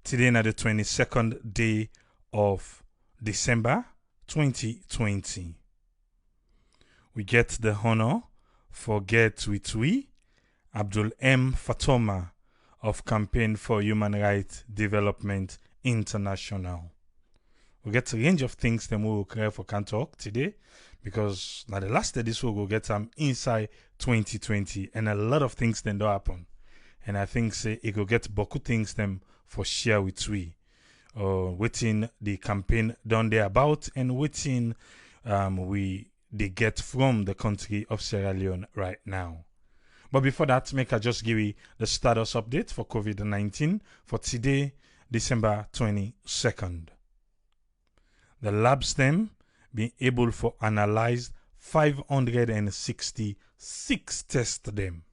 Today na the 22nd day of December 2020. We get the honor for Get With We, Abdul Fatoma of Campaign for Human Rights Development International. We get a range of things that we will care for can talk today because now the last day this week we'll get some inside 2020 and a lot of things then do happen. And I think say it will get beaucoup things them for share with we. Waiting the campaign done there about and waiting they get from the country of Sierra Leone right now. But before that, make I just give you the status update for COVID-19 for today, December 22nd. The labs them being able to analyze 566 tests them.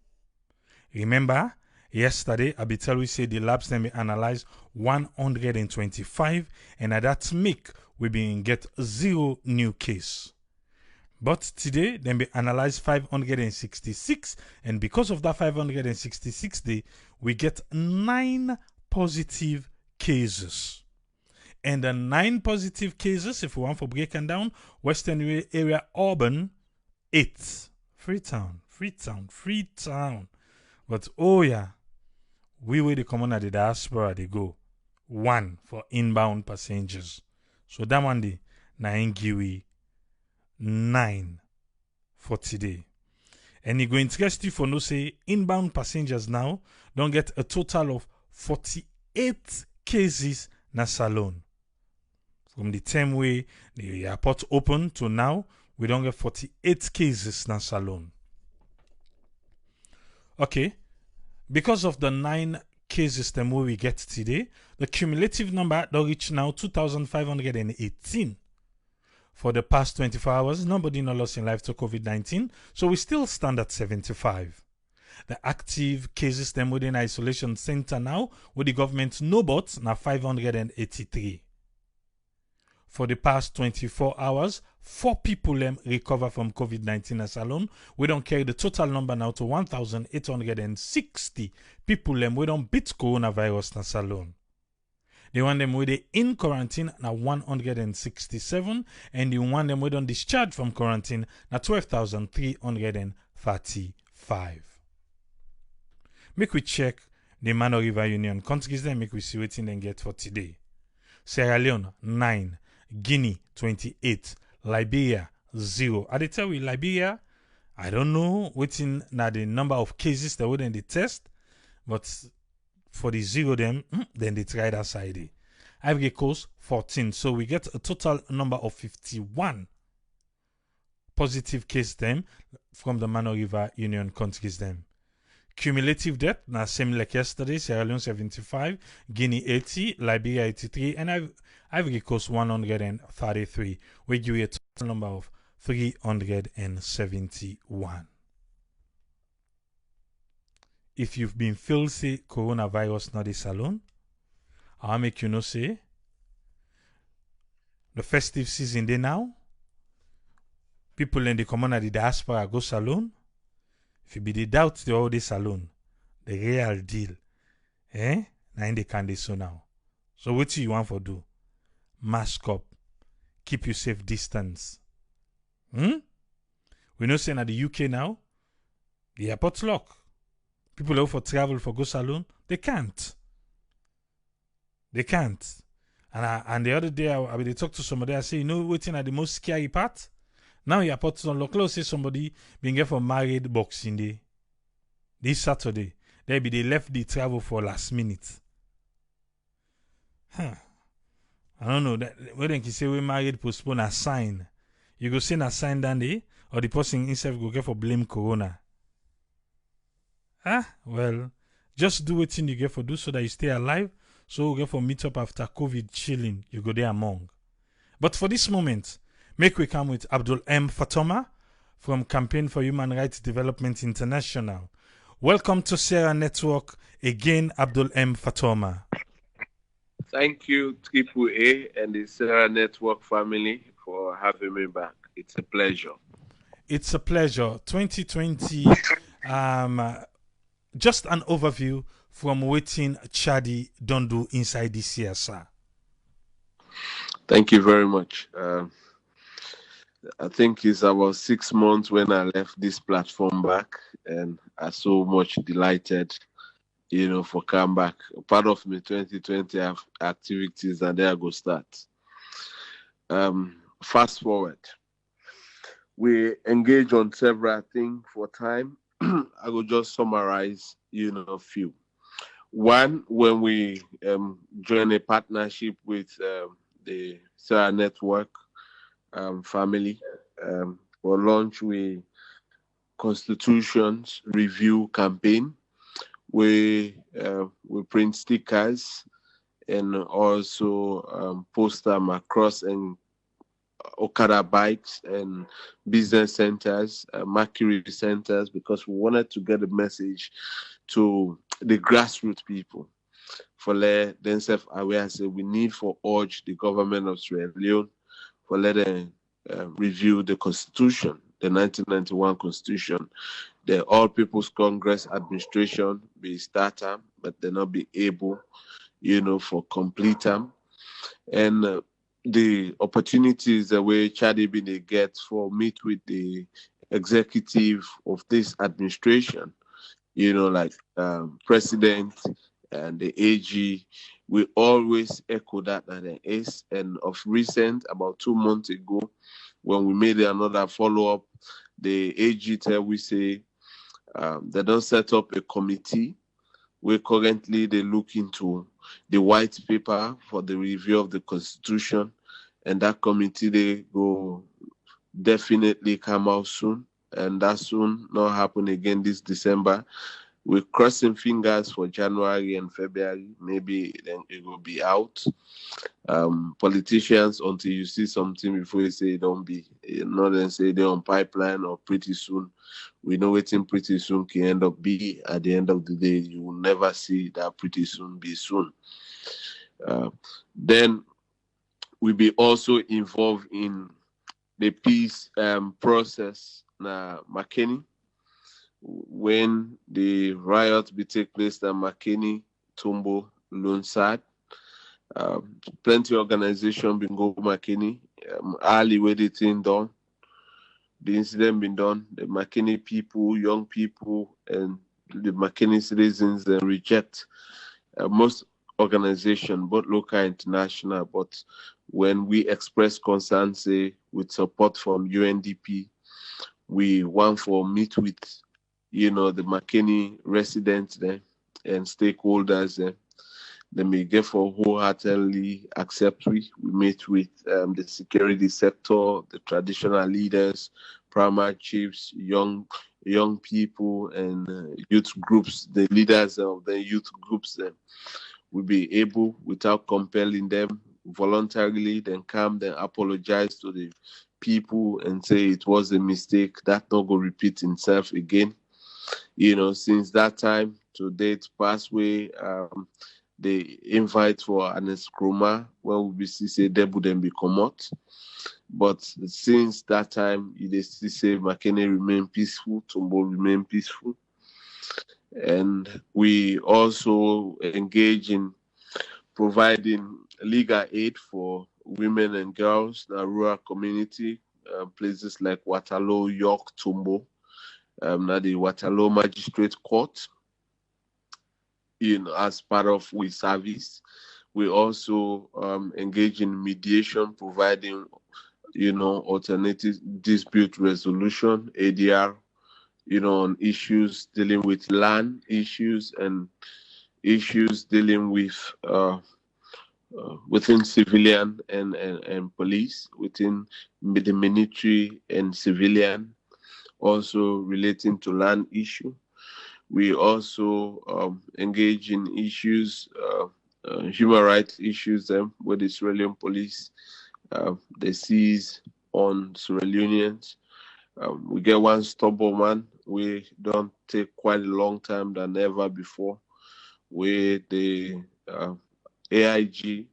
Remember, yesterday, Abdul we said the labs them analyze 125 and at that make we been get 0 new case. But today, then be analyze 566 and because of that 566 day, we get 9 positive cases. And the 9 positive cases, if we want for breaking down, Western area urban, 8. Freetown. But oh yeah, we were the common at the diaspora, they go 1 for inbound passengers. So that one day, na give 9 for today. And it go interest you for no say inbound passengers now don't get a total of 48 cases na Salone. From the time way the airport open to now, we don't get 48 cases na Salone. Okay. Because of the 9 cases them we get today, the cumulative number don't reach now 2,518. For the past 24 hours, nobody no lost in life to COVID-19, so we still stand at 75. The active cases them within isolation center now, with the government no but now 583. For the past 24 hours, 4 people recover from COVID-19 as alone. We don't carry the total number now to 1,860 people we don't beat coronavirus as alone. The one them with the in quarantine now 167 and the one them we don't discharge from quarantine now 12,335. Make we check the Mano River Union countries then make we see what they get for today. Sierra Leone 9, Guinea 28, Liberia 0. I tell you Liberia, I don't know what's in now the number of cases that wouldn't they test, but for the 0 them, then they try that side. Ivory Coast 14. So we get a total number of 51 positive cases them from the Mano River Union countries them. Cumulative death, now same like yesterday, Sierra Leone 75, Guinea 80, Liberia 83, and Ivory Coast 133. We give you a total number of 371. If you've been filthy coronavirus not this alone, I'll make you know say the festive season day now. People in the community diaspora go salon. If you be the doubt they all this salon, the real deal. Now in the candy so now. So what do you want for do? Mask up. Keep you safe distance. We know saying at the UK now, the airport's locked. People out for travel for go salon, they can't. And the other day, I talked to somebody, I say, you know what's the most scary part? Now your airport's not locked. Let's say somebody being here for married Boxing Day. This Saturday, they left the travel for last minute. I don't know. When they say we married, postpone a sign. You go send a sign down there, or the person himself go get for blame Corona. Well, just do what you get for do so that you stay alive. So we get for meet up after COVID chilling. You go there among. But for this moment, make we come with Abdul Fatoma from Campaign for Human Rights Development International. Welcome to Sarah Network again, Abdul Fatoma. Thank you, AAA and the Sarah Network family for having me back. It's a pleasure. It's a pleasure. 2020, just an overview from waiting Chadi don't do inside this year, sir? Thank you very much. I think it's about 6 months when I left this platform back, and I so much delighted, for come back. Part of my 2020 activities, and there I go start. Fast forward, we engage on several things for time. I will just summarize, a few. One, when we join a partnership with the Sarah Network family, for launch we Constitutions Review campaign. We print stickers and also post them across and Okada bikes and business centers, Mercury centers, because we wanted to get a message to the grassroots people for let themselves aware. Say we need for urge the government of Sierra Leone for let them review the constitution, the 1991 constitution. The All People's Congress administration be start term, but they not be able, for complete term. And the opportunities the way Chadi Bine gets for meet with the executive of this administration, like president and the AG, we always echo that and is. And of recent, about 2 months ago, when we made another follow-up, the AG tell we say they don't set up a committee where currently they look into the white paper for the review of the constitution, and that committee they go definitely come out soon, and that soon not happen again this December. We're crossing fingers for January and February. Maybe then it will be out. Politicians, until you see something before you say don't be, not then say they're on pipeline or pretty soon. We know waiting pretty soon can end up be at the end of the day. You will never see that pretty soon be soon. Then we be also involved in the peace process na McKinney. When the riot be take place at McKinney, Tumbo, Lunsad, plenty organization been go McKinney, early where the thing done, the incident been done, the McKinney people, young people, and the McKinney citizens then reject most organization, both local and international. But when we express concern, say with support from UNDP, we want for meet with the McKinney residents there and stakeholders there. They may get for wholeheartedly accept we meet with the security sector, the traditional leaders, primary chiefs, young people, and youth groups, the leaders of the youth groups. Will be able, without compelling them, voluntarily then come, then apologize to the people and say it was a mistake, that not go repeat itself again. Since that time to date, past way, the invite for an escroma when we see say they wouldn't be come out. But since that time, they still say McKinney remain peaceful, Tumbo remain peaceful. And we also engage in providing legal aid for women and girls in the rural community, places like Waterloo, York, Tumbo, now the Waterloo Magistrate Court. As part of we service, we also engage in mediation, providing, alternative dispute resolution, ADR, on issues dealing with land issues and issues dealing with within civilian and police, within the military and civilian, also relating to land issue. We also engage in issues, human rights issues, with the Sierra Leone police, they seize on Sierra Leoneans. We get one stubborn man. We don't take quite a long time than ever before, where the AIG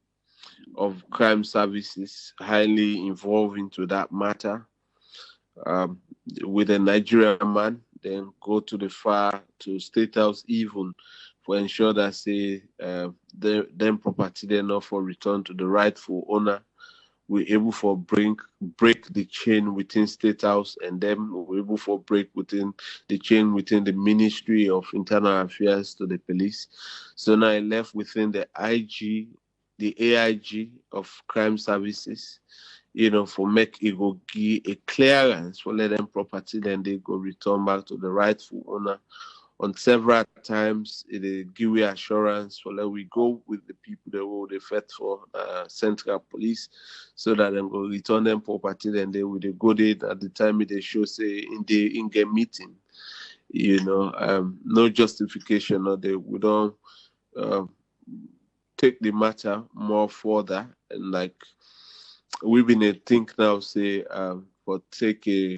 of crime services highly involved into that matter. With a Nigerian man, then go to the far to State House even for ensure that say them property they not for return to the rightful owner. We're able for break the chain within State House, and then we're able for break within the chain within the Ministry of Internal Affairs to the police. So now I left within the IG, the AIG of Crime Services, for make it go give a clearance for let them property, then they go return back to the rightful owner. On several times, it give we assurance for let we go with the people that will they fed for Central Police, so that them go return them property. Then they will go there at the time they show say in the in-game meeting, no justification, or they would don't take the matter more further, and like we've been a think now say for take a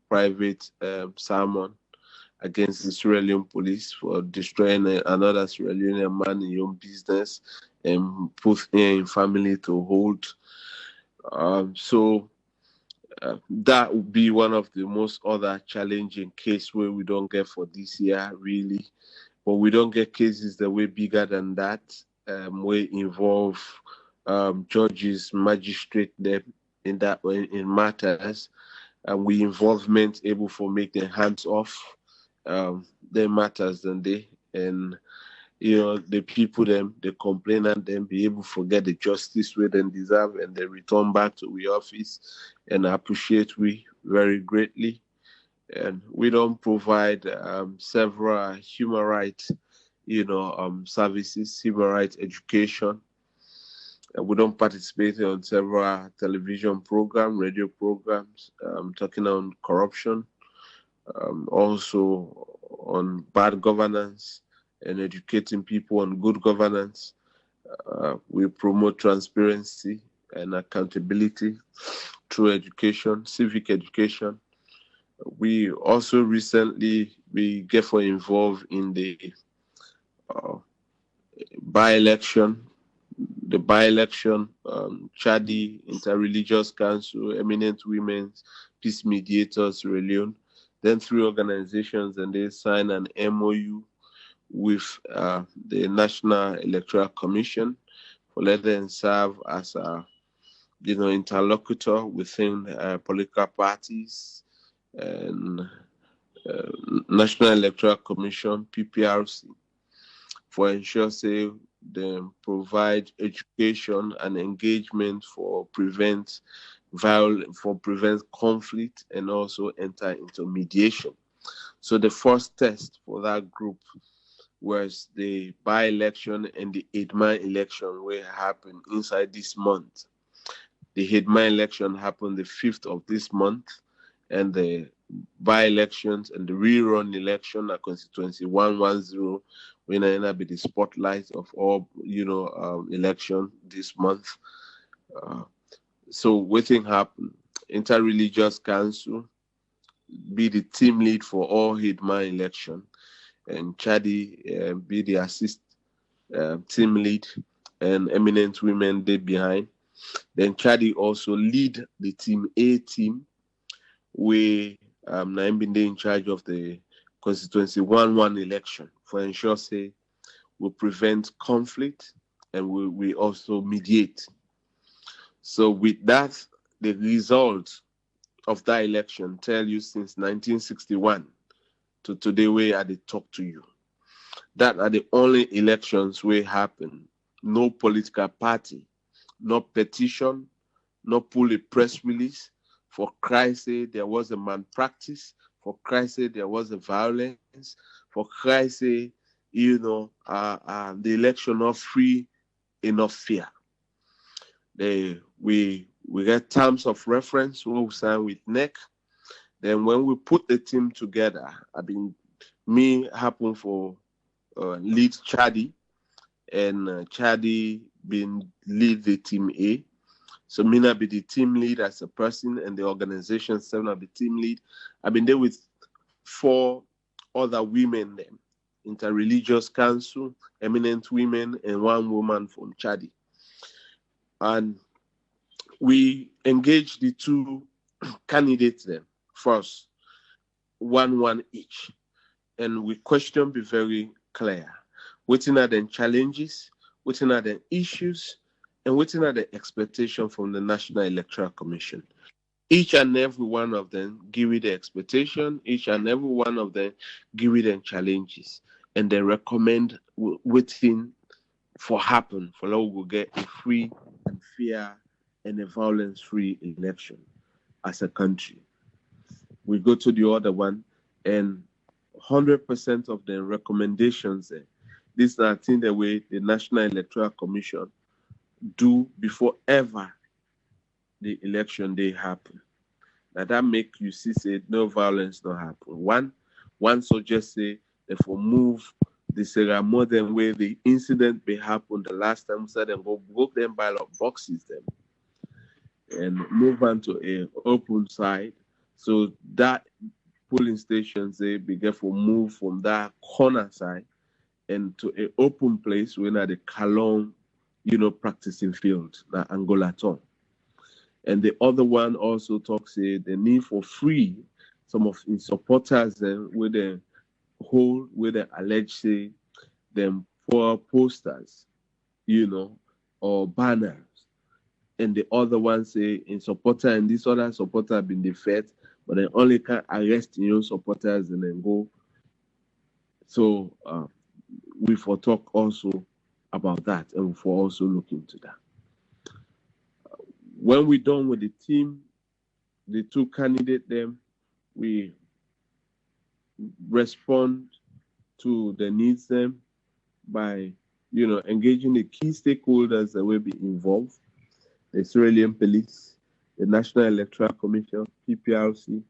private sermon against the Sierra Leone police for destroying another Sierra Leonean man in your own business and put in family to hold. So that would be one of the most other challenging case where we don't get for this year, really. But we don't get cases that way bigger than that, where involve judges, magistrate them in that way in matters, and we involvement able for make their hands off their matters than they, and the people them, the complainant them be able to get the justice where they deserve, and they return back to the office, and appreciate we very greatly. And we don't provide several human rights services, human rights education. And we don't participate on several television programs, radio programs, talking on corruption, also on bad governance, and educating people on good governance. We promote transparency and accountability through education, civic education. We also recently get involved in the by-election. The by-election, Chadi Interreligious Council, Eminent Women's Peace Mediators, Sierra Leone. Then 3 organizations, and they sign an MOU with the National Electoral Commission for let them serve as a interlocutor within political parties and National Electoral Commission (PPRC) for ensure say they provide education and engagement for prevent violence, for prevent conflict, and also enter into mediation. So the first test for that group was the by-election and the Headman election, will happen inside this month. The Headman election happened the 5th of this month, and the by-elections and the rerun election at constituency 110 will be the spotlight of all election this month. So what thing happen? Interreligious Council be the team lead for all Headman election, and Chadi be the assist team lead, and Eminent Women they behind. Then Chadi also lead the team A team, where I'm been in charge of the constituency 1-1 election for ensure say we prevent conflict, and we also mediate. So with that, the result of that election tell you since 1961 to today where I talk to you. That are the only elections where happen. No political party, no petition, no pull a press release. For Christ's sake, there was a malpractice. For Christ's sake, there was a violence. For Christ's sake, the election not free, enough fair. We get terms of reference when we sign with NEC. Then when we put the team together, me happen for lead Chadi, and Chadi been lead the team A. So me not be the team lead as a person, and the organization 7 of the team lead. I've been there with 4 other women then, Interreligious Council, Eminent Women, and 1 woman from Chadi. And we engaged the 2 candidates then first, 1-1 each. And we question be very clear. Waiting at the challenges, waiting at the issues, and waiting at the expectation from the National Electoral Commission. Each and every one of them give it the expectation, each and every one of them give it the challenges, and they recommend waiting for happen for we will get a free and fair and a violence-free election as a country. We go to the other one, and 100% of the recommendations, these are things the way the National Electoral Commission do before ever the election day happen. Now that make you see say no violence no happen. One suggest say if we move the Sarah more than where the incident may happen the last time, so then go broke them ballot boxes them and move on to a open side. So that polling stations they begin to move from that corner side and to an open place when at the Kalong, practicing field, na Angola town. And the other one also talks the need for free some of his supporters with the whole with the alleged say them for posters, or banners. And the other one say in supporter and this other supporter have been defeated, but they only can arrest supporters and then go. So we for talk also about that, and we for also look into that. When we're done with the team, the two candidates, them, we respond to the needs them by, engaging the key stakeholders that will be involved, the Australian Police, the National Electoral Commission, PPRC.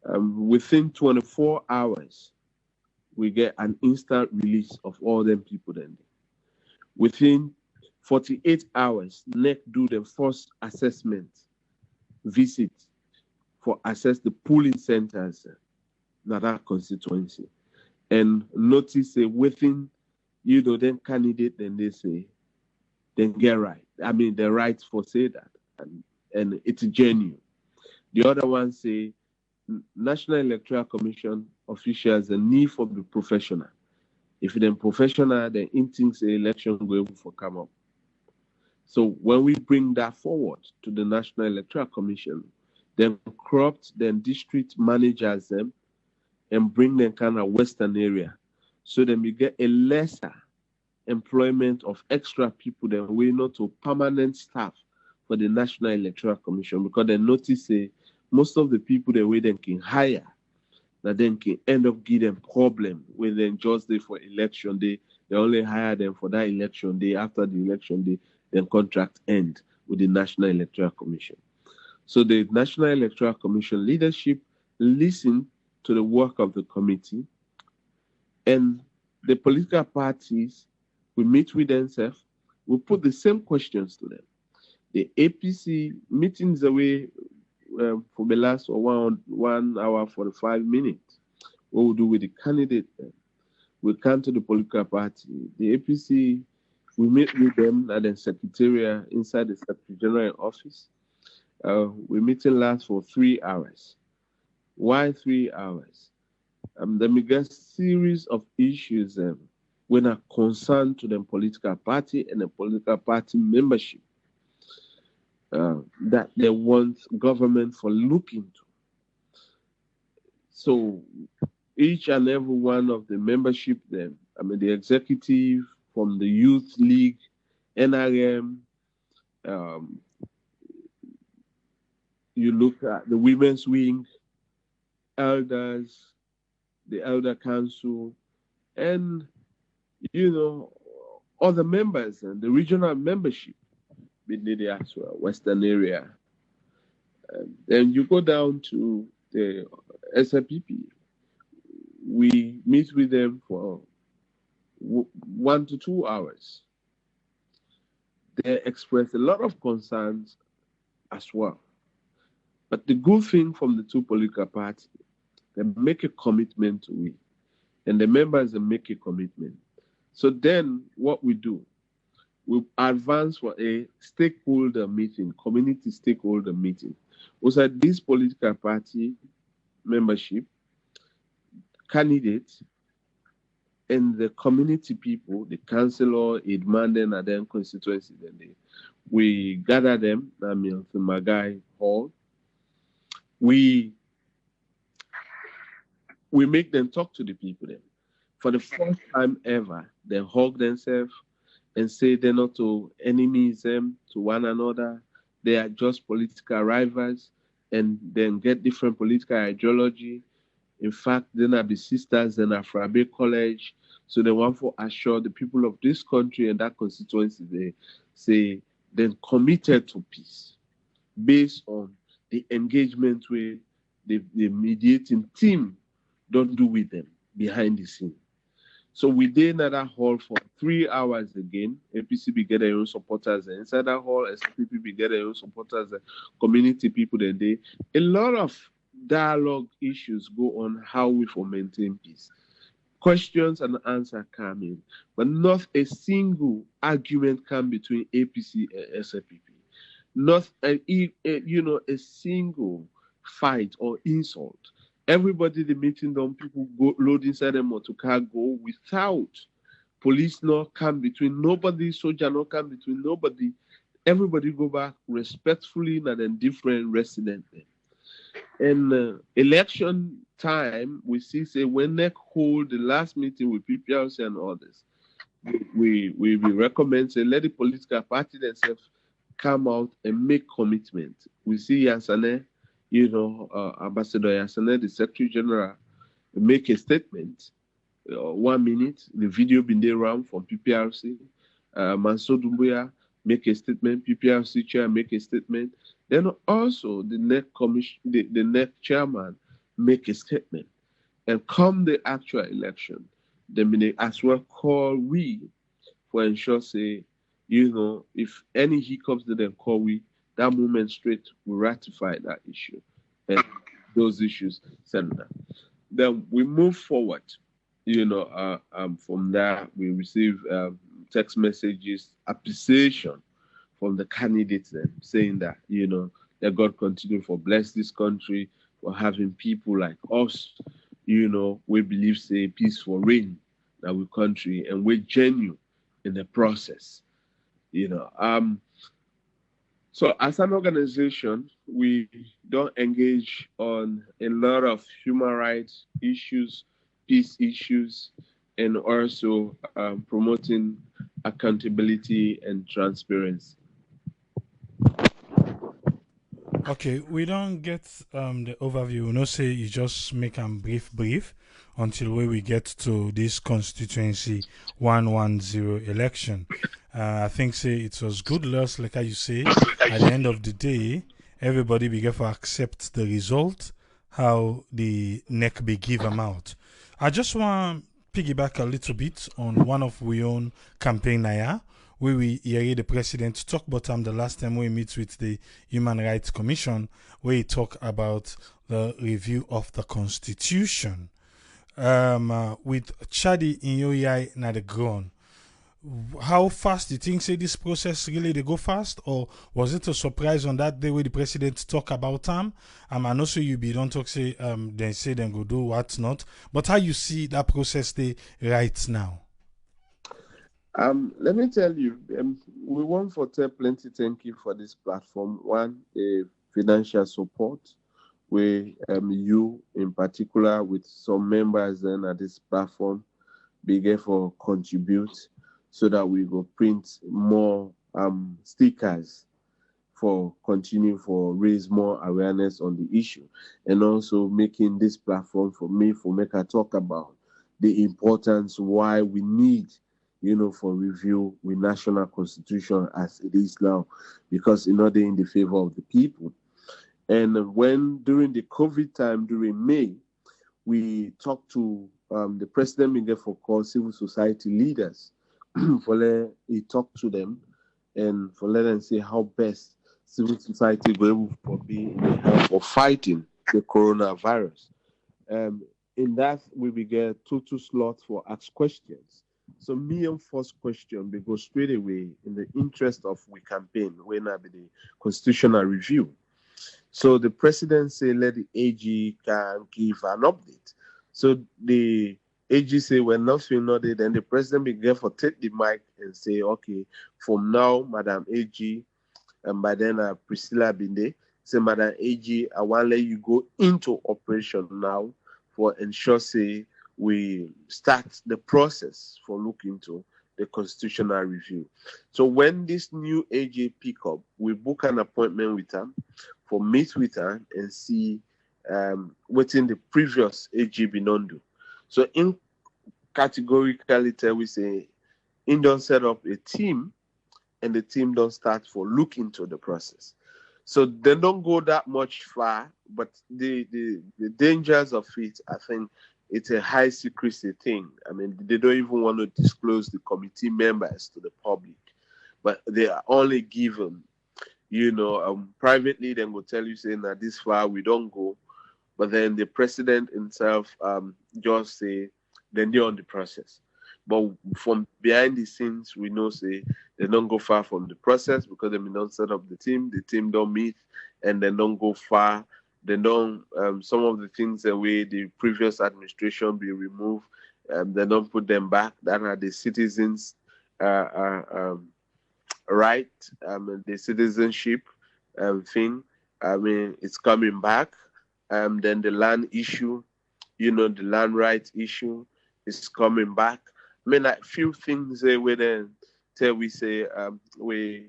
Within 24 hours, we get an instant release of all them people then. Within 48 hours, NEC do the first assessment visit for assess the polling centers in that constituency. And notice within, then candidate, then they say, then get right. I mean, the rights for say that. And it's genuine. The other one say, National Electoral Commission officials, the need for the professional. If they're professional, then in things the election go able to come up. So when we bring that forward to the National Electoral Commission, then corrupt then district managers them and bring them kind of Western area. So then we get a lesser employment of extra people than we know to permanent staff for the National Electoral Commission, because they notice most of the people that we then can hire that then can end up give them problem when they just there for election day. They only hire them for that election day. After the election day, then contract end with the National Electoral Commission. So the National Electoral Commission leadership listen to the work of the committee, and the political parties we meet with themselves, we put the same questions to them. The APC meetings away for the last 1 hour 45 minutes. What we do with the candidate? We come to the political party. The APC, we meet with them at the secretariat inside the Secretary General office. We meeting last for 3 hours. Why 3 hours? Then we get series of issues when are concerned to the political party and the political party membership that they want government for looking to. So each and every one of the membership the executive from the Youth League, NRM, you look at the Women's Wing, elders, the Elder Council, and other members and the regional membership in the actual Western area. Then you go down to the SLPP. We meet with them for 1 to 2 hours. They express a lot of concerns as well. But the good thing from the two political parties, they make a commitment to it. And the members make a commitment. So then what we do, we advance for a stakeholder meeting, community stakeholder meeting. Also, this political party membership, candidates, and the community people, the councillor, Idmanden, and then constituency, we gather them, I mean, to Magai Hall. We make them talk to the people then. For the first time ever, they hug themselves and say they're not to enemies to one another. They are just political rivals and then get different political ideology. In fact, then are the sisters in Afrabe College. So they want to assure the people of this country and that constituency, they say, then committed to peace based on the engagement with the mediating team don't do with them behind the scene. So we did another hall for 3 hours again. APC get their own supporters. And inside that hall, SPP get their own supporters, community people. Then a lot of dialogue issues go on how we for maintain peace. Questions and answers come in, but not a single argument come between APC and SPP. Not a single fight or insult. Everybody the meeting them, people go load inside them motor car go without police not come between nobody, soldier not come between nobody. Everybody go back respectfully and then different resident. And election time, we see say when they hold the last meeting with PPRC and others, we recommend say let the political party themselves come out and make commitment. We see Yansane, Ambassador Yansane, the Secretary General, make a statement. 1 minute, the video been there around from PPRC. Mansour Doumbouya make a statement. PPRC chair make a statement. Then also the next commission, the next chairman make a statement. And come the actual election, they as well call we for ensure say, if any hiccups, then call we. That moment straight will ratify that issue and those issues. Senator. Then we move forward. From there we receive text messages, appreciation from the candidates then saying that that God continue for bless this country for having people like us. We believe say peaceful reign in our country and we're genuine in the process. So as an organization, we don't engage on a lot of human rights issues, peace issues, and also promoting accountability and transparency. Okay, we don't get the overview. We no say you just make them brief until we get to this constituency 110 election. I think say it was good loss, like how you say. At the end of the day, everybody began to accept the result, how the neck be give them out. I just want to piggyback a little bit on one of we own campaign now, where we hear the president talk about the last time we meet with the Human Rights Commission, where he talk about the review of the Constitution. With Chadi in your eye na the ground. How fast do you think say this process really they go fast, or was it a surprise on that day where the president talk about them? I know so you be don't talk say they say them go do what's not, but how you see that process they right now? Let me tell you, we want for tell plenty thank you for this platform. One, financial support, where you in particular with some members then at this platform begin for contribute so that we go print more stickers for continue for raise more awareness on the issue, and also making this platform for make I talk about the importance why we need for review with national constitution as it is now, because they're in the favor of the people. And when during the COVID time during May, we talked to the president began for call civil society leaders for let he talk to them and for let them say how best civil society will be in the help of fighting the coronavirus. In that we began two slots for ask questions. So me and first question we go straight away in the interest of we campaign when I be the constitutional review. So the president say let the AG can give an update. So the AG say when nothing not there, then the president began for take the mic and say, okay, from now, Madam AG, and by then Priscilla Binde, say, Madam AG, I want to let you go into operation now for ensure say we start the process for look into the constitutional review. So when this new AG pick up, we book an appointment with her for meet with her and see what in the previous AG been do. So in categorically tell we say in don't set up a team and the team don't start for look into the process. So they don't go that much far, but the dangers of it, I think it's a high secrecy thing. I mean, they don't even want to disclose the committee members to the public, but they are only given, privately, then will tell you saying that this far we don't go, but then the president himself just say then they're on the process. But from behind the scenes, we know say they don't go far from the process because they don't set up the team don't meet, and they don't go far. They don't some of the things the way the previous administration be removed, they don't put them back. That are the citizens' right, the citizenship thing. I mean, it's coming back. Then the land issue, the land rights issue is coming back. I mean, like few things where then tell we say we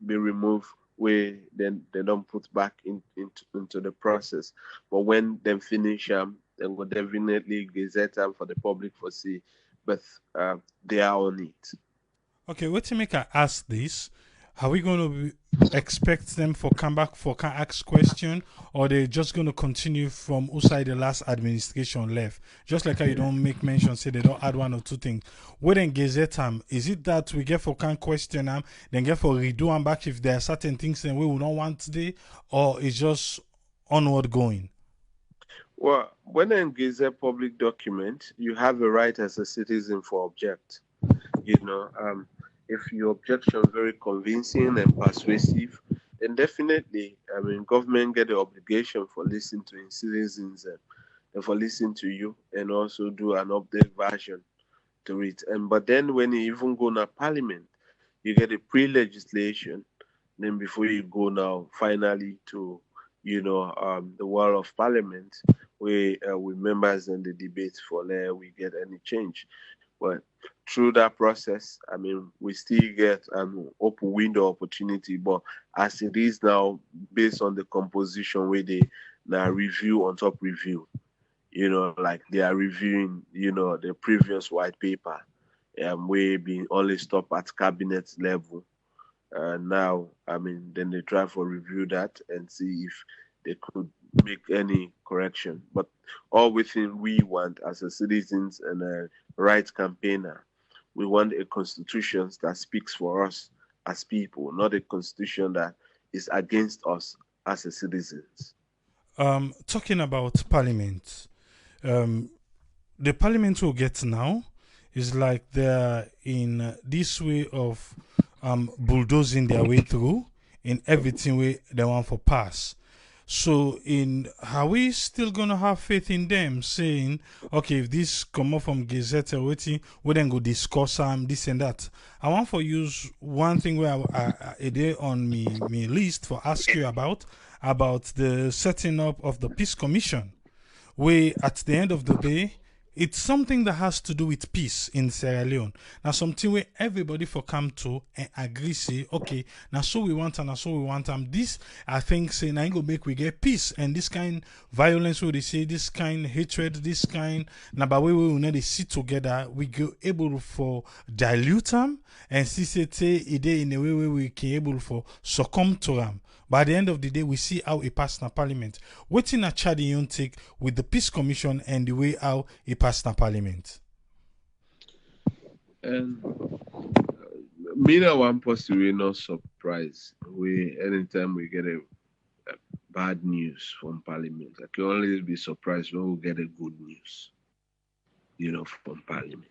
be removed, where then they don't put back into the process. But when they finish, they will definitely gazette them for the public for see. But they are on it. Okay, what to make I ask this? Are we going to expect them for come back for can ask question, or they just going to continue from outside the last administration left? Just like how you don't make mention, say they don't add one or two things. What then gazette them? Is it that we get for can question them, then get for redo them back if there are certain things that we will not want today, or it's just onward going? Well, when they engage a public document, you have a right as a citizen for object. You know, if your objection very convincing and persuasive, then definitely, I mean, government get the obligation for listening to its citizens and for listening to you and also do an update version to it. And but then when you even go to parliament, you get a pre-legislation. Then before you go now, finally to the wall of parliament, where with members and the debate for there we get any change. But through that process, I mean, we still get an open window opportunity. But as it is now, based on the composition where they now review on top review, like they are reviewing, the previous white paper, where being only stop at cabinet level. Now, I mean, then they try for review that and see if they could make any correction. But all within we want as a citizens and a rights campaigner, we want a constitution that speaks for us as people, not a constitution that is against us as a citizens. Talking about parliament, um, the parliament we'll get now is like they're in this way of bulldozing their way through in everything we they want for pass. So, in are we still gonna have faith in them saying, okay, if this come up from Gazette or waiting, we then go discuss this and that. I want for use one thing where a day on me list for ask you about the setting up of the peace commission, where at the end of the day, it's something that has to do with peace in Sierra Leone. Now, something where everybody for come to and agree, say, okay, now so we want and now so we want this, I think, say, now go make we get peace. And this kind violence, where they say, this kind hatred, this kind, now by way we will not sit together, we go able for dilute them and see, say, it in a way where we can able for succumb to them. By the end of the day, we see how it passed in Parliament. What in a Chad you take with the Peace Commission and the way how it passed in Parliament? And me that one person we not surprised. We anytime we get a bad news from Parliament, I can always be surprised when we get a good news, from Parliament.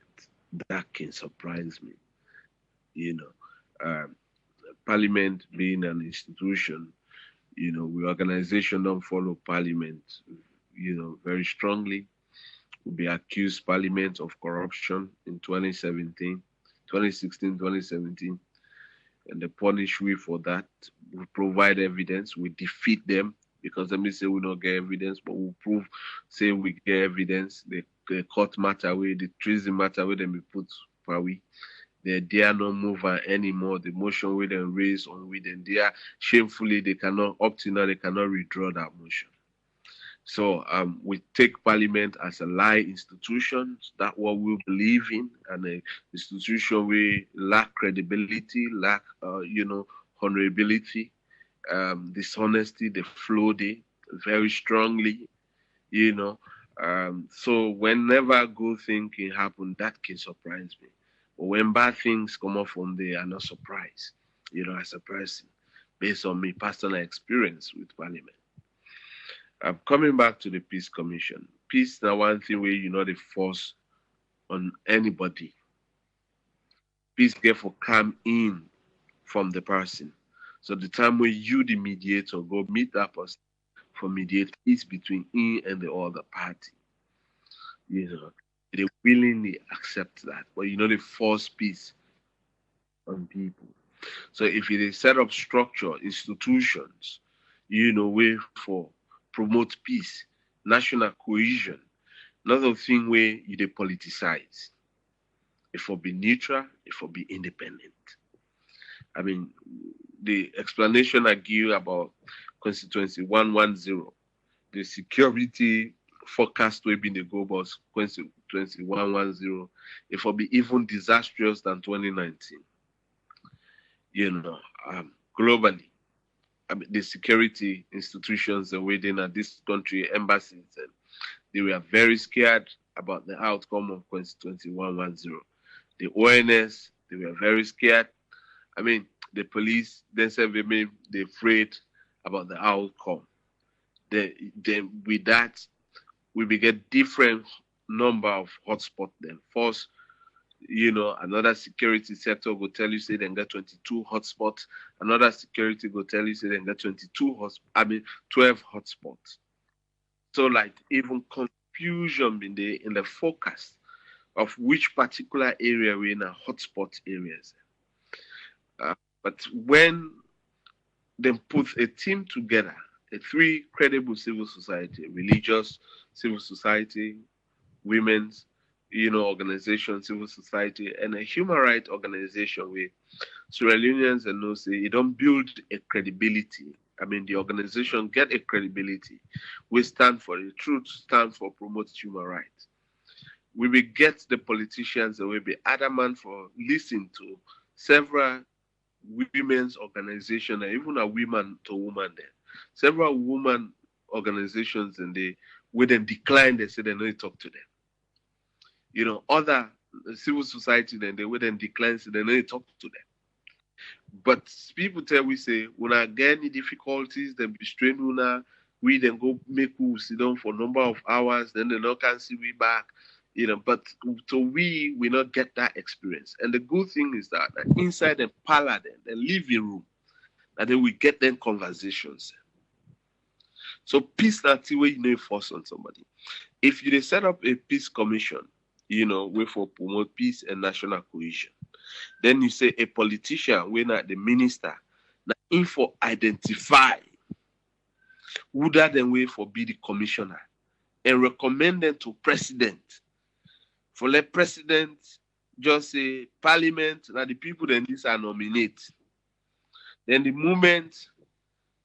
That can surprise me, you know. Parliament being an institution, we organization don't follow Parliament, very strongly. We accused Parliament of corruption in 2017, 2016, 2017, and they punish we for that. We provide evidence, we defeat them because let me say we don't get evidence, but we prove, say we get evidence. The court matter away, the treason matter away, then we put for we. They dare not move anymore. The motion we then raise on with them, they are shamefully they cannot up to now they cannot withdraw that motion. So we take Parliament as a lie institution. That's what we believe in, and an institution we lack credibility, lack honorability, dishonesty. They flow there very strongly, you know. So whenever good thing can happen, that can surprise me. But when bad things come up from there, I'm not surprised, as a person, based on my personal experience with Parliament. Coming back to the Peace Commission. Peace now one thing where you know the force on anybody. Peace therefore come in from the person. So the time where you the mediator go meet that person for mediate peace between him and the other party. They willingly accept that. But they force peace on people. So if it is set up structure, institutions, way for promote peace, national cohesion, not a thing where you they politicize. It will be neutral, it will be independent. I mean, the explanation I give about constituency 110, the security forecast will be in the go was constituency 110, it will be even disastrous than 2019. Globally. I mean, the security institutions within this country, embassies, and they were very scared about the outcome of constituency 110. The ONS, they were very scared. I mean, the police, they said they're afraid about the outcome. Then with that, we will get different number of hotspots. Then first, another security sector will tell you say they get 22 hotspots. Another security will tell you say they get 12 hotspots. So like even confusion in the forecast of which particular area we're in a hotspot areas. But when they put a team together, a three credible civil society, religious civil society, women's organization, civil society, and a human rights organization where Sierra Leoneans and no say it don't build a credibility. I mean, the organization get a credibility. We stand for the truth, stand for promote human rights. We will get the politicians that will be adamant for listening to several women's organizations and even a woman to woman there. Several women organizations and they would then decline, they say they don't talk to them. Other civil society, then they would then decline, so they don't talk to them. But people tell we say, when I get any difficulties, then be strained, we then go make we sit down for a number of hours, then they not can see we back, but so we not get that experience. And the good thing is that inside the parlor, then, the living room, and then we get them conversations. So peace that's the way force on somebody. If you set up a peace commission, way for promote peace and national cohesion. Then you say a politician, when not the minister, now info identify who that then way for be the commissioner and recommend them to president. For let president just say parliament, now the people then this are nominate. Then the moment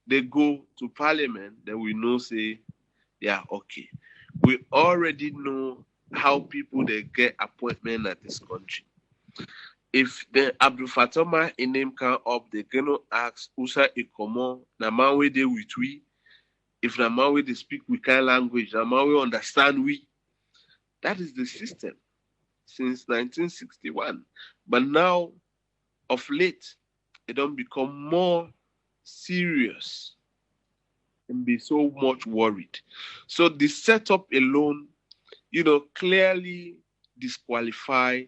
they go to parliament, then we know say yeah, okay. We already know how people they get appointment at this country. If the Abdul Fatoma in name come up, they're gonna ask Usa Ikomo, na man way they with we. If na man way they speak we kind language, na man way understand we. That is the system since 1961. But now, of late, it don't become more serious and be so much worried. So the setup alone, clearly disqualify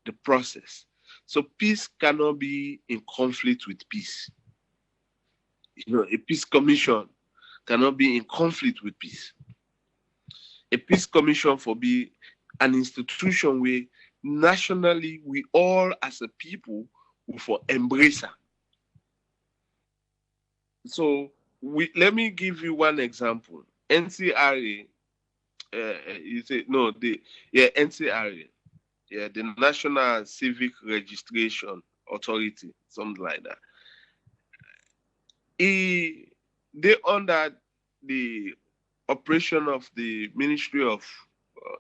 the process. So peace cannot be in conflict with peace. A peace commission cannot be in conflict with peace. a peace commission for be an institution where nationally we all as a people will for embrace her. So let me give you one example. NCRA, you say no, NCRA, the National Civic Registration Authority, something like that. They under the operation of the Ministry of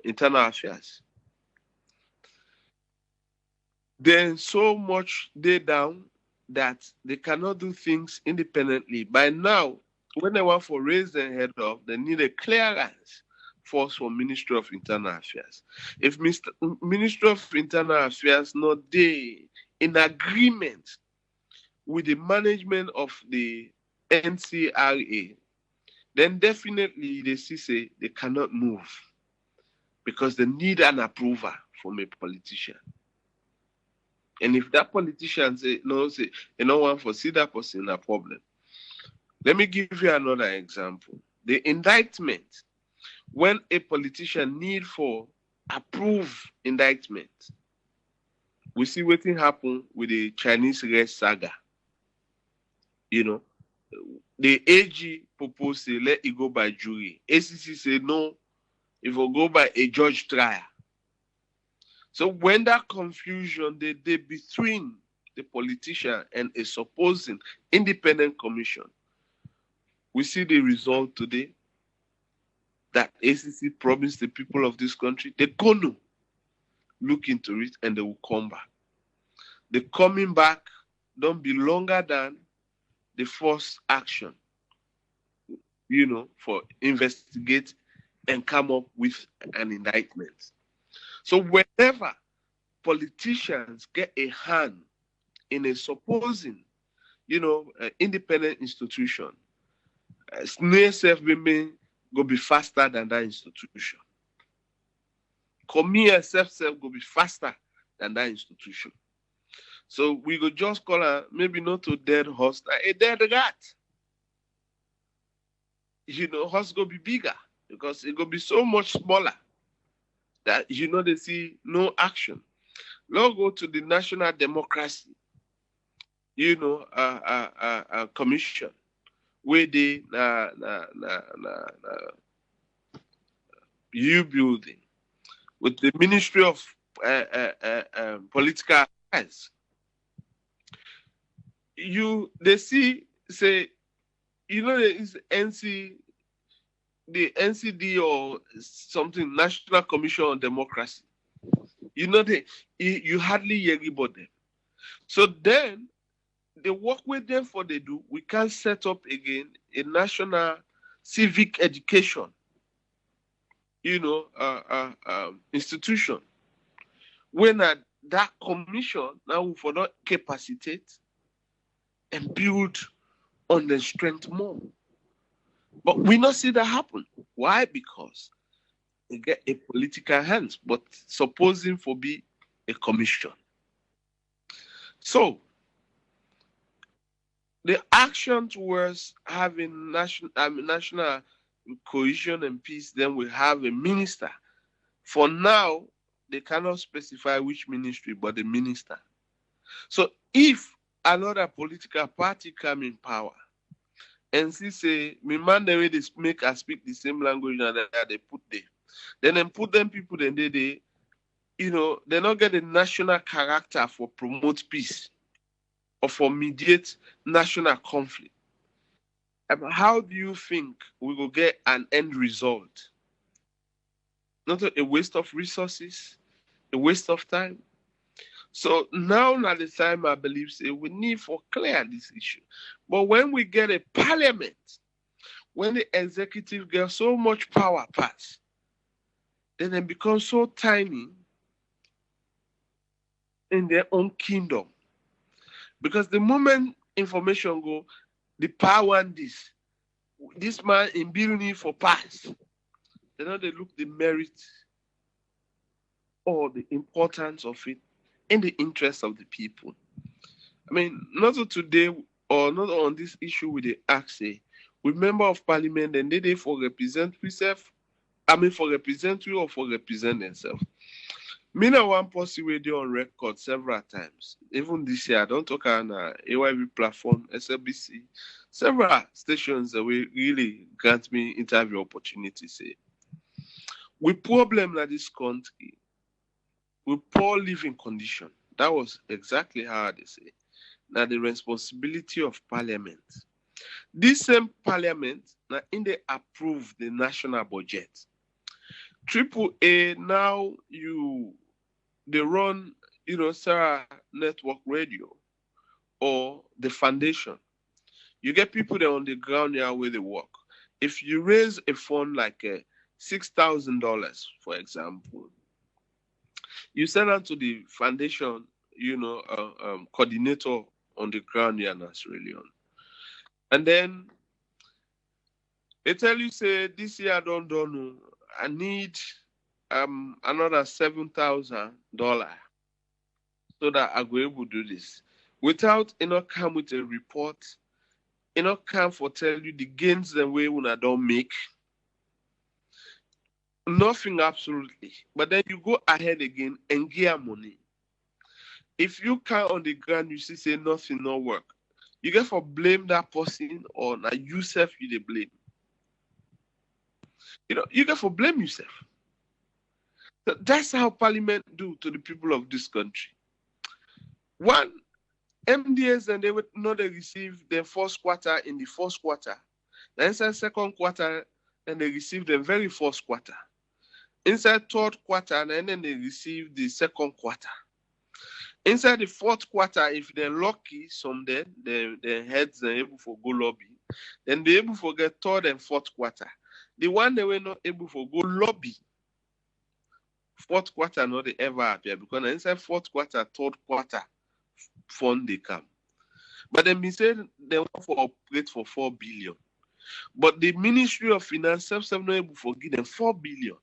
Internal Affairs. Then so much they down that they cannot do things independently. By now, when they want to raise their head up, they need a clearance force from Ministry of Internal Affairs. If Ministry of Internal Affairs not they in agreement with the management of the NCRA, then definitely they say they cannot move because they need an approval from a politician. And if that politician say you don't want to see that person a problem. Let me give you another example. The indictment, when a politician need for approve indictment, we see what happen with the Chinese race saga. You know, the AG proposed to let it go by jury. ACC say no, it will go by a judge trial. So when that confusion they between the politician and a supposing independent commission, we see the result today that ACC promised the people of this country they're gonna look into it and they will come back. The coming back don't be longer than the first action, for investigate and come up with an indictment. So whenever politicians get a hand in a supposing, independent institution, snail self women go be faster than that institution. Come here self go be faster than that institution. So we go just call her maybe not a dead horse, a dead rat. Horse go be bigger because it go be so much smaller that they see no action. Now go to the National Democracy, commission where they U building with the Ministry of Political Affairs. They see say the NCD or something, National Commission on Democracy. You hardly hear about them. So then they work with them for they do. We can set up again a national civic education, institution. When that commission now will for not capacitate and build on the strength more. But we not see that happen. Why? Because they get a political hands, but supposing for be a commission. So the action towards having national cohesion and peace, then we have a minister. For now, they cannot specify which ministry, but the minister. So if another political party come in power and say, me man, the way they make us speak the same language that they put there, then put them people, then they not get a national character for promote peace or for mediate national conflict. How do you think we will get an end result? Not a waste of resources, a waste of time. So now at the time, I believe, say we need for clear this issue. But when we get a parliament, when the executive gets so much power pass, then they become so tiny in their own kingdom. Because the moment information go, the power and this man in building for pass, they look the merit or the importance of it in the interest of the people. I mean, not today or not on this issue with the act say, we member of parliament and they for represent ourselves I mean, for represent you or for represent themselves. Me now one posse radio on record several times. Even this year, I don't talk on AYV platform, SLBC, several stations that will really grant me interview opportunities. We problem in this country, we poor living condition. That was exactly how they say. Now the responsibility of parliament. This same parliament, now in they approve the national budget. Triple A now they run, Sarah Network Radio or the foundation. You get people there on the ground here where they work. If you raise a fund like $6,000, for example, you send out to the foundation, coordinator on the ground here in Australia. And then they tell you, say, this year I don't know, I need another $7,000 so that I go able to do this. Without come with a report, come for tell you the gains the way when I don't make. Nothing absolutely. But then you go ahead again and get money. If you can't on the ground, you see say nothing no work. You get for blame that person or now yourself you the blame. You get for blame yourself. So that's how Parliament do to the people of this country. One, MDS and they would not receive their first quarter in the first quarter. Then inside second quarter, and they receive the very first quarter. Inside third quarter, and then they receive the second quarter. Inside the fourth quarter, if they're lucky, some then their heads are able for go lobby. Then they're able to get third and fourth quarter. The one they were not able to go lobby. Fourth quarter, not they ever appear because inside fourth quarter, third quarter, fund they come. But then we said they want to operate for 4 billion. But the Ministry of Finance have not able to give them 4 billion.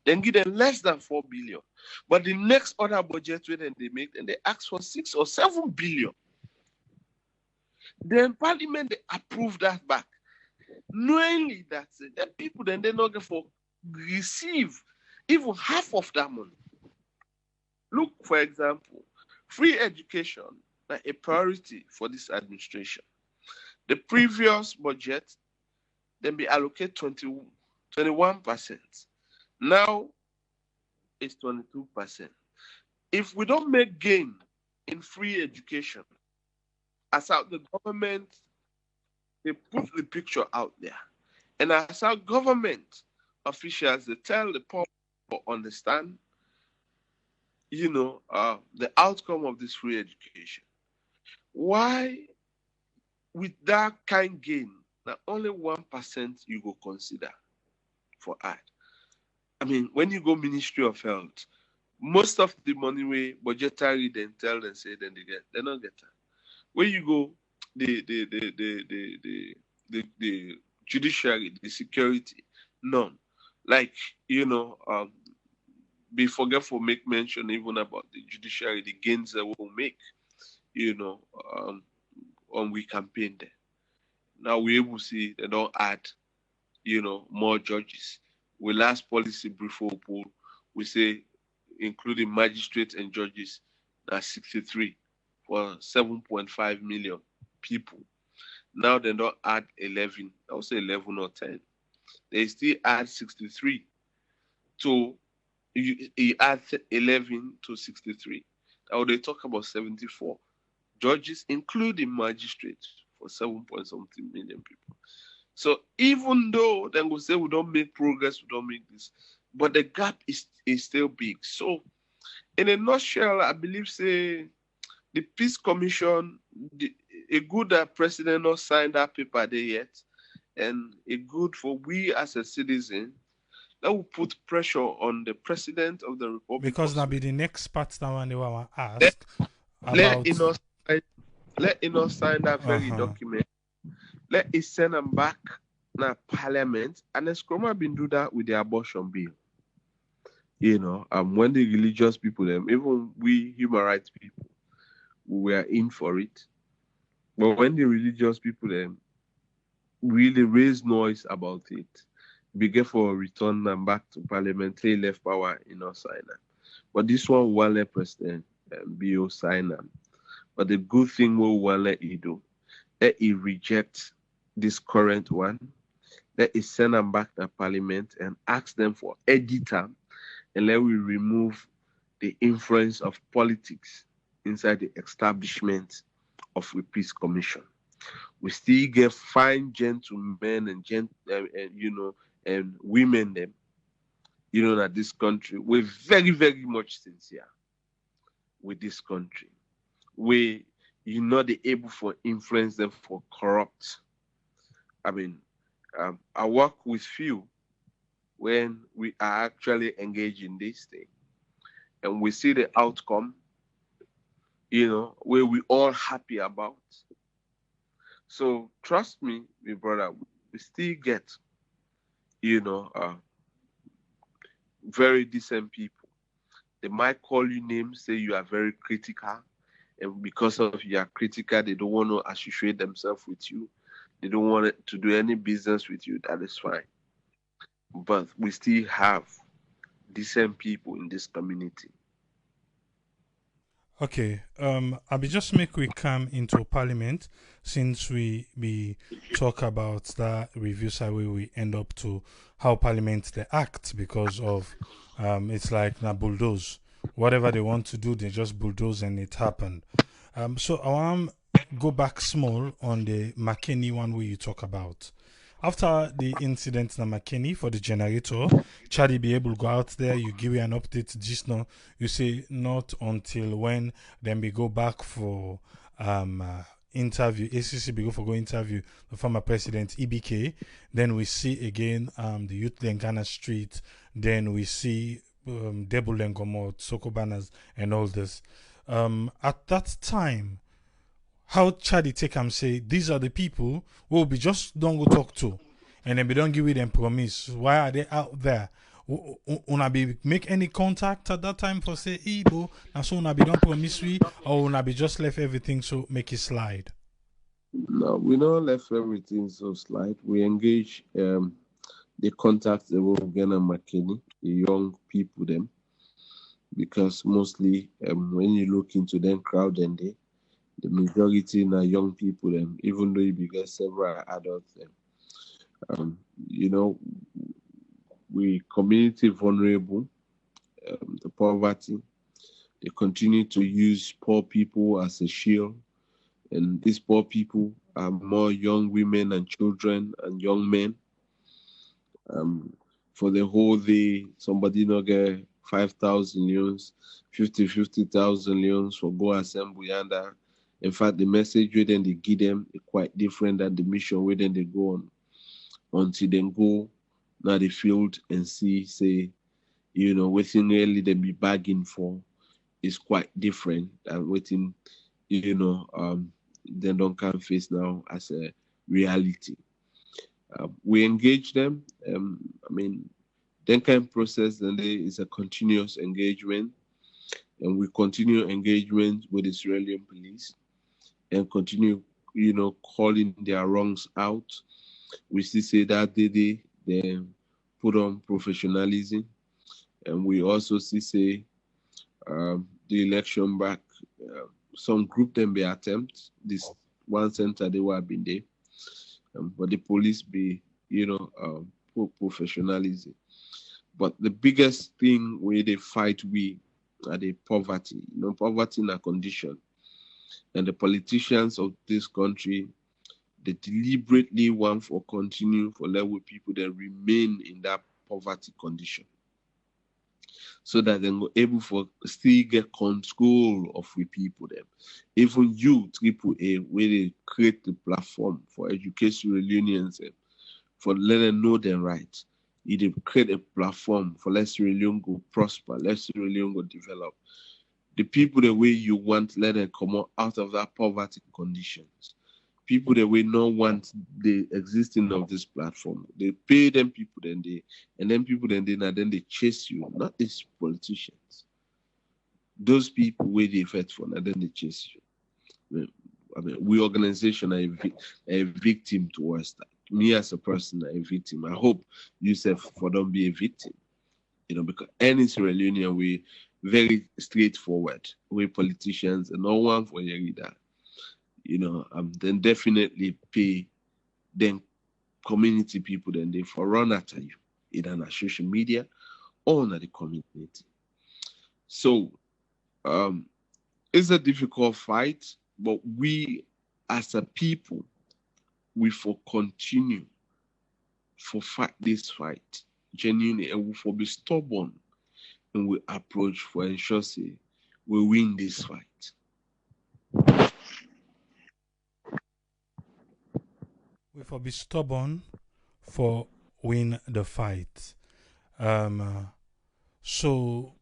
Then give them less than 4 billion. But the next other budget where then they make, and they ask for 6 or 7 billion. Then Parliament they approve that back. Knowingly that the people then they not get for receive even half of that money. Look, for example, free education is a priority for this administration. The previous budget, then be allocated 21%. Now it's 22%. If we don't make gain in free education, as how the government, they put the picture out there. And as how government officials, they tell the public to understand, the outcome of this free education. Why, with that kind gain, now only 1% you go consider for ad. I mean, when you go Ministry of Health, most of the money we budgetary then tell and say then they not get that. When you go the judiciary, the security, none. Like, be forgetful make mention even about the judiciary, the gains that we'll make, on we campaign there. Now we able to see they don't add, more judges. We last policy brief poll, we say including magistrates and judges, that's 63 for 7.5 million people. Now they don't add 11, I would say 11 or 10. They still add 63 to you add 11 to 63. Now they talk about 74 judges, including magistrates, for 7 point something million people. So even though then we say we don't make progress, we don't make this, but the gap is still big. So in a nutshell, I believe say the Peace Commission, a good president not signed that paper there yet, and a good for we as a citizen that will put pressure on the president of the republic. Because now be the next part that one they want to ask let us sign that very document. Let it send them back now Parliament, and the Scrumma been do that with the abortion bill. When the religious people, them, even we human rights people, we were in for it. But when the religious people, them, really raise noise about it, be careful return them back to parliament, they left power in us sign them. But this one will let president BO sign them. But the good thing will let he do, let he reject this current one, let he send them back to parliament and ask them for editor, and let we remove the influence of politics inside the establishment of a peace commission. We still get fine gentlemen and women them, that this country, we're very, very much sincere with this country. We you're not able for influence them for corrupt. I mean, I work with few when we are actually engaged in this thing, and we see the outcome, where we all happy about. So trust me, my brother, we still get, very decent people. They might call you names, say you are very critical, and because of you are critical, they don't want to associate themselves with you. They don't want to do any business with you. That is fine. But we still have decent people in this community. Okay, I will just make we come into Parliament since we talk about that review side where we end up to how Parliament they act because of it's like na bulldoze. Whatever they want to do, they just bulldoze and it happened. So I want go back small on the McKinney one where you talk about. After the incident in McKinney for the generator, Charlie be able to go out there, you give you an update, just now, you say not until when then we go back for interview, ACC be go for go interview the former president EBK, then we see again the youth in Ghana Street, then we see Debul Lengomo, Soko Banners and all this. At that time, how Chadi take and say these are the people who will be just don't go talk to, and then we don't give you them promise. Why are they out there? Una be make any contact at that time for say Igbo, and so una be don't promise we, or una be just left everything so make it slide. No, we don't left everything so slide. We engage the contacts the Ghana McKinney, the young people them, because mostly when you look into them crowd and the majority are young people them, even though you get several adults them. You know, we community vulnerable, the poverty. They continue to use poor people as a shield, and these poor people are more young women and children and young men. For the whole day, somebody not get 5,000 leones, 50,000 leones for go assemble yonder. In fact, the message where then they give them is quite different than the mission where then they go on until they go now the field and see, say, waiting really they be bargaining for is quite different than waiting, they don't come face now as a reality. We engage them. That kind of process then is a continuous engagement, and we continue engagement with the Israeli police and continue, calling their wrongs out. We still say that they put on professionalism, and we also still say the election back. Some group them be attempt this one center they were been there, but the police be professionalism. But the biggest thing where they fight we are the poverty. Poverty in a condition, and the politicians of this country they deliberately want for continue for level people that remain in that poverty condition, so that they're able for still get control of we people them. Even you, AAA, where they create the platform for educational unions for let them know their rights. They create a platform for let Sierra Leone go prosper, let Sierra Leone go develop. The people the way you want, let them come out of that poverty conditions. People that we not want the existing of this platform. They pay them people then they chase you, not these politicians. Those people where they fight for, and then they chase you. We organization are a victim towards that. me as a person, a victim. I hope you say for don't be a victim, because any Sierra Leonean we very straightforward. We politicians and no one for your leader, then definitely pay then community people then they for run after you, either on social media or on the community. So it's a difficult fight, but we as a people, we for continue for fight this fight genuinely, and we for be stubborn, and we approach for ensure say we win this fight. We for be stubborn for win the fight. So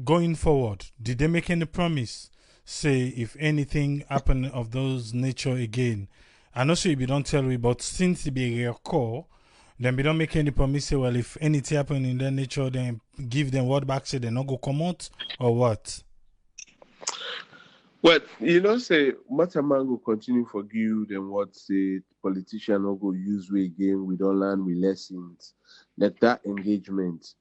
going forward, did they make any promise? Say if anything happen of those nature again, I know so you don't tell me, but since it be a call, then we don't make any promise. Say, well, if anything happen in that nature, then give them word back. Say they not go come out or what? Well, say Mataman will continue forgive them what say politician will go use we again. We don't learn we lessons. That engagement,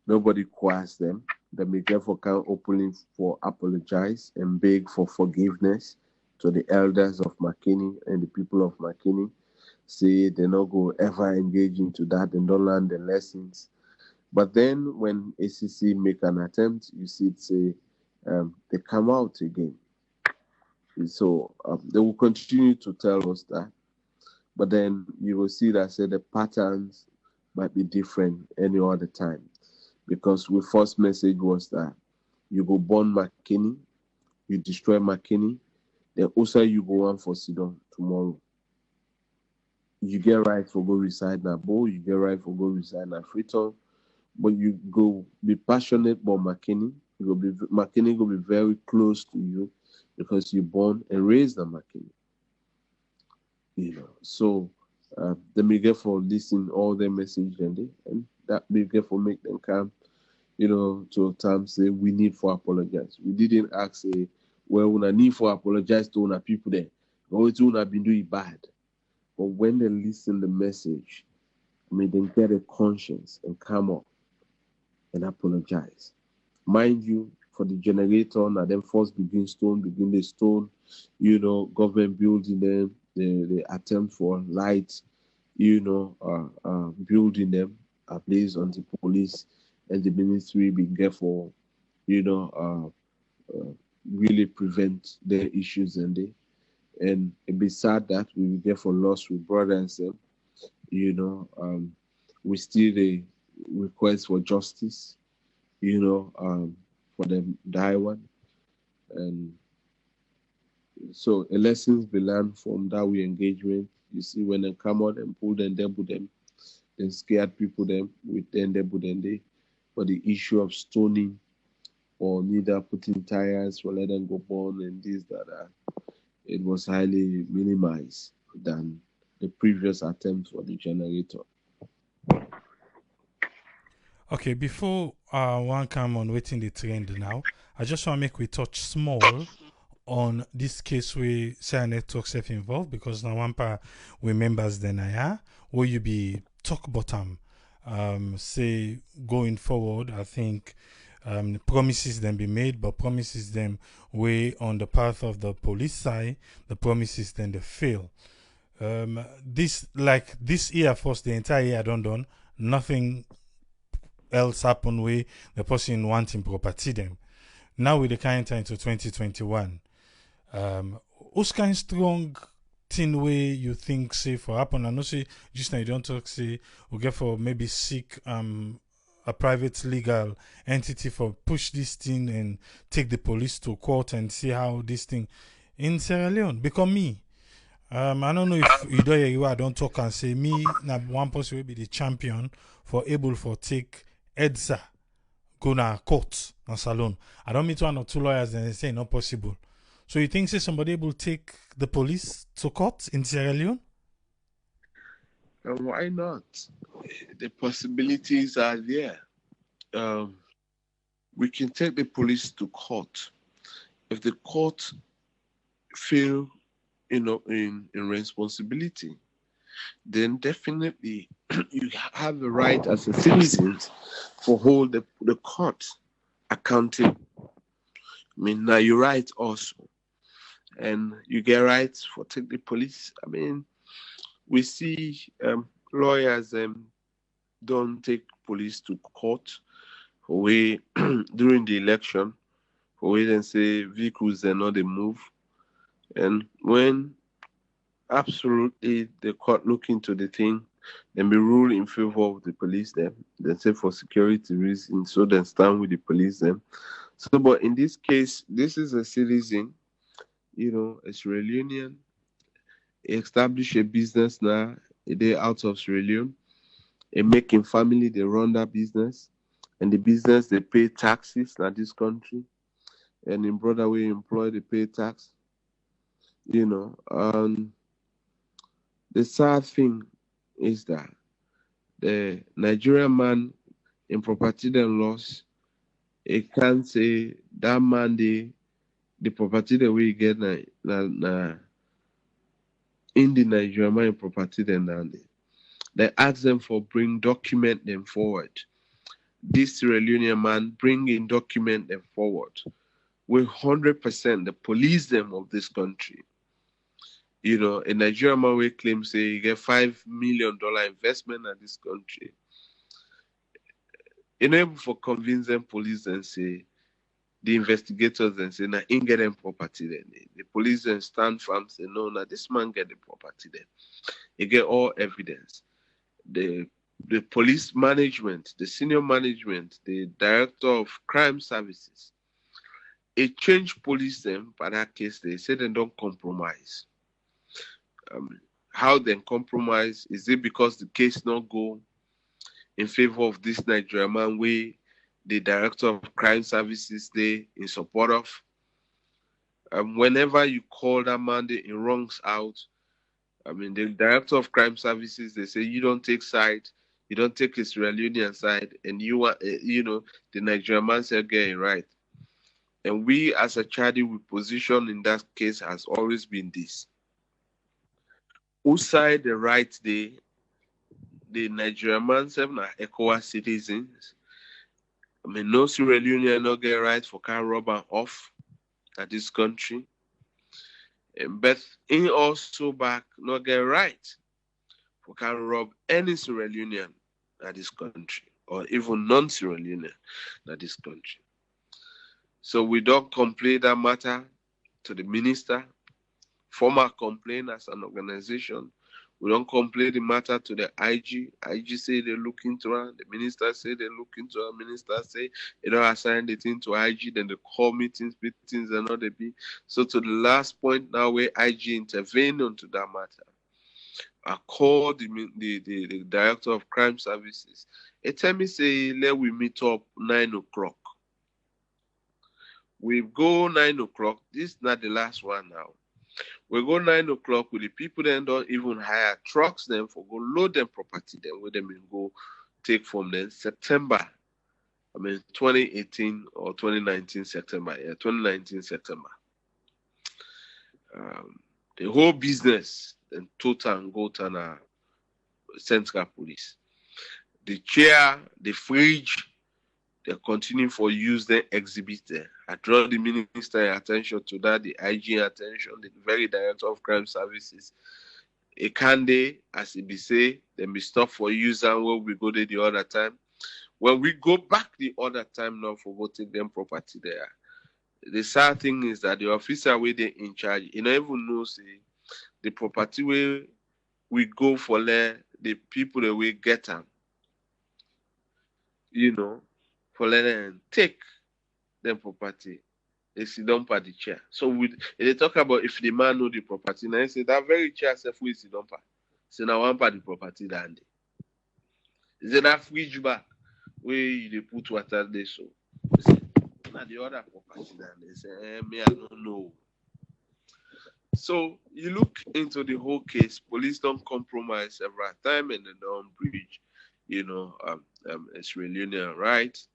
nobody coerce them. They may therefore can openly for apologize and beg for forgiveness to the elders of McKinney and the people of McKinney. Say they not go ever engage into that and don't learn the lessons. But then when ACC make an attempt, you see it say they come out again. So they will continue to tell us that. But then you will see that say the patterns might be different any other time. Because the first message was that you go burn McKinney, you destroy McKinney, then also you go on for Sidon tomorrow. You get right for go reside in Abo, you get right for go reside in Freetown, but you go be passionate about McKinney. McKinney will be very close to you because you're born and raised in McKinney. So they may get for listen all their message and that may get for make them come, to a time say we need for apologize. We didn't ask say, well, we need for apologize to our people there. Or to have been doing bad. But when they listen the message, may they get a conscience and come up and apologize. Mind you, for the generator, now them first begin the stone, government building them, the attempt for light, building them, based on the police and the ministry being careful, really prevent their issues and it be sad that we will get for loss with brothers and we still a request for justice, for them die one. And so a lessons be learned from that we engagement. You see when they come out and pull them, double them, then scared people them with them, double them they. But the issue of stoning or neither putting tires or let them go born and this, that, it was highly minimized than the previous attempt for the generator. Okay, before one come on waiting the trend now, I just want to make we touch small on this case where say network self involved because now one part we members then where you be talk bottom say going forward. I think promises then be made, but promises them way on the path of the police side, the promises then they fail. This year first, the entire year done nothing else happen where the person wanting property them. Now with the kind of into 2021, who's kind strong thing way you think say for happen? I know say just now you don't talk say we get for maybe seek a private legal entity for push this thing and take the police to court and see how this thing in Sierra Leone become me. I don't know if you don't hear I don't talk and say me now one person will be the champion for able for take EDSA go na court and salon. I don't meet one or two lawyers and they say not possible. So you think say somebody able take the police to court in Sierra Leone? And why not? The possibilities are there. We can take the police to court. If the court feel, in responsibility, then definitely you have the right as a citizen for hold the court accountable. I mean, now you're right also, and you get rights for take the police. I mean, we see lawyers don't take police to court for way during the election for way then say vehicles they not they move, and when absolutely the court look into the thing and be rule in favor of the police then say for security reasons so then stand with the police them. So but in this case this is a citizen, a Sierra Leonean, establish a business now, a day out of Sierra Leone, a making family they run that business, and the business they pay taxes in this country, and in brother we employ they pay tax, and the sad thing is that the Nigerian man in property then loss, it can't say that man the property that we get na in the Nigerian man in property then they ask them for bring document them forward. This Sierra Leonean man bring in document them forward. With 100% the police them of this country. A Nigerian man will claim say you get $5 million investment in this country. Able for convince them police and say the investigators and say now in get them property then. The police then stand firm say no, now this man get the property then. You get all evidence. The police management, the senior management, the director of crime services, it changed police them. By that case, they said they don't compromise. How they compromise? Is it because the case not go in favor of this Nigerian man way the director of crime services they in support of? Whenever you call that man, the wrongs out. I mean, the director of crime services, they say you don't take side, you don't take his Sierra Leonean side, and you are, the Nigerian man said getting right. And we as a charity, we position in that case has always been this. Who side the right the Nigerian man have na ECOWAS citizens. I mean, no Sierra Leonean no get right for car robber off at this country. But in also back not get right for can rob any Sierra Leonean at this country or even non-Sierra Leonean at this country. So we don't complain that matter to the minister, former complaint as an organization. We don't complain the matter to the IG. IG say they look into it. The minister say they look into it. Minister say they don't assign the thing to IG. Then they call meetings and all they be. So to the last point now where IG intervene onto that matter. I called the director of crime services. He tell me say let we meet up 9 o'clock. We go 9 o'clock. This is not the last one now. We go 9 o'clock with the people then don't even hire trucks then for go load them property then where them go take from them September. 2018 or 2019 September. Yeah, 2019 September. The whole business then total and go to Central Police. The chair, the fridge, they continue for use the exhibit there. I draw the minister attention to that, the IG attention, the very director of crime services. A can they, as it be say, then be stop for use and where we go there the other time. When we go back the other time now for go take them property there. The sad thing is that the officer where they in charge, he don't even know say the property where we go for the people that we get them. For let them take them property. They sit down by the chair. So they talk about if the man know the property, now they say that very chair self will sit down. So now one part the property that day. Is it that fridge back where they put water there? So now the other property that they say, me I don't know. So you look into the whole case, police don't compromise several times and they don't breach, Sierra Leonean rights.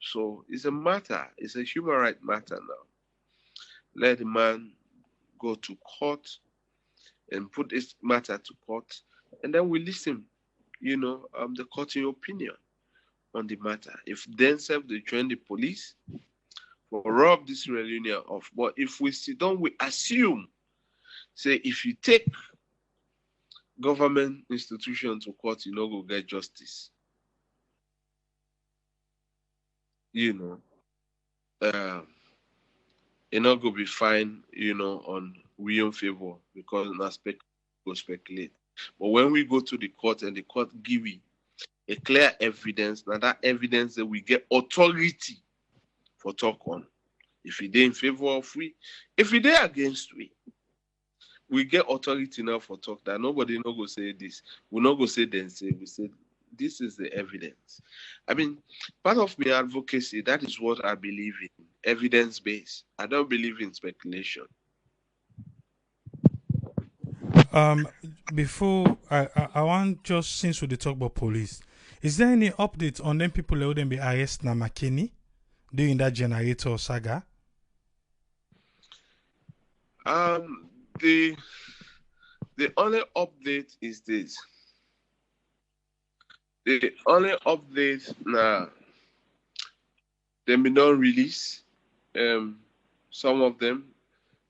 So it's a matter, it's a human right matter now. Let the man go to court and put this matter to court, and then we listen, the court opinion on the matter. If themselves they join the police for rob this reunion off, but if we sit down, we assume, say, if you take government institution to court, you go get justice. Not go be fine, on we own favor because na go speculate. But when we go to the court and the court give you a clear evidence, now that evidence that we get authority for talk on. If it in favor of we, if it against we get authority now for talk that nobody no go say this. We not go say then say, we say this is the evidence. I mean, part of my advocacy, that is what I believe in, evidence-based. I don't believe in speculation. Before I want, just since we talk about police, is there any update on them people that wouldn't be arrested na McKinney during that generator saga? The only update is this. The only update now, they may not release some of them.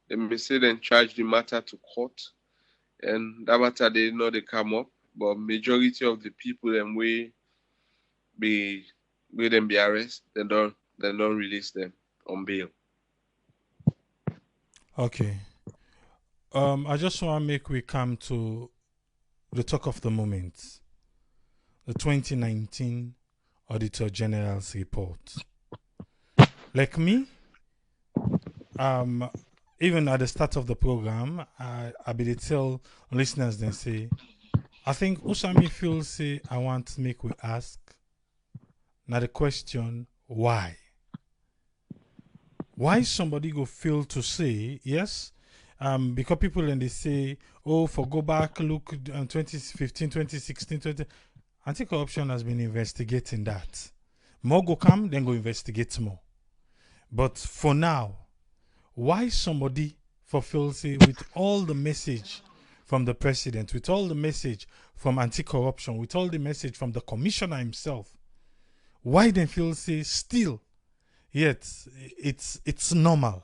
They may say they charge the matter to court, and that matter they know they come up. But majority of the people them will be arrested. They don't release them on bail. Okay. I just want to make we come to the talk of the moment. The 2019 Auditor General's report. Like me, even at the start of the program, I be tell listeners then say, I think Usami feels say I want to make we ask now the question why. Why somebody go feel to say yes? Because people then they say, oh, for go back, look, 2015, 2016, 20. Anti-corruption has been investigating that. More go come, then go investigate more. But for now, why somebody fulfill say with all the message from the president, with all the message from anti-corruption, with all the message from the commissioner himself, why then feel say still, yet it's normal.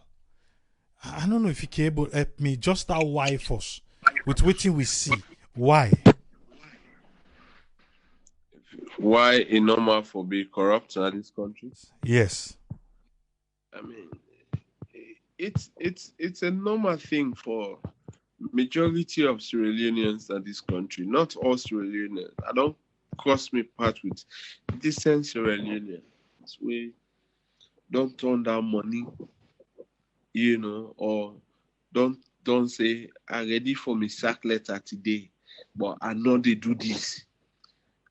I don't know if you can able to help me just that why first with what we see. Why? Why it's normal for be corrupt in this country? Yes. I mean, it's a normal thing for majority of Sierra Leoneans in this country. Not all Sierra Leoneans. I don't cross me path with decent Sierra Leoneans. We don't turn down money, or don't say I'm ready for my sack letter today, but I know they do this.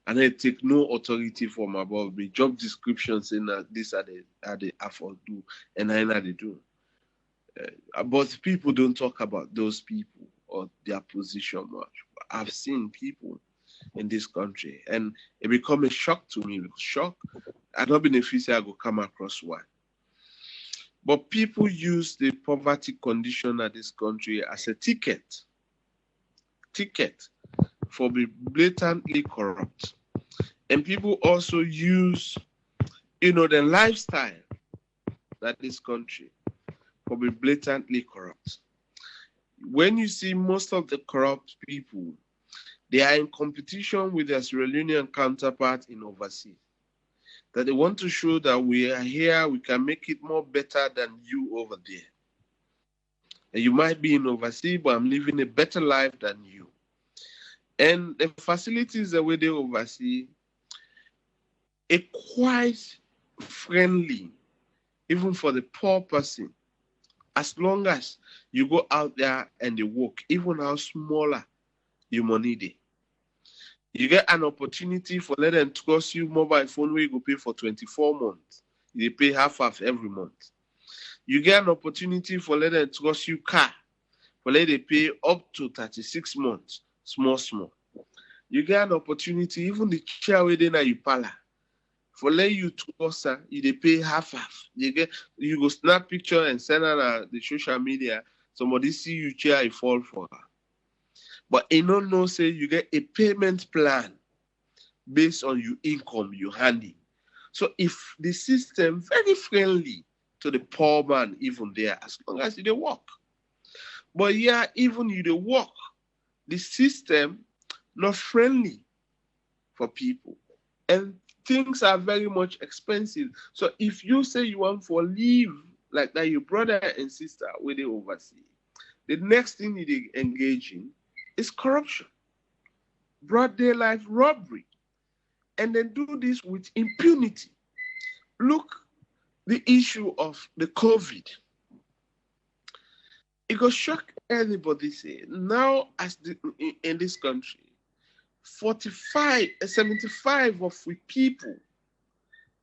And I take no authority from above me. Job description saying that this are the afford do, and I know they do. But people don't talk about those people or their position much. I've seen people in this country, and it become a shock to me. Shock. I don't beneficiary I go come across one. But people use the poverty condition of this country as a ticket for being blatantly corrupt. And people also use, the lifestyle that this country for being blatantly corrupt. When you see most of the corrupt people, they are in competition with their Sierra Leonean counterpart in overseas. That they want to show that we are here, we can make it more better than you over there. And you might be in overseas, but I'm living a better life than you. And the facilities the way they oversee are quite friendly, even for the poor person. As long as you go out there and you work, even how smaller your money is. You get an opportunity for let them trust you mobile phone where you go pay for 24 months. They pay half every month. You get an opportunity for let them trust you car. For let they pay up to 36 months. Small. You get an opportunity, even the chair where they na you pala. For let you trust her, they pay half. You go snap picture and send her the social media. Somebody see you chair, you fall for her. But you don't know, say you get a payment plan based on your income you handy. So if the system very friendly to the poor man, even there, as long as you work. But yeah, even you work, the system not friendly for people. And things are very much expensive. So if you say you want for leave like that, your brother and sister where they oversee, the next thing you engage in is corruption, broad daylight robbery, and then do this with impunity. Look, the issue of the COVID. It will shock anybody say now as in this country, 75 of we people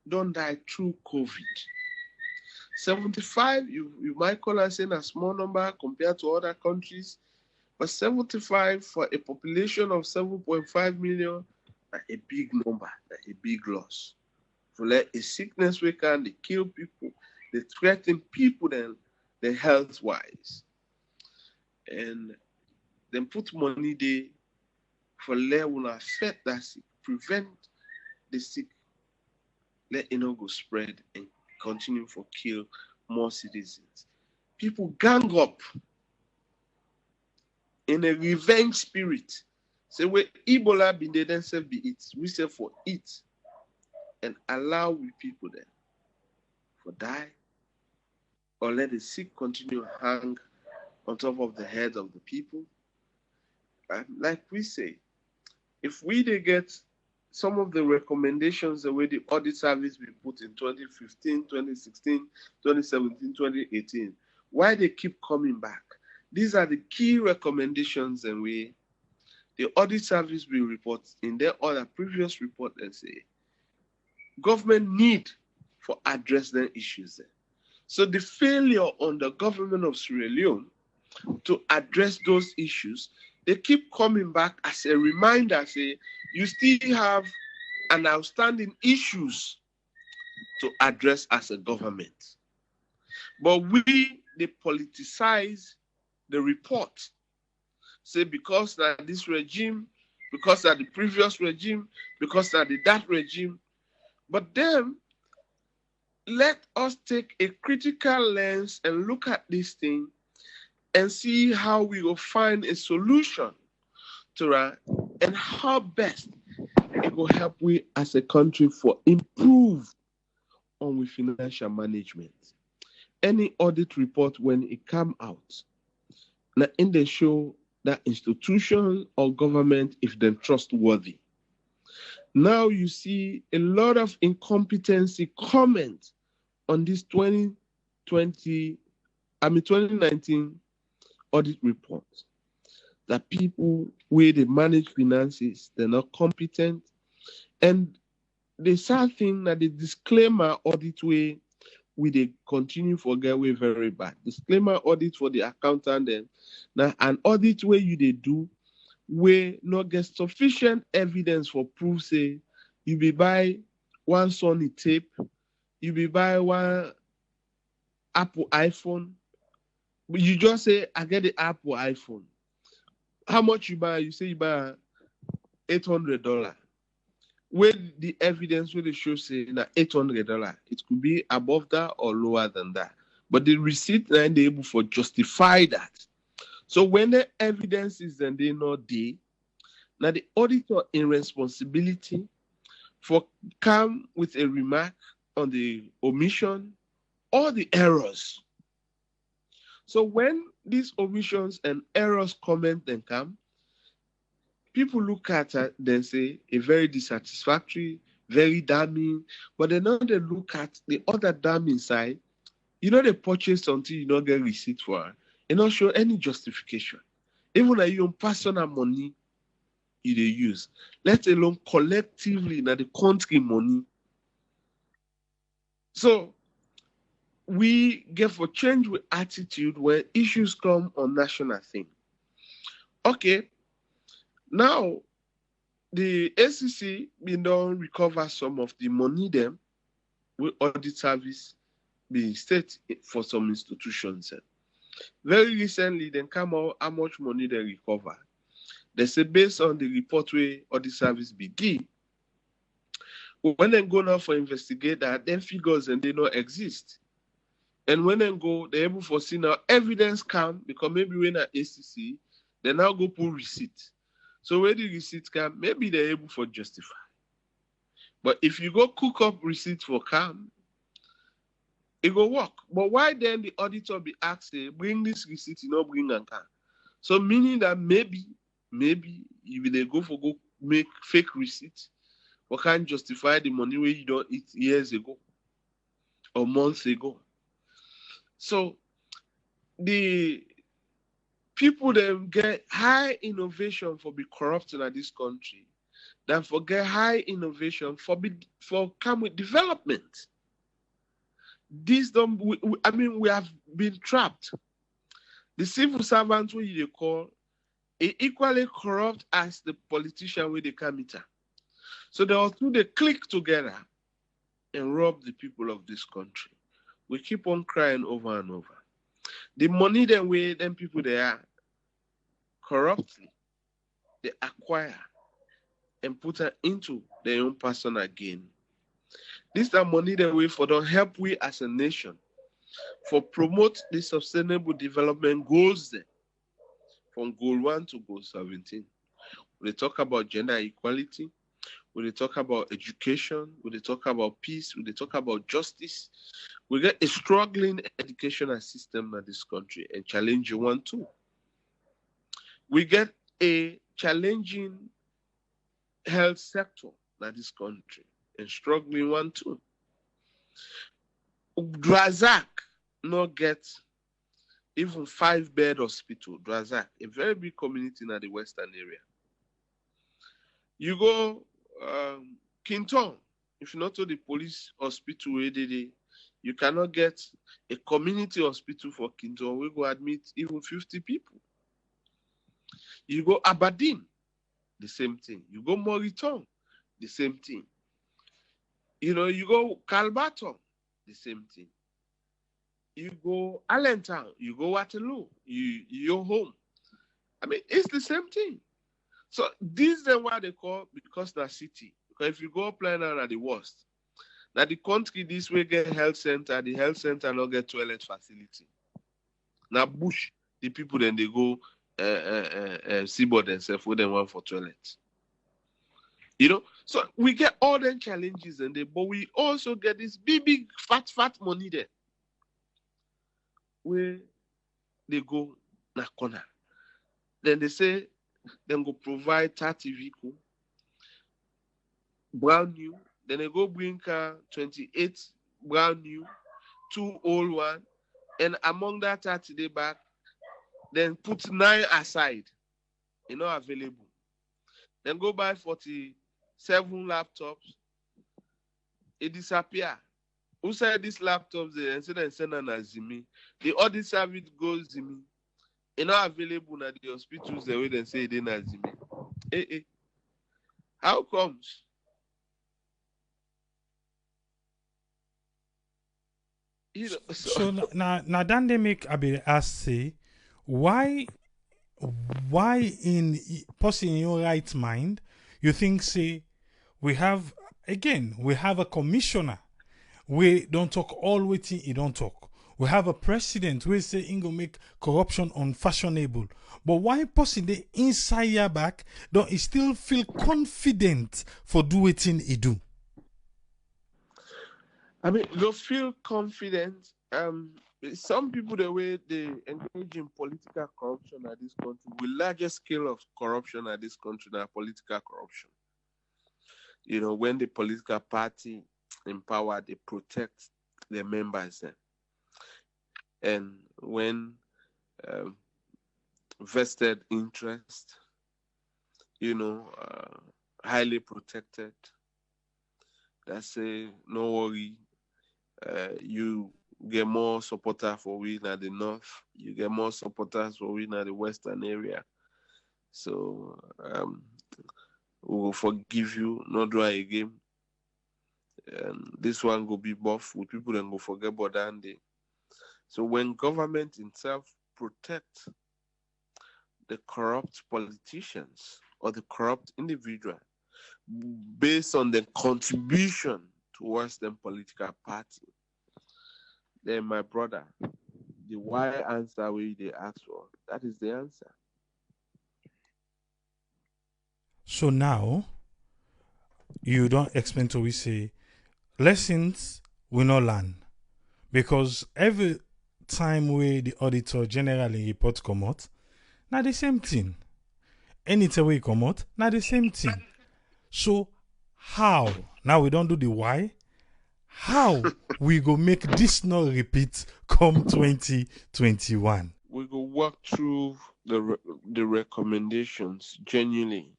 don't die through COVID. 75, you might call us in a small number compared to other countries, but 75 for a population of 7.5 million, a big number, a big loss. For like a sickness we can, they kill people, they threaten people then the health wise. And then put money there for let will affect that sick, prevent the sick, let it not go spread and continue for kill more citizens. People gang up in a revenge spirit. Say where Ebola been there, then say be it. We say for it and allow we people there for die or let the sick continue hang on top of the heads of the people. And like we say, if we they get some of the recommendations the way the audit service we put in 2015, 2016, 2017, 2018, why they keep coming back? These are the key recommendations and the audit service will report in their other previous report and say government need for address their issues there. So the failure on the government of Sierra Leone to address those issues, they keep coming back as a reminder, say, you still have an outstanding issues to address as a government. But they politicize the report. Say, because that this regime, because that the previous regime, because that that regime. But then, let us take a critical lens and look at this thing and see how we will find a solution to that and how best it will help we as a country for improve on with financial management. Any audit report when it come out, now in the show that institution or government if they're trustworthy. Now you see a lot of incompetency comment on this 2019 audit report that people where they manage finances, they're not competent. And the sad thing that the disclaimer audit way we they continue for get way very bad. Disclaimer audit for the accountant then. Now an audit way you they do where not get sufficient evidence for proof say you be buy one Sony tape, you be buy one Apple iPhone, but you just say I get the Apple iPhone. How much you buy? You say you buy $800. Where the evidence where they show say na $800, it could be above that or lower than that. But the receipt and they able for justify that. So when the evidence is then they not there, now the auditor in responsibility for come with a remark on the omission or the errors. So when these omissions and errors comment and come, people look at it then say a very dissatisfactory, very damning, but then now they look at the other damning side. You know they purchase until you don't get receipt for it. It not show any justification. Even like your personal money you they use, let alone collectively na the country money. So we get for change with attitude when issues come on national thing. Okay, now the SEC been done recover some of the money them with audit service being state for some institutions. Very recently, then come out how much money they recover. They say based on the report where all the service be give, when they go now for investigate that, then figures and they not exist. And when they go, they're able to see now evidence come because maybe when at ACC, they now go pull receipt. So when the receipt come, maybe they're able to justify. But if you go cook up receipt for come, it go work. But why then the auditor be asked, bring this receipt, you know, bring and come. So meaning that maybe if they go make fake receipt, or can't justify the money where you don't eat years ago or months ago. So the people that get high innovation for be corrupt in this country, then forget high innovation for come with development. This don't. We have been trapped. The civil servants who they call equally corrupt as the politician where they come in. So they all two they click together and rob the people of this country. We keep on crying over and over. The money them way them people they are corruptly they acquire and put it into their own personal gain. This is the money that we for don't help we as a nation for promote the sustainable development goals there from goal 1 to goal 17. We talk about gender equality, we talk about education, we talk about peace, we talk about justice. We get a struggling educational system in this country and challenging one too. We get a challenging health sector in this country and struggling one too. Drazak not get even 5-bed hospital. Drazak, a very big community in the western area. You go Kinton, if not to the police hospital where you cannot get a community hospital for Kinton. We go admit even 50 people. You go Aberdeen, the same thing. You go Moriton, the same thing. You know, you go Calbaton, the same thing. You go Allentown, you go Waterloo, you're home. I mean, it's the same thing. So this is what they call because the city. Because if you go up line at the worst, now the country this way get health center, the health center not get toilet facility. Now bush, the people then they go seaboard themselves with them one for toilets. You know, so we get all the challenges and but we also get this big fat money there. Where they go na corner. Then they say them go provide 30 vehicle, brand new. Then they go bring 28 brand new, 2 old one, and among that 30 they back, then put 9 aside, you know, available. Then go buy 47 laptops. It disappear. Who said these laptops there and send an Zimi? The audit service goes Zimi. It's not available at the hospitals the way they say they not Zimi. How comes? You know, so now then they make Abel ask say why in person in your right mind you think say we have a commissioner we don't talk all waiting he don't talk. We have a president who say he go make corruption unfashionable. But why person the inside your back don't he still feel confident for do it he do? I mean, you feel confident. Some people the way they engage in political corruption at this country, the largest scale of corruption at this country now political corruption. You know, when the political party in power, they protect their members. And when vested interest, you know, highly protected, that say, no worry, you get more supporters for we in the north, you get more supporters for we in the western area. So we will forgive you, not do it again. And this one go be buff with people and go forget about that day. So when government itself protect the corrupt politicians or the corrupt individual based on the contribution towards the political party, then my brother, the why answer where they ask for, that is the answer. So now you don't explain to we say lessons we not learn because every time we the auditor generally report come out, not the same thing. Anytime we come out, not the same thing. So how now we don't do the why? How we go make this not repeat come 2021? We go walk through the recommendations genuinely,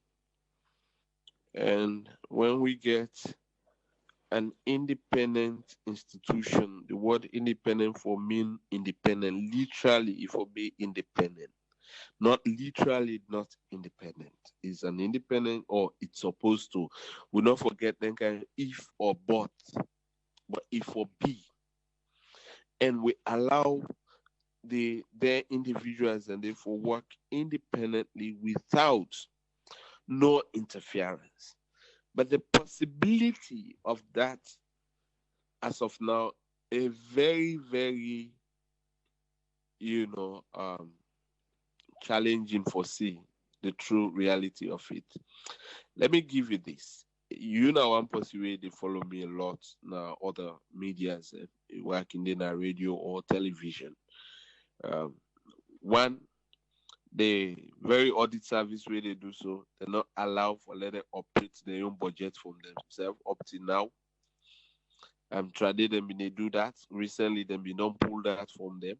and when we get an independent institution, the word independent for mean independent, literally if will be independent, not literally not independent. It's an independent or it's supposed to. We not forget then kind of if or but if or be. And we allow their individuals and therefore work independently without no interference. But the possibility of that, as of now, a very, very, challenging for see the true reality of it. Let me give you this. You know, one possibility they follow me a lot now, other medias working in a radio or television. One, the very audit service where they do so, they're not allowed for let them operate their own budget from themselves up to now. Trading them they do that. Recently, them be don't pull that from them.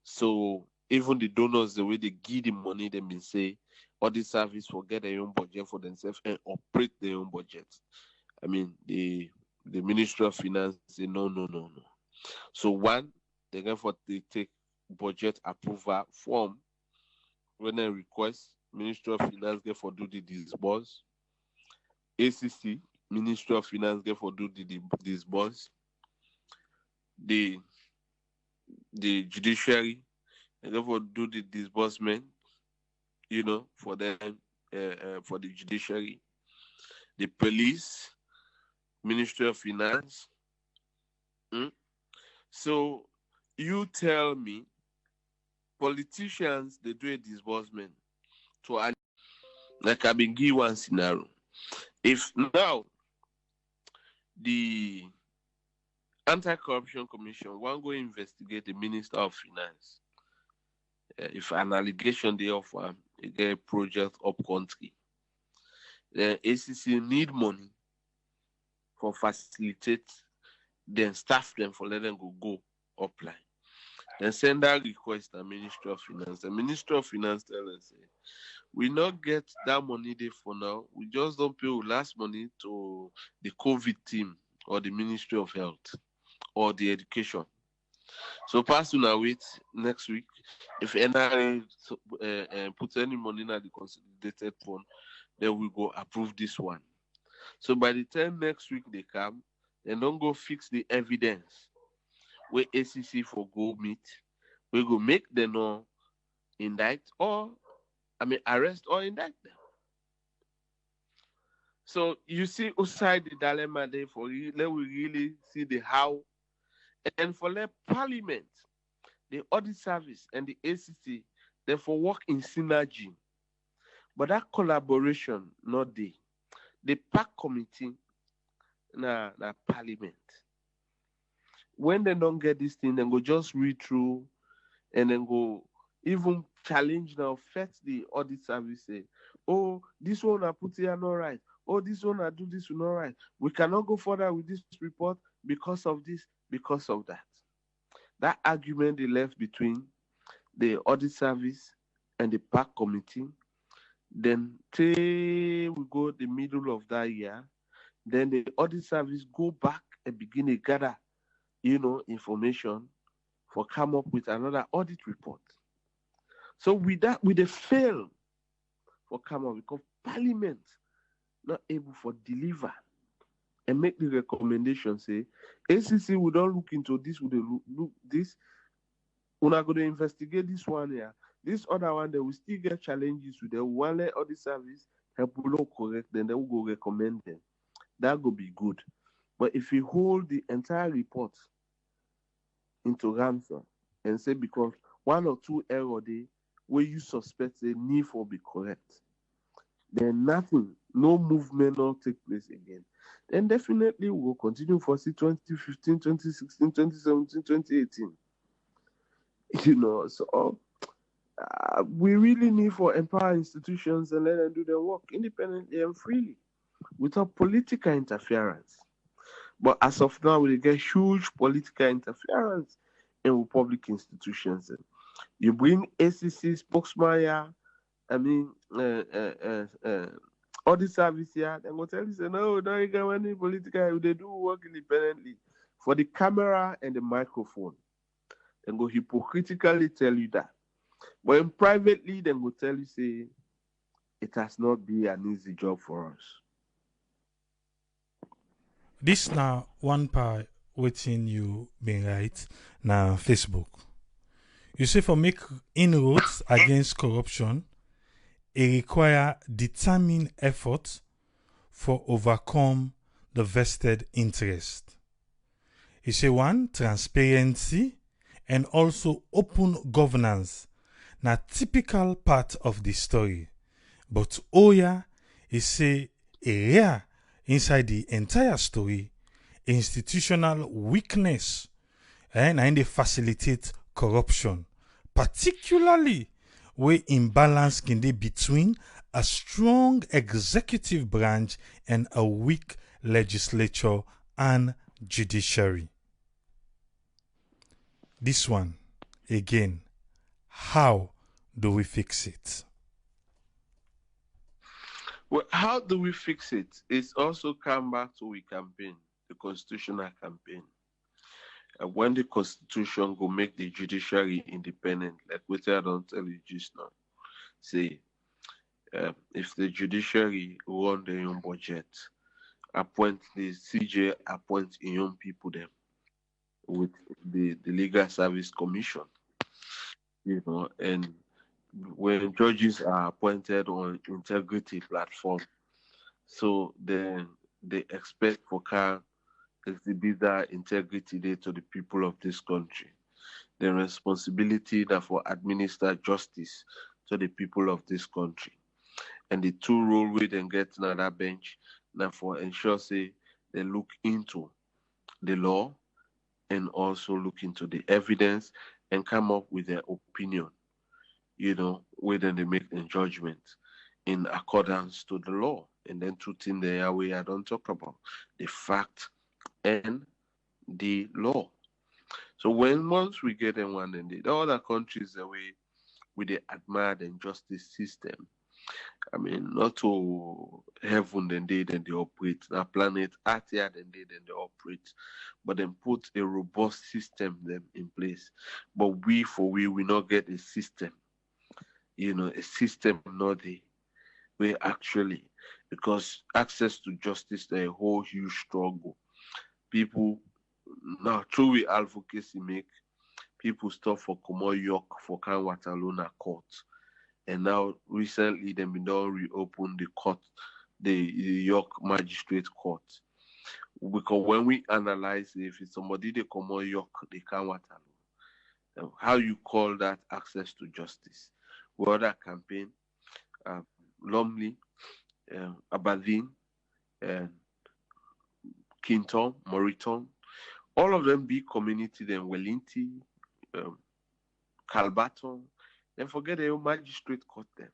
So even the donors, the way they give the money, they been say audit service will get their own budget for themselves and operate their own budget. I mean, the Ministry of Finance say no. So one, they're going for they take budget approval form. When they request, Ministry of Finance get for do the disburse. ACC, Ministry of Finance get for do the disburse. The Judiciary, they get for do the disbursement, for them, for the Judiciary. The Police, Ministry of Finance. So you tell me, politicians, they do a disbursement to like I've been give one scenario. If now the Anti-Corruption Commission want go investigate the Minister of Finance, if an allegation they offer a project up country, the ACC need money for facilitate, then staff them for let them go apply. Then send that request to Ministry of Finance. The Ministry of Finance tell us, we not get that money there for now. We just don't pay last money to the COVID team or the Ministry of Health or the Education. So pass on wait next week. If NRA puts any money in the consolidated fund, then we go approve this one. So by the time next week they come, they don't go fix the evidence where ACC for go meet, we go make them no indict or arrest or indict them. So you see outside the dilemma there for let we really see the how, and for let Parliament, the audit service and the ACC, therefore work in synergy. But that collaboration not there. The PAC committee na Parliament. When they don't get this thing, then go just read through and then go even challenge now, affect the audit service. Say, oh, this one I put here not right. Oh, this one I do this not right. We cannot go further with this report because of this, because of that. That argument they left between the audit service and the PAC committee. Then till we go the middle of that year, then the audit service go back and begin to gather, information for come up with another audit report. So with that, with the fail for come up because Parliament not able for deliver and make the recommendation say ACC will not look into this, will look this. We're not going to investigate this one here. This other one, they will still get challenges with them. One let all the service help will correct, then they will go recommend them. That will be good. But if you hold the entire report into ransom and say because one or two error they where you suspect they need for be correct, then nothing, no movement will take place again. Then definitely we'll continue for see 2015, 2016, 2017, 2018. So we really need for empower institutions and let them do their work independently and freely without political interference. But as of now, we get huge political interference in public institutions. You bring ACC spokesman here, I mean, all the service here, they will tell you, say, no, don't get any political, they do work independently. For the camera and the microphone, they go hypocritically tell you that. But in privately, they will tell you, say, it has not been an easy job for us. This now one part waiting you been right now Facebook. You say for make inroads against corruption, it require determined effort for overcome the vested interest. You say one, transparency and also open governance na typical part of the story. But Oya is say area inside the entire story, institutional weakness and they facilitate corruption, particularly where imbalance can be between a strong executive branch and a weak legislature and judiciary. This one, again, how do we fix it? Well, how do we fix it? It's also come back to we campaign, the constitutional campaign. When the constitution go make the judiciary independent, like what I don't tell you just now, say, if the judiciary run their own budget, appoint the CJ, appoint young people them with the legal service commission, and when judges are appointed on integrity platform, so then they expect for car exhibit that integrity there to the people of this country. The responsibility that for administer justice to the people of this country. And the two role we then get on that bench now for ensure say they look into the law and also look into the evidence and come up with their opinion, where then they make a judgment in accordance to the law. And then two things there way I don't talk about the fact and the law. So once we get in one and the other countries the way with the admired and justice system, I mean, not to heaven then they operate, now planet Earth here then they operate, but then put a robust system them in place. But we not get a system, a system not the way actually, because access to justice is a whole huge struggle. People now through advocacy make people stop for Komo York for Can Watalona court. And now recently they been done reopen the court, the York Magistrate Court. Because when we analyze if it's somebody they Komo York, they can Watalona. How you call that access to justice? We other campaign, Lumley, Aberdeen, Kinton, Moriton, all of them big community, then Wellington, Calbaton, then forget the magistrate court them.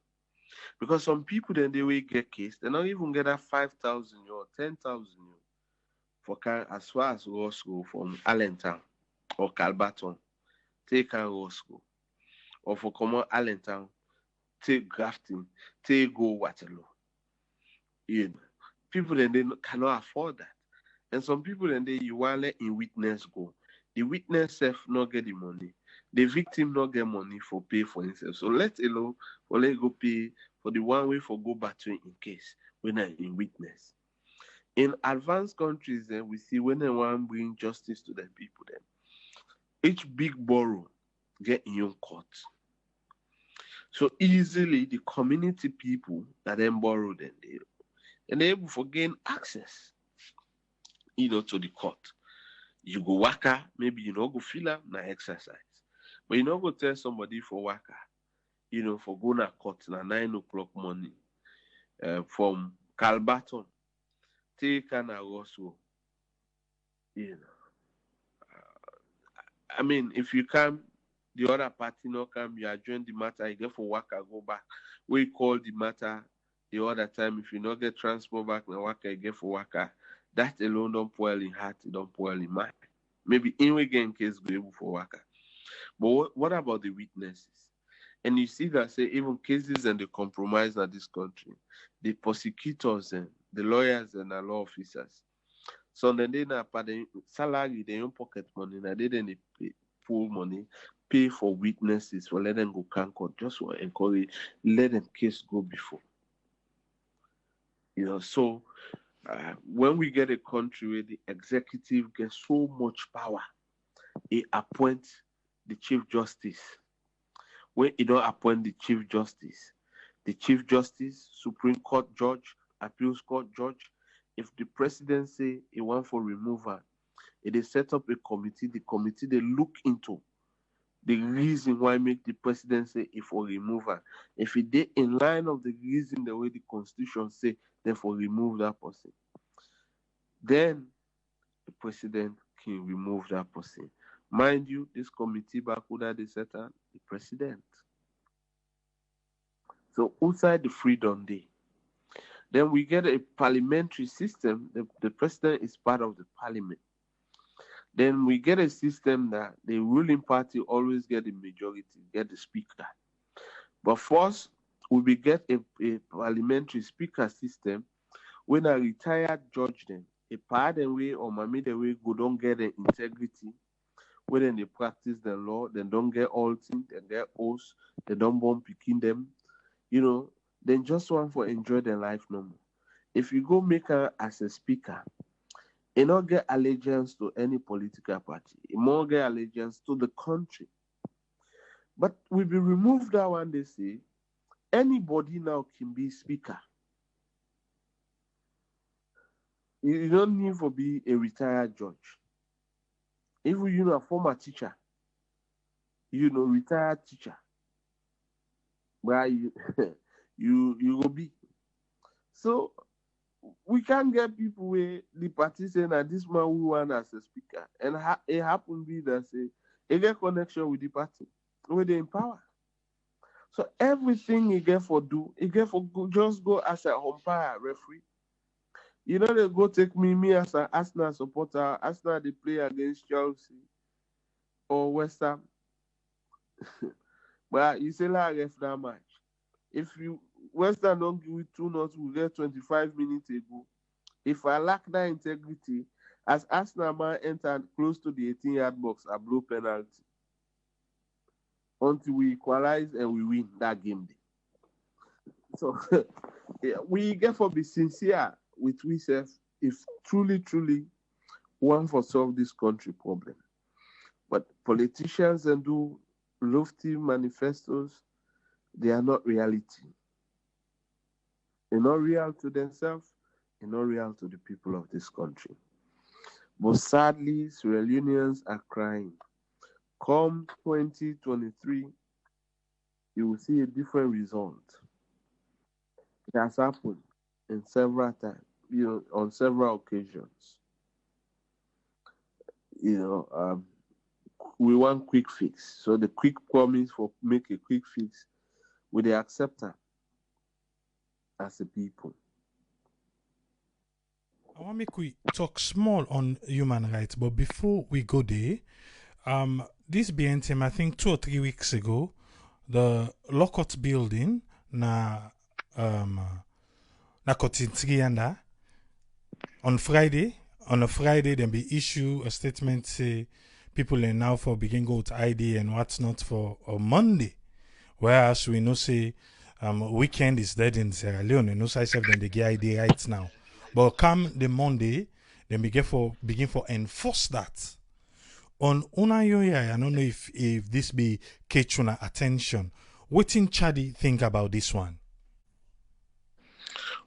Because some people then they will get case, they don't even get that 5,000 or 10,000 for as far as Roscoe from Allentown or Calbaton, take a Roscoe. Or for common Allentown, take Grafton, take go Waterloo. People then they cannot afford that. And some people then you want let in witness go. The witness self not get the money. The victim not get money for pay for himself. So let alone or let go pay for the one way for go back to in case when I in witness. In advanced countries, then we see when they want to bring justice to the people, then each big borough get in your court. So easily the community people that then borrow them, and they're able to gain access, to the court. You go waka, maybe you go feel up na exercise. But you go tell somebody for waka, for go na court na 9 o'clock morning, from Calbaton, take an Rosso. I mean, if you come, the other party not come, you adjourn the matter, you get for waka, go back. We call the matter the other time. If you not get transport back na waka, you get for waka. That alone don't spoil in heart, it don't spoil in mind. Maybe in again case go able for waka. But what about the witnesses? And you see that say even cases and the compromise in this country, the prosecutors and the lawyers and the law officers. So then they na pay salary, they own pocket money, na they then they pay full money, pay for witnesses for let them go can court, just to encourage, let them case go before. So when we get a country where the executive gets so much power, it appoints the Chief Justice. When it don't appoint the Chief Justice, Supreme Court judge, Appeals Court judge, if the president say he want for removal, it is set up a committee. The committee they look into the reason why make the president say if for removal. If it they in line of the reason the way the constitution say, therefore remove that person. Then the president can remove that person. Mind you, this committee back who they set up the president. So outside the freedom day. Then we get a parliamentary system. The president is part of the parliament. Then we get a system that the ruling party always get the majority, get the speaker. But first, we get a parliamentary speaker system when a retired judge then, a pardon way or mammy the way go don't get the integrity. When they practice the law, they don't get all things, they get oaths, they don't bomb picking them, then just want for enjoy their life no more. If you go make her as a speaker, you not get allegiance to any political party. You more get allegiance to the country. But we be removed that one, they say, anybody now can be speaker. You don't need to be a retired judge. Even a former teacher, retired teacher. But you will be. So we can't get people where the party saying that this man we want as a speaker. And it happened be that say he get connection with the party, with the in power. So everything he get for do, he get for go, just go as a umpire referee. They go take me as an Arsenal supporter. Arsenal they play against Chelsea or West Ham. But you say like ref that match. If you West Ham don't give it 2-0, we get 25 minutes ago. If I lack that integrity, as Arsenal man entered close to the 18-yard box, I blow penalty until we equalize and we win that game day. So we get for be sincere with ourselves if truly want for solve this country problem. But politicians and do lofty manifestos, they are not reality. They're not real to themselves, they're not real to the people of this country. But sadly, Sierra Leoneans are crying. Come 2023, you will see a different result. It has happened in several times, on several occasions. We want quick fix. So the quick promise for make a quick fix, will they accept that as a people? I want to make we talk small on human rights, but before we go there, this BNTM, I think 2 or 3 weeks ago, the Lockout building na Kotintrianda on a Friday, then be issue a statement say people are now for begin go to ID and what's not for a Monday. Whereas we know say weekend is dead in Sierra Leone, no say self then they get ID right now. But come the Monday, then begin for enforce that. On Unayoya, I don't know if this be catch una attention. What in Chadi think about this one?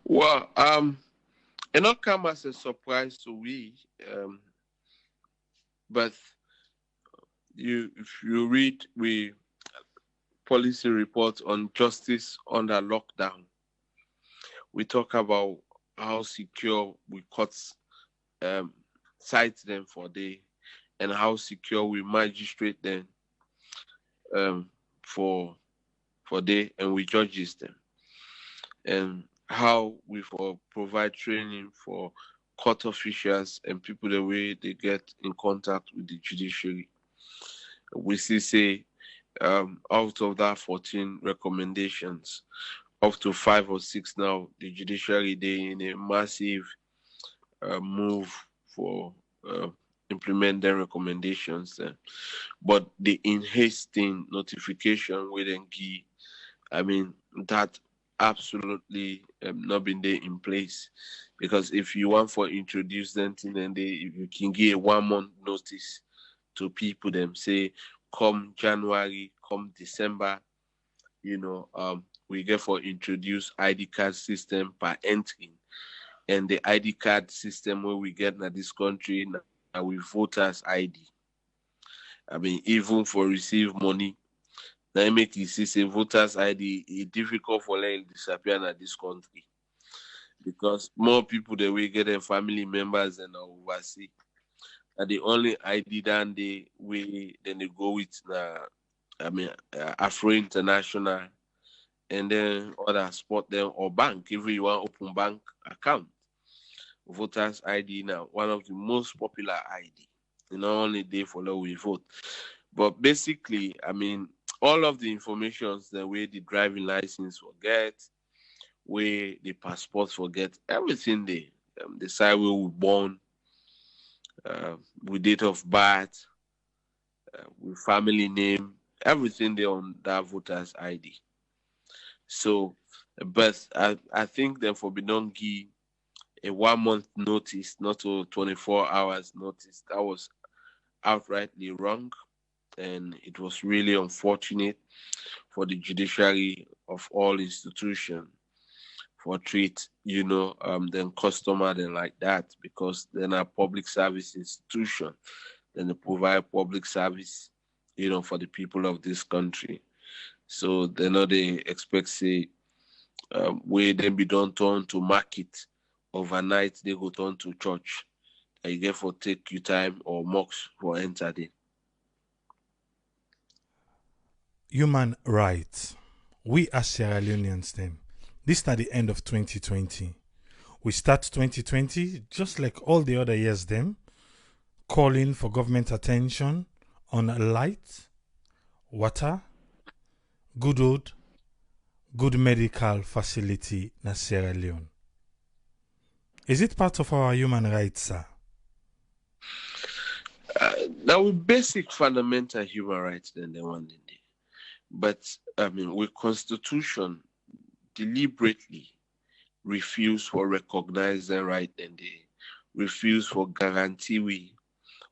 Well, it not come as a surprise to we, but if you read we policy report on justice under lockdown, we talk about how secure we cut cite them for day, and how secure we magistrate them um, for day, and we judges them, and how we for provide training for court officials and people the way they get in contact with the judiciary. We see say out of that 14 recommendations, up to 5 or 6 now, the judiciary they in a massive move for implement their recommendations. But the in hasting notification we then give, I mean, that absolutely not been there in place. Because if you want for introduce them, then you can give a 1 month notice to people, them say, come January, come December, we get for introduce ID card system per entry. And the ID card system where we get in this country now we voters ID. I mean, even for receive money, now it make you see say voters ID is difficult for them disappear in this country. Because more people that we get their family members and overseas. And the only ID that they go with Afro International, and then other spot them or bank if you want open bank account. Voters ID now one of the most popular ID. Not only they follow we vote, but basically, I mean, all of the informations the way the driving license will get, where the passport will get, everything they the side where we born, with date of birth, with family name, everything they on that voters ID. So, but I think therefore we don't give a 1 month notice, not a 24 hours notice. That was outrightly wrong, and it was really unfortunate for the judiciary of all institutions for treat then customer then like that, because they're a public service institution, then they provide public service for the people of this country. So they know they expect say where then be done turn to market overnight, they go turn to church, and you get for take you time or mocks for enter there. Human rights. We as Sierra Leoneans them. This is at the end of 2020. We start 2020 just like all the other years them, calling for government attention on light, water, good road, good medical facility in Sierra Leone. Is it part of our human rights, sir? Now with basic fundamental human rights then they want in there. But I mean, with constitution deliberately refuse for recognize their right, and they refuse for guarantee we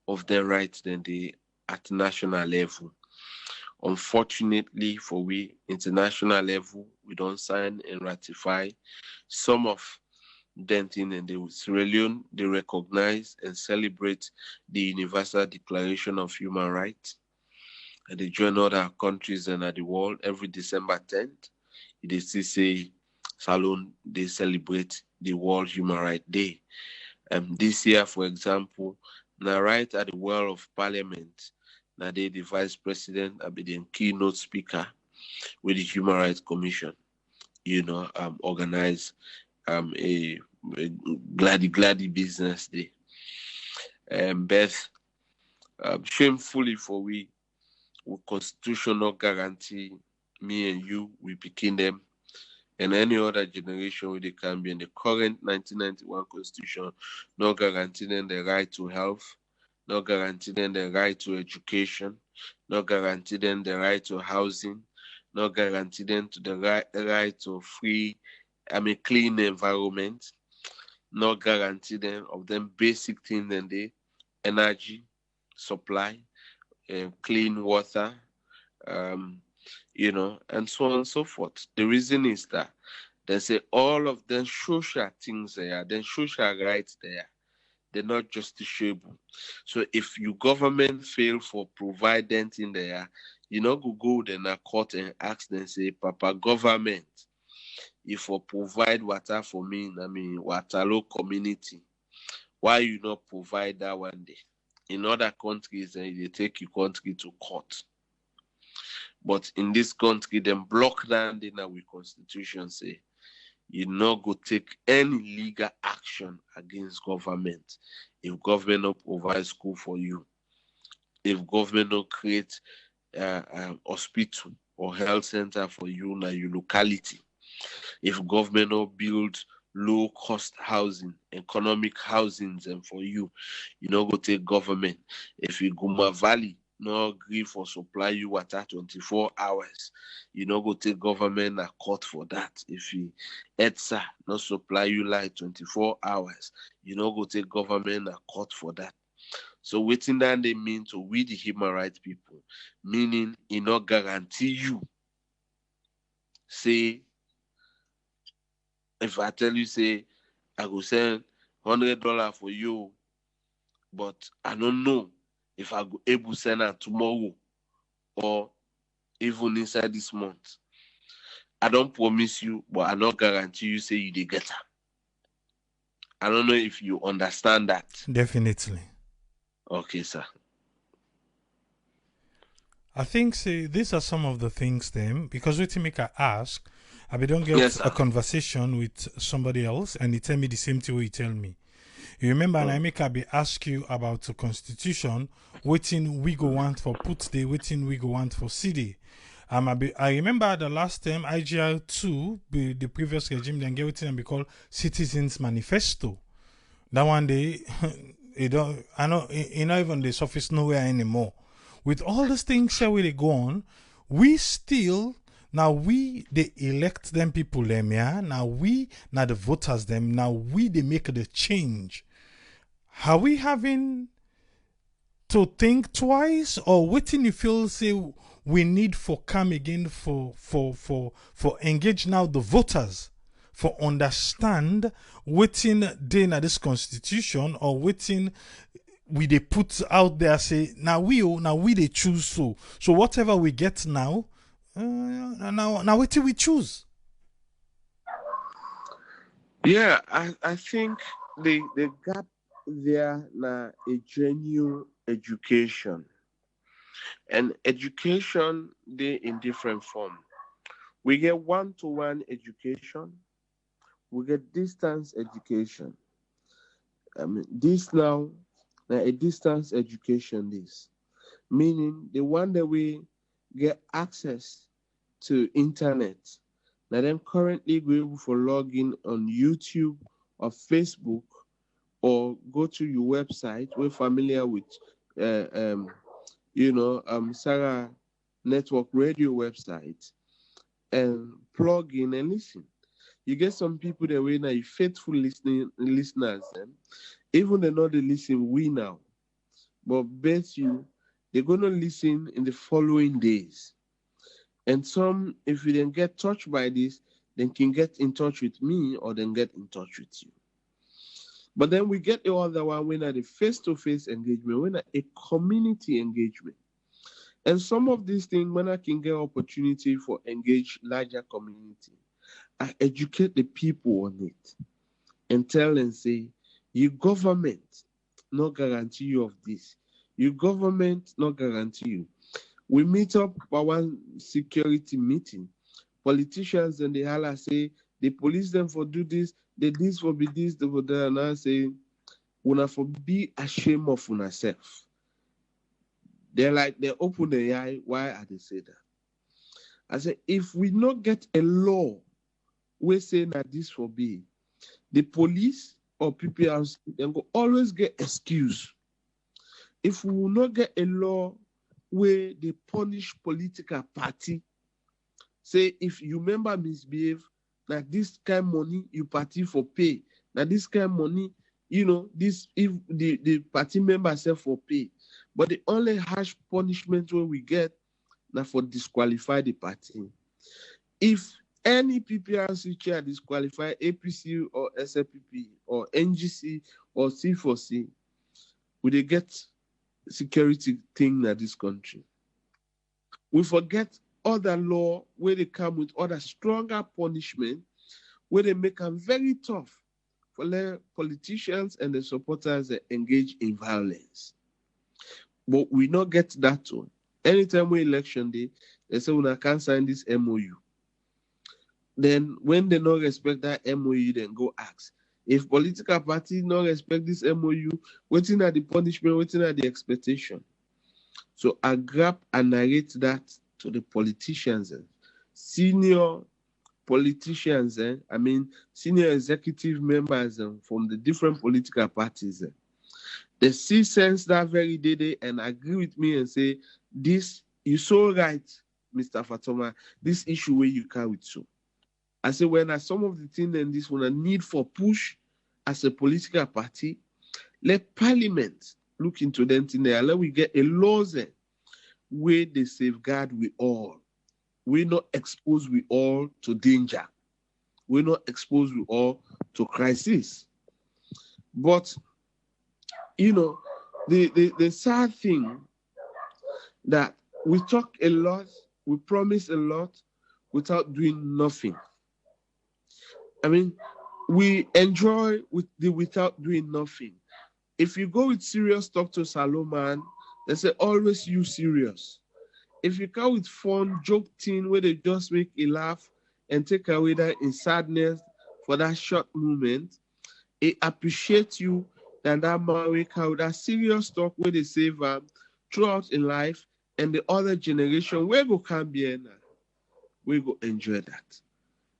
of their rights then they at national level. Unfortunately for we international level, we don't sign and ratify some of them thing, and the Sierra Leone they recognize and celebrate the Universal Declaration of Human Rights. And they join other countries and the world every December 10th. They still say Salon they celebrate the World Human Rights Day. This year, for example, now right at the Well of Parliament, now they the Vice President will be the keynote speaker with the Human Rights Commission, organize a gladdy business day. Beth, shamefully for we with constitutional guarantee me and you we picking them and any other generation where they can be in the current 1991 constitution, not guaranteeing the right to health, not guaranteeing the right to education, not guaranteeing the right to housing, not guaranteeing to the right to clean environment, not guaranteeing of them basic things than the energy supply, clean water, and so on and so forth. The reason is that they say all of them social things there, then social rights there, they're not justiciable. So if your government fail for providing in there, go then a court and ask them, say, Papa government, if you provide water for me, Waterloo community, why you not provide that one day? In other countries, they take your country to court. But in this country, them block down the we constitution say, you not go take any legal action against government if government not provide school for you, if government not create hospital or health center for you in your locality, if government not build low cost housing, economic housings and for you, go take government. If you Guma Valley no agree for supply you water 24 hours, go take government a court for that. If you ETSA not supply you like 24 hours, go take government a court for that. So waiting that they mean to we the human rights people, meaning not guarantee you, say, if I tell you, say, I go send $100 for you, but I don't know if I go able to send it tomorrow or even inside this month. I don't promise you, but I not guarantee you say you did get her. I don't know if you understand that. Definitely. Okay, sir. I think these are some of the things then, because we to make I ask, I don't get a conversation with somebody else and he tell me the same thing you tell me. You remember, and I make I ask you about the constitution, waiting we go want for put day, waiting we go want for city. I remember the last time IGR 2, the previous regime, then get it and be called Citizens Manifesto. That one day, I know, not even the surface nowhere anymore. With all these things here where they go on, we still, now they elect them people them, yeah? Now the voters them, now they make the change. Are we having to think twice or waiting you feel say we need for come again for engage now the voters for understand waiting they na this constitution or waiting we they put out there say now we they choose so whatever we get now now what do we choose? Yeah, I think the gap there na a genuine education, and education they in different form. We get one-to-one education, we get distance education. This now a distance education this, meaning the one that we get access to internet. Now them currently go for login on YouTube or Facebook or go to your website. We're familiar with Sarah Network Radio website and plug in and listen. You get some people that way now faithful listeners them. Even they know they listen we now. But bet you they're gonna listen in the following days. And some, if you didn't get touched by this, then can get in touch with me or then get in touch with you. But then we get the other one when at the face-to-face engagement, when at a community engagement. And some of these things, when I can get opportunity for engage larger community, I educate the people on it and tell and say, your government not guarantee you of this. Your government not guarantee you. We meet up for one security meeting. Politicians and the holla say, the police them for do this, they this for be this, they for that, and I say, una for be ashamed of una self. They're like, they open the eye, why are they say that? I say, if we not get a law, we say that this will be, the police or people then go always get excuse. If we will not get a law where they punish political party, say if you member misbehave, now this kind of money you party for pay, now this kind of money, this if the party member self for pay. But the only harsh punishment where we get now for disqualify the party. If any PPRC chair disqualify APC or SLPP or NGC or C4C, we they get security thing in this country. We forget other law where they come with other stronger punishment, where they make them very tough for the politicians and the supporters that engage in violence. But we not get that one. Anytime we election day, they say we can't sign this MOU. Then when they don't respect that MOU, then go ask. If political party don't respect this MOU, waiting at the punishment, waiting at the expectation. So I grab and narrate that to the politicians, senior politicians, senior executive members from the different political parties. They see sense that very day and agree with me and say, this, you so right, Mr. Fatoma, this issue where you carry it so. I say, when some of the things and this one a need for push as a political party, let Parliament look into them thing there. Let we get a laws where they safeguard we all. We not expose we all to danger. We not expose we all to crisis. But the sad thing that we talk a lot, we promise a lot without doing nothing. We enjoy without doing nothing. If you go with serious talk to Salomon, they say always you serious. If you come with fun joke thing where they just make a laugh and take away that in sadness for that short moment, it appreciate you than that man we come with that serious talk where they save throughout in life, and the other generation we go can be in, we go enjoy that.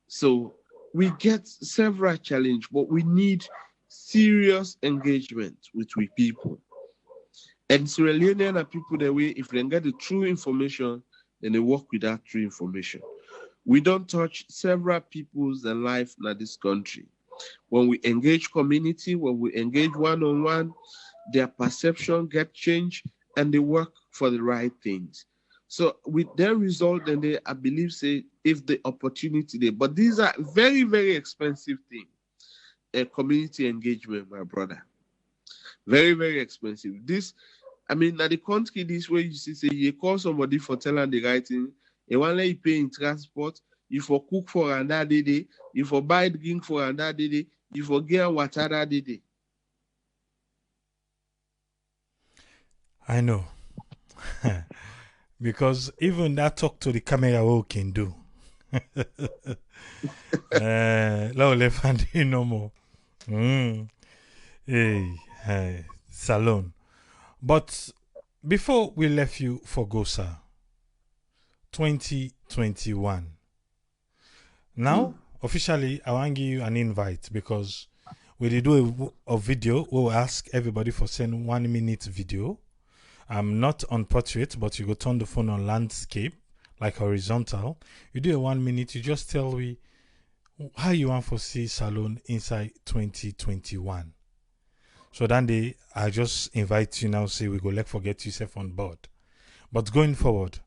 So we get several challenges, but we need serious engagement with we people. And Sierra Leonean are people that way, if they get the true information, then they work with that true information. We don't touch several people's life in this country. When we engage community, when we engage one-on-one, their perception get changed and they work for the right things. So with their result, then they, I believe, say, if the opportunity there. But these are very, very expensive things. A community engagement, my brother. Very, very expensive. This, now the country this way, you see, say, you call somebody for telling the right thing, and one you pay in transport, you for cook for another day, you for buy drink for another day, you for get water that day. I know. Because even that talk to the camera we can do. No more. Hey, Salon. But before we left you for Gosa, 2021. Now, officially, I want to give you an invite because we did do a video. We'll ask everybody for send 1 minute video. I'm not on portrait, but you go turn the phone on landscape, like horizontal. You do a 1 minute, you just tell me how you want to see Salon inside 2021. So then I just invite you now, say we go forget yourself on board. But going forward,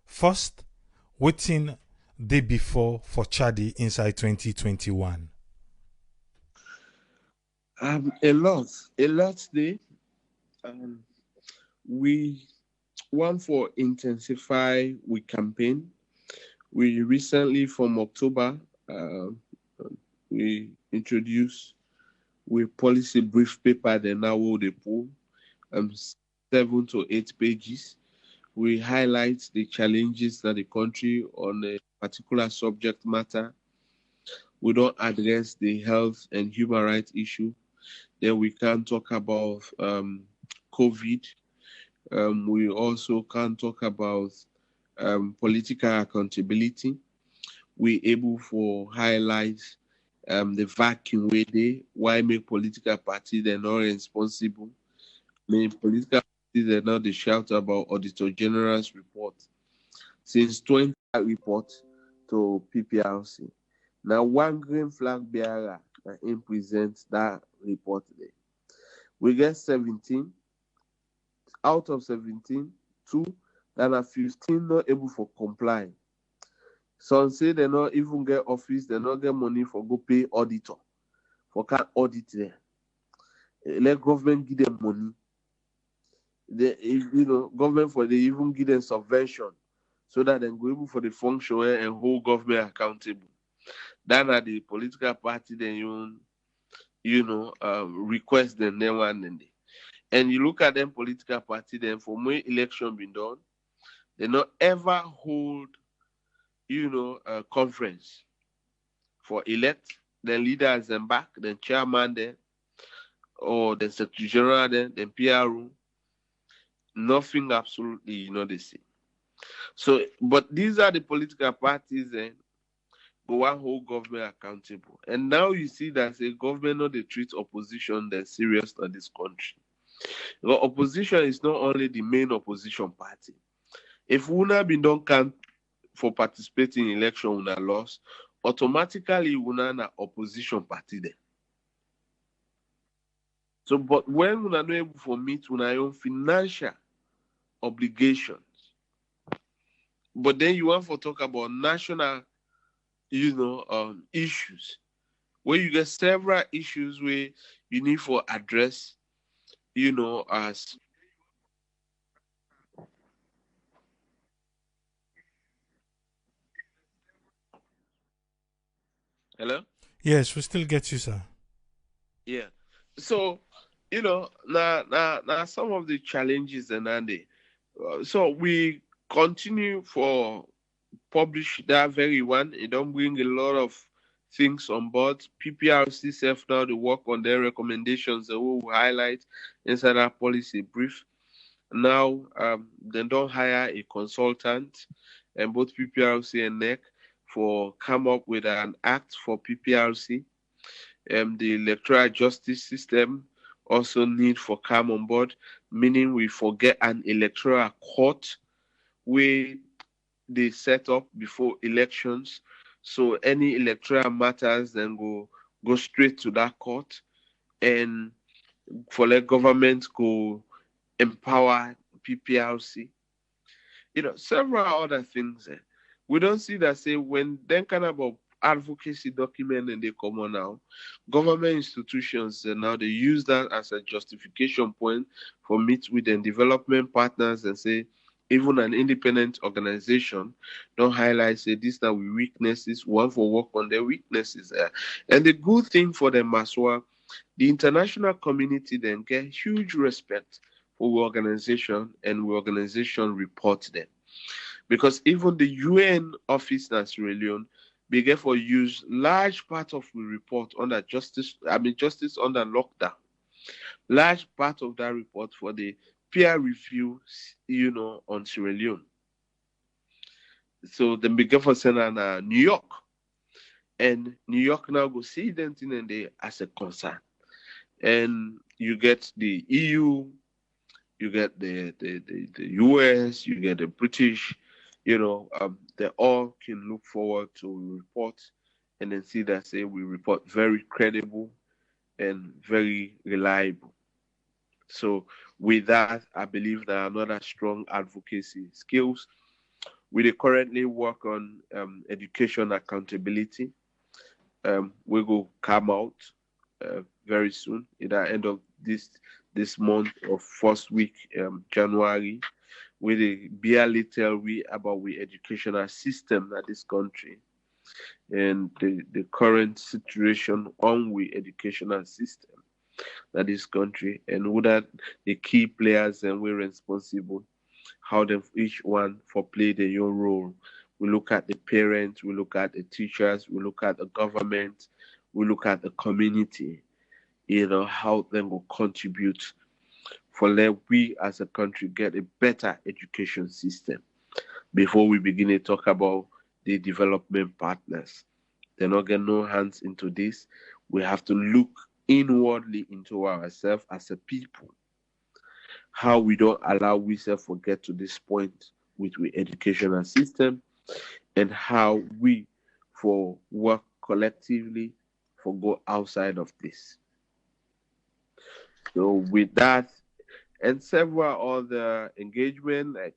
first, waiting day before for Chadi inside 2021. A lot day. We want for intensify we campaign. We recently from October we introduced with policy brief paper that now will they pull 7 to 8 pages. We highlight the challenges that the country on a particular subject matter. We don't address the health and human rights issue. Then we can talk about COVID. We also can talk about political accountability. We able for highlight the vacuum where they why make political parties they're not responsible. Political parties they're not the shout about Auditor General's report since 20 report to PPRC. Now one green flag bearer presents that report there. We get 17. Out of 17, 2 and are 15 not able for comply. Some say they not even get office, they not get money for go pay auditor for can't audit there. Let government give them money. Government for they even give them subvention so that they go able for the function and hold government accountable. That are the political party then request them then one and day. And you look at them political party then for when election been done, they not ever hold a conference for elect then leaders then back, then chairman then or the secretary general then PRO. Nothing absolutely, they say. So, but these are the political parties and go one hold government accountable. And now you see that the government not they treat opposition that serious in this country. The opposition is not only the main opposition party. If una been don't count for participating in election una lost, automatically una na opposition party there. So, but when una not able for meet una own financial obligations, but then you want to talk about national, issues, where you get several issues where you need for address, as hello. Yes, we still get you, sir. Yeah. So, now some of the challenges and Andy. So we continue for publish that very one. It don't bring a lot of things on board. PPRC self now they work on their recommendations that we will highlight inside our policy brief. Now they don't hire a consultant, and both PPRC and NEC for come up with an act for PPRC. The electoral justice system also need for come on board, meaning we forget an electoral court where they set up before elections. So any electoral matters then go straight to that court, and for the government go empower PPRC. Several other things. We don't see that say when then kind of advocacy document and they come on now, government institutions now they use that as a justification point for meet with them development partners and say even an independent organization don't highlight say this now we weaknesses, one for work on their weaknesses. And the good thing for them as well, the international community then get huge respect for the organization and the organization report them. Because even the UN office in Sierra Leone began for use large part of the report under justice under lockdown. Large part of that report for the peer review, on Sierra Leone. So they began for sending New York. And New York now go see them in there as a concern. And you get the EU, you get the US, you get the British, they all can look forward to report and then see that say we report very credible and very reliable. So with that, I believe there are another strong advocacy skills. We currently work on education accountability. We will come out very soon, at the end of this month of first week, January, with a be a little we about the educational system in this country and the current situation on the educational system in this country and who that the key players and we're responsible, how them each one for play their own role. We look at the parents, we look at the teachers, we look at the government, we look at the community, how them will contribute for let we as a country get a better education system before we begin to talk about the development partners. They're not getting no hands into this. We have to look inwardly into ourselves as a people. How we don't allow ourselves to get to this point with the educational system and how we for work collectively for go outside of this. So with that and several other engagement like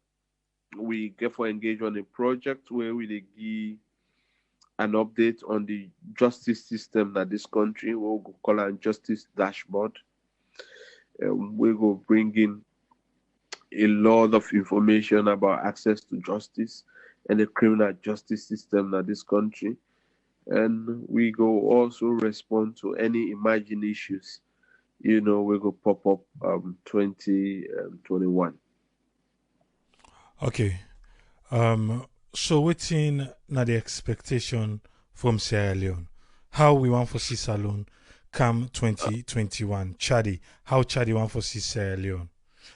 we get for engage on a project where we dey give an update on the justice system in this country. We'll go call it justice dashboard. We go bring in a lot of information about access to justice and the criminal justice system in this country. And we go also respond to any emerging issues. We go pop up 2021. Okay. So within now the expectation from Sierra Leone, how we want for see Salone come 2021. Chadi, how Chadi want for see Sierra Leone?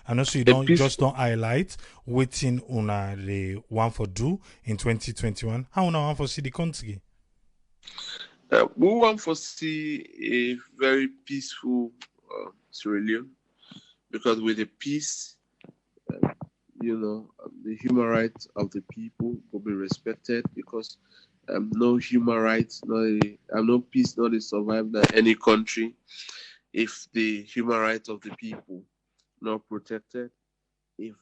And also you don't highlight within una the want for do in 2021. How una want for see the country? We want to see a very peaceful Sierra Leone, because with the peace, the human rights of the people will be respected, because no human rights, no peace, not they survive in any country if the human rights of the people not protected, if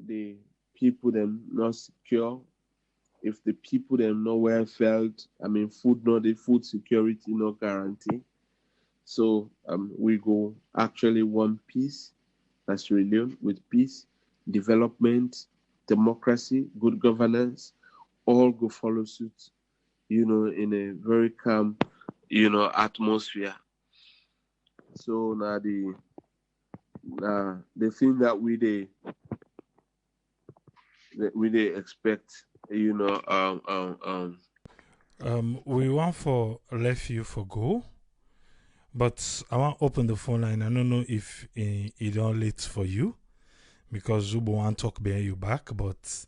the people them not secure, if the people them not well fed, food security not guarantee. So we go actually want peace, that's Sierra with peace, development, democracy, good governance, all go follow suit, in a very calm, atmosphere. So now the thing that we expect, we want for left you for go, but I want to open the phone line. I don't know if it all late for you, because Zubo want to talk behind you back, but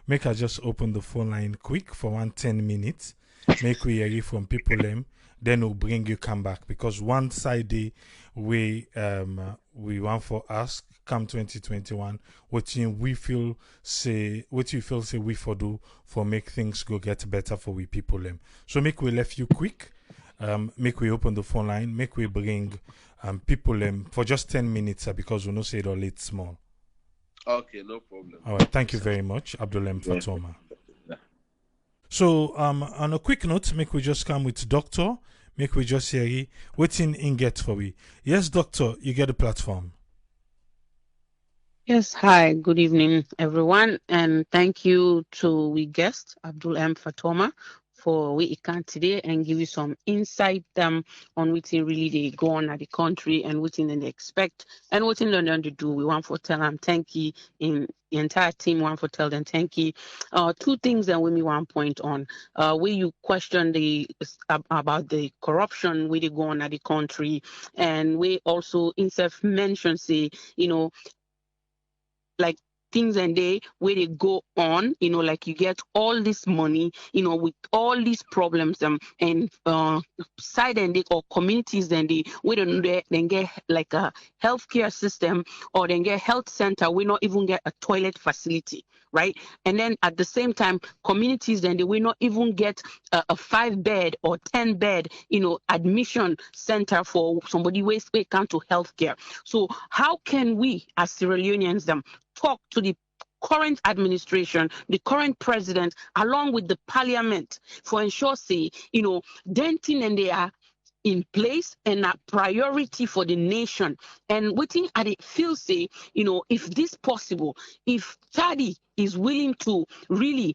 make I just open the phone line quick for 10 minutes. Make we hear from people them, then we'll bring you come back, because one side we want for ask come 2021 what you feel say we for do for make things go get better for we people them. So make we left you quick. Make we open the phone line. Make we bring people them for just 10 minutes because we know say it all late small. Okay, no problem. All right, thank you very much, Abdul Fatoma. Yeah. So on a quick note, make we just come with doctor. Make we just hear what's in get for we. Yes, doctor, you get the platform. Yes, hi, good evening, everyone, and thank you to we guest Abdul Fatoma for we can today and give you some insight on what really they go on at the country and what they expect and what in London to do. We want to tell them thank you in the entire team want to tell them thank you. Two things that we want to point on. Where you question about the corruption where they go on at the country, and we also instead mention say, like things and they where they go on, like you get all this money, with all these problems and side and they or communities then they we don't then get like a healthcare system or then get health center, we not even get a toilet facility, right? And then at the same time, communities then they will not even get a 5-bed or 10-bed, admission center for somebody who come to healthcare. So how can we as Sierra Leoneans talk to the current administration, the current president, along with the parliament for ensure say, denting and they are in place and a priority for the nation. And waiting at it feel say, if this possible, if Chadi is willing to really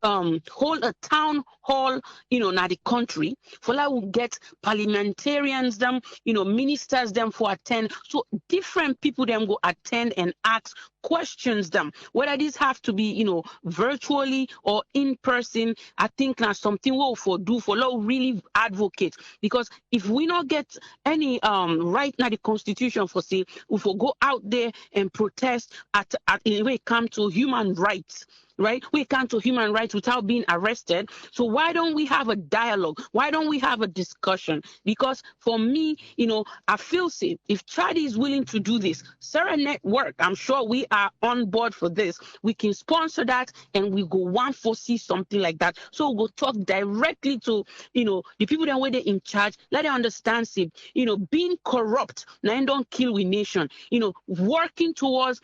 hold a town hall, na the country, for that will get parliamentarians them, ministers them for attend. So different people them go attend and ask questions them. Whether these have to be, virtually or in person, I think now something we'll for do for law really advocate. Because if we not get any right now the constitution for say, we for go out there and protest at in a way come to human rights. right? We can't to human rights without being arrested. So why don't we have a dialogue? Why don't we have a discussion? Because for me, I feel safe. If Chad is willing to do this, Sarah Network, I'm sure we are on board for this. We can sponsor that and we go one for see something like that. So we'll talk directly to, the people that were in charge. Let them understand, see, being corrupt, now don't kill we nation, working towards,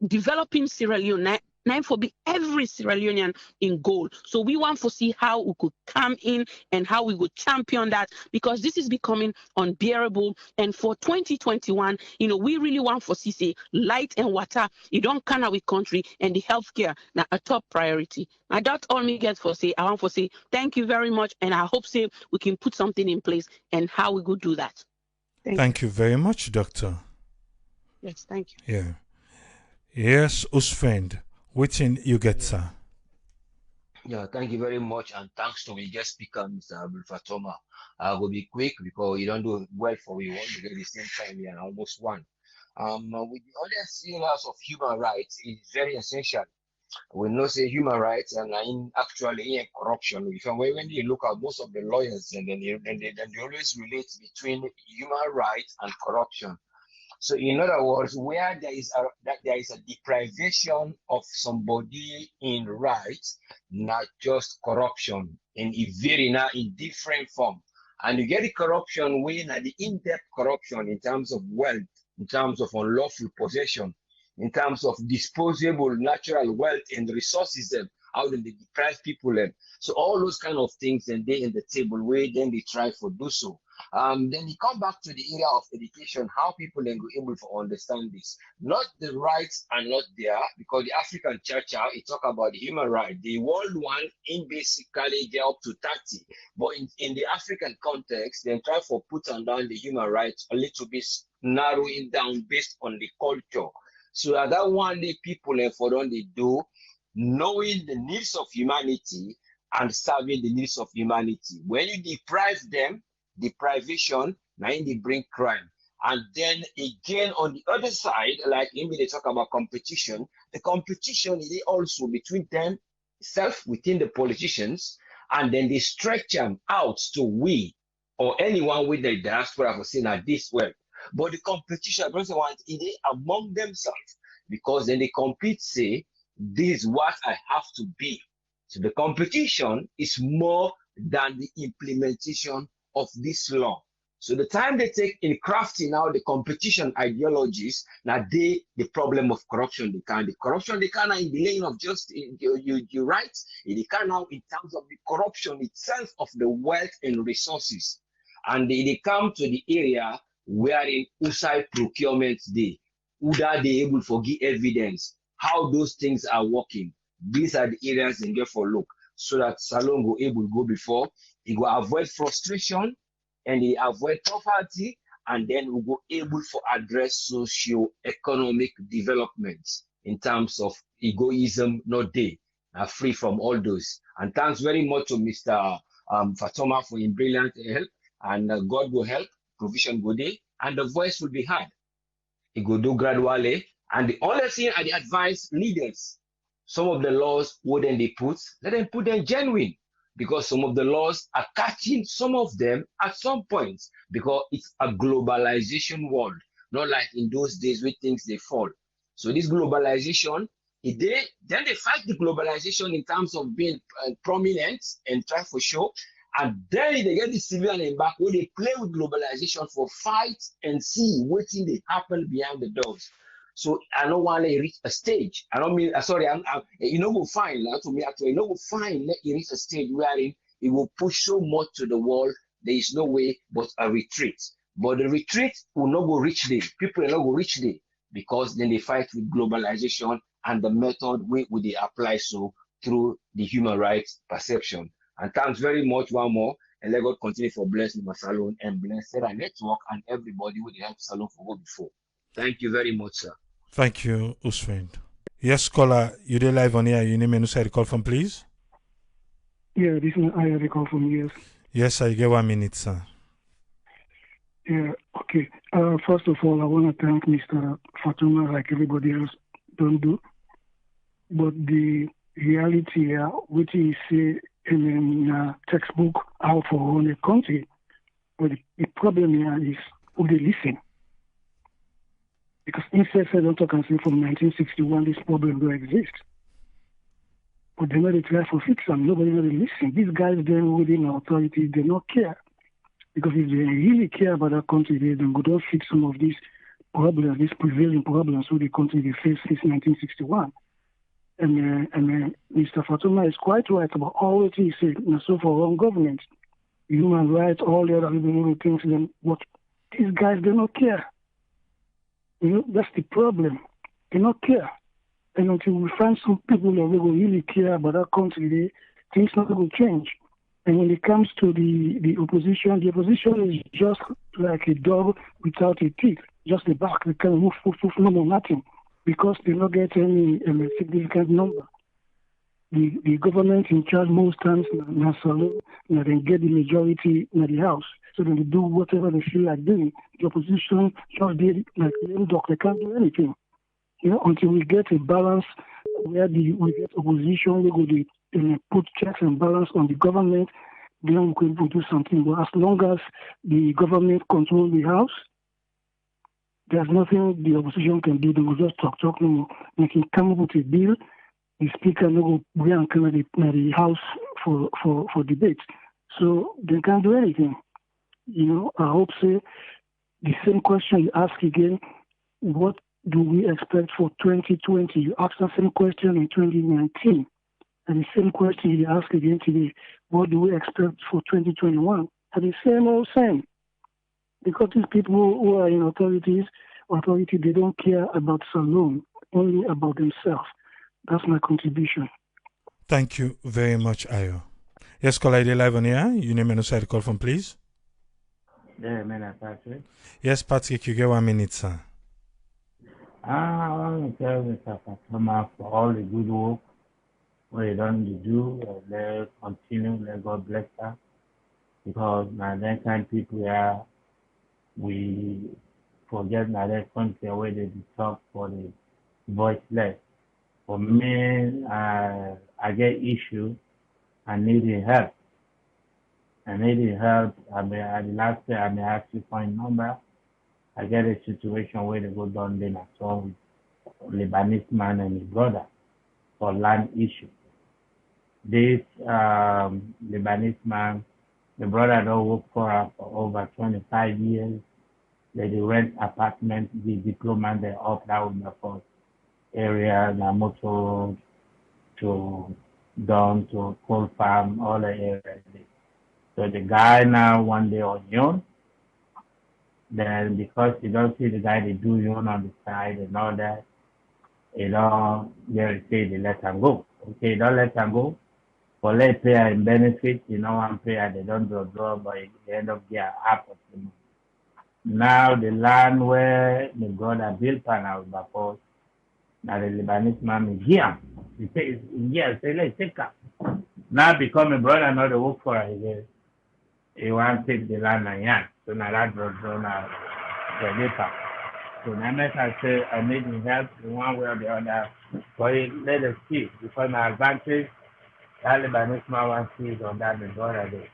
developing Sierra Leone. Now for be every Sierra Leonean in goal. So we want to see how we could come in and how we would champion that, because this is becoming unbearable. And for 2021, we really want to see say light and water. You don't can our country, and the healthcare now a top priority. Now that's all me get for say. I want to say thank you very much, and I hope say we can put something in place and how we could do that. Thank you very much, Doctor. Yes, thank you. Yeah. Yes, Usfend. Waiting you get, sir. Yeah, thank you very much, and thanks to my guest speaker, Mr. Abdul Fatoma. I will be quick because you don't do well for we want to get the same time we are almost one. With the other areas of human rights, it is very essential. We know say human rights and actually in corruption. If when you look at most of the lawyers, and then they always relate between human rights and corruption. So in other words, where there is a deprivation of somebody in rights, not just corruption, in a very now in different form. And you get the corruption when the in-depth corruption in terms of wealth, in terms of unlawful possession, in terms of disposable natural wealth and resources, how then they deprive people. So all those kind of things, and they in the table where then they try to do so. Then you come back to the area of education, how people then go able to understand this. Not the rights are not there, because the African Church, it talk about the human right. The world one in basically get up to 30. But in the African context, they try for put on down the human rights a little bit, narrowing down based on the culture. So that one day people for them they do, knowing the needs of humanity and serving the needs of humanity. When you deprive them, deprivation, now they bring crime. And then again on the other side, like maybe they talk about competition, the competition is also between them self within the politicians, and then they stretch them out to we or anyone with the diaspora for saying that this way. But the competition, I don't want it among themselves, because then they compete, say, this is what I have to be. So the competition is more than the implementation of this law. So the time they take in crafting out the competition ideologies, now the problem of corruption they can. The corruption they can in the lane of just your rights, they can now in terms of the corruption itself of the wealth and resources. And they come to the area where in USAID procurement day, UDA they able to give evidence how those things are working. These are the areas they get for look, so that Salon go able to go before. He will avoid frustration and he avoid poverty, and then we go able to address socio-economic development in terms of egoism, not they are free from all those. And thanks very much to Mr. Fatoma for his brilliant help, and God will help, provision go day, and the voice will be heard. It go do gradually, and the only thing I advise leaders, some of the laws wouldn't they put, let them put them genuine, because some of the laws are catching some of them at some points, because it's a globalization world, not like in those days where things they fall. So this globalization, then they fight the globalization in terms of being prominent and try for show, and then they get the civilian in back where they play with globalization for fight and see what thing they happen behind the doors. So I don't want to reach a stage. I don't mean sorry. Go find to me actually. Go find let it reach a stage wherein it will push so much to the wall. There is no way but a retreat. But the retreat will not go reach there. People will not go reach there, because then they fight with globalization and the method we they apply so through the human rights perception. And thanks very much one more. And let God continue for blessing my salon and bless Sarah Network and everybody who they help salon for go before. Thank you very much, sir. Thank you, Usfend. Yes, caller, you did live on here. You name and who the call from, please? Yeah, this is I have a call from you. Yes, I get 1 minute, sir. Yeah, okay. First of all, I want to thank Mr. Fatoma, like everybody else don't do. But the reality, which is in textbook how for own a country. But the problem here is who they listen. Because insects, I don't talk and say from 1961 this problem don't exist. But they know they try to fix them. Nobody really listen. These guys then within authorities, they don't care. Because if they really care about our country, they don't go fix some of these problems, these prevailing problems with the country they faced since 1961. And Mr. Fatoma is quite right about all what he said. And so for wrong government, human rights, all the other little things, then what these guys, they don't care. You know, that's the problem. They don't care. And until we find some people that will really care about our country, things not going to change. And when it comes to the opposition is just like a dog without a teeth, just the back. They can move, no more, nothing, because they don't get any significant number. The government in charge most times, they get the majority in the house. So they do whatever they feel like doing. The opposition just did like lame dog. They can't do anything. You know, until we get a balance where we get opposition, we go to put checks and balance on the government, then we can do something. But as long as the government controls the house, there's nothing the opposition can do. They will just talk no more. They can come up with a bill. The speaker will bring the house for debate. So they can't do anything. You know, I hope the same question you ask again, what do we expect for 2020? You asked the same question in 2019. And the same question you ask again today, what do we expect for 2021? And the same. Because these people who are in authority, they don't care about Salome, only about themselves. That's my contribution. Thank you very much, Ayo. Yes, call ID live on here. You name and also call from, please. Yeah, man, Patrick. Yes, Patrick, you get 1 minute, sir. I want to tell Mr. Fatoma for all the good work we don't do. Let's continue. Let God bless her. Because now that kind of people here, we forget that that country where they talk for the voiceless. For me, I get issue. I need help. I mean, at the last day, I may ask you for a number. I get a situation where they go down there and saw with Lebanese man and his brother for land issue. This Lebanese man, the brother don't work for her for over 25 years. They rent apartment, the diploma they up that with the first area, the motor to down to coal farm, all the areas. So the guy now one day on Leone, then because you don't see the guy they do Leone on the side and all that, you know, they say they let him go. Okay, don't let him go. For let payer in benefit, you know, one payer they don't draw, but they end up getting half of the money. Now the land where the brother built an house before, now the Lebanese man is here. He says, yes, let's take her. Now become a brother, not the work for her. He wants to take the land and yan. So now that brother now the paper. So now I say I need help in one way or the other. But let us see. Because my advantage, that Lebanese man wants to see on that the brother there.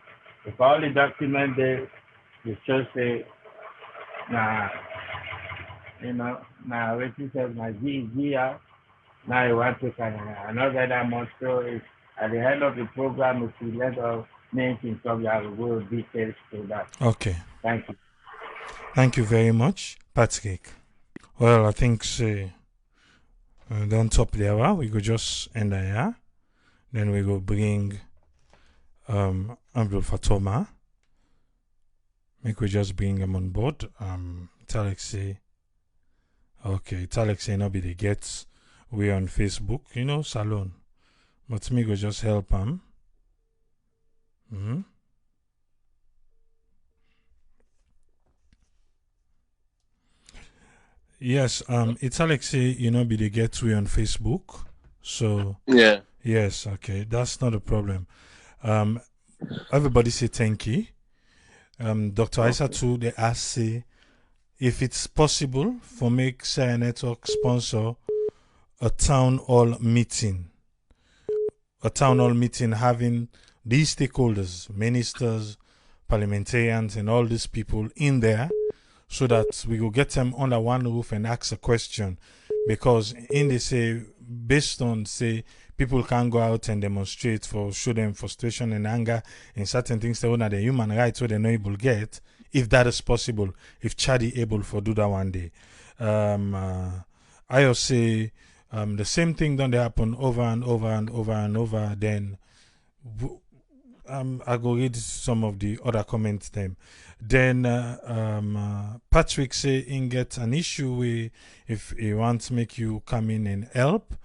If all the documents there, the church say, nah, you know, now what you said, my GG, now you want to another that month. So it's at the end of the program, if you let us name things up, I will go details to that. Okay. Thank you. Thank you very much, Patrick. Well, I think don't top the hour. We could just end the hour. Then we go bring Abdul Fatoma. Make we just bring him on board. Talexi. Okay, Talexi not be the gets. We on Facebook, you know, Salon. But me go just help him. Yes, it's Alexei, you know, be the get we on Facebook. So Yeah. yes, okay, that's not a problem. Everybody say thank you. Dr. Isa too, they ask say if it's possible for make Share Network sponsor a town hall meeting a town hall meeting having these stakeholders, ministers, parliamentarians, and all these people in there so that we will get them under one roof and ask a question. Because in they say, based on say people can go out and demonstrate for show them frustration and anger and certain things they want the human rights so they're not able to get, if that is possible, if Chadi able for do that one day. I also say the same thing don't happen over and over and over and over, then I go read some of the other comments them. Then Patrick say he get an issue with if he wants to make you come in and help.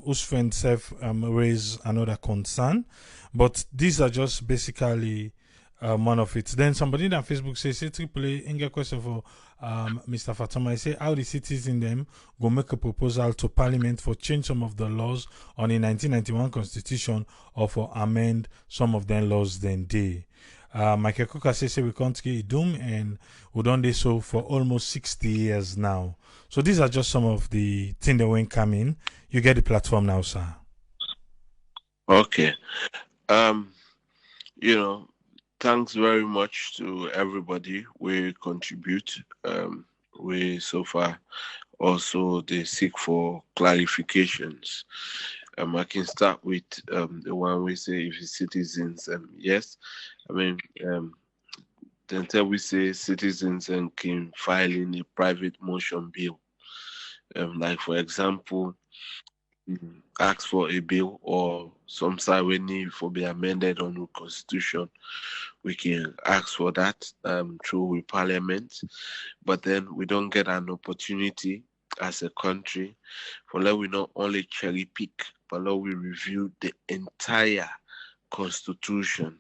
Whose friend self raise another concern, but these are just basically one of it. Then somebody on Facebook says, "Say AAA, in get question for Mr. Fatoma. I say how the citizens them go make a proposal to Parliament for change some of the laws on the 1991 Constitution or for amend some of them laws then they." Michael Cook says we can't get doom and we done this so for almost 60 years now. So these are just some of the things that won't come in. You get the platform now, sir. Okay. Thanks very much to everybody we contribute. We so far also they seek for clarifications. I can start with the one we say if it's citizens. Yes, I mean then tell we say citizens and can file in a private motion bill. Like for example, ask for a bill or some side we need for be amended on the constitution. We can ask for that through Parliament, but then we don't get an opportunity as a country for let we not only cherry pick, but let we review the entire constitution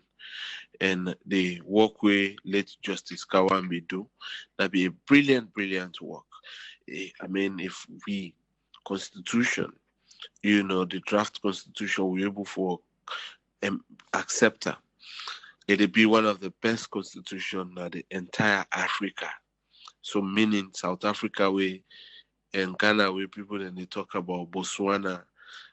and the work we let Justice Kawambi do. That'd be a brilliant work. I mean, if we constitution, the draft constitution we're able for accept her. It'll be one of the best constitution in the entire Africa. So meaning South Africa way and Ghana where people then they talk about Botswana,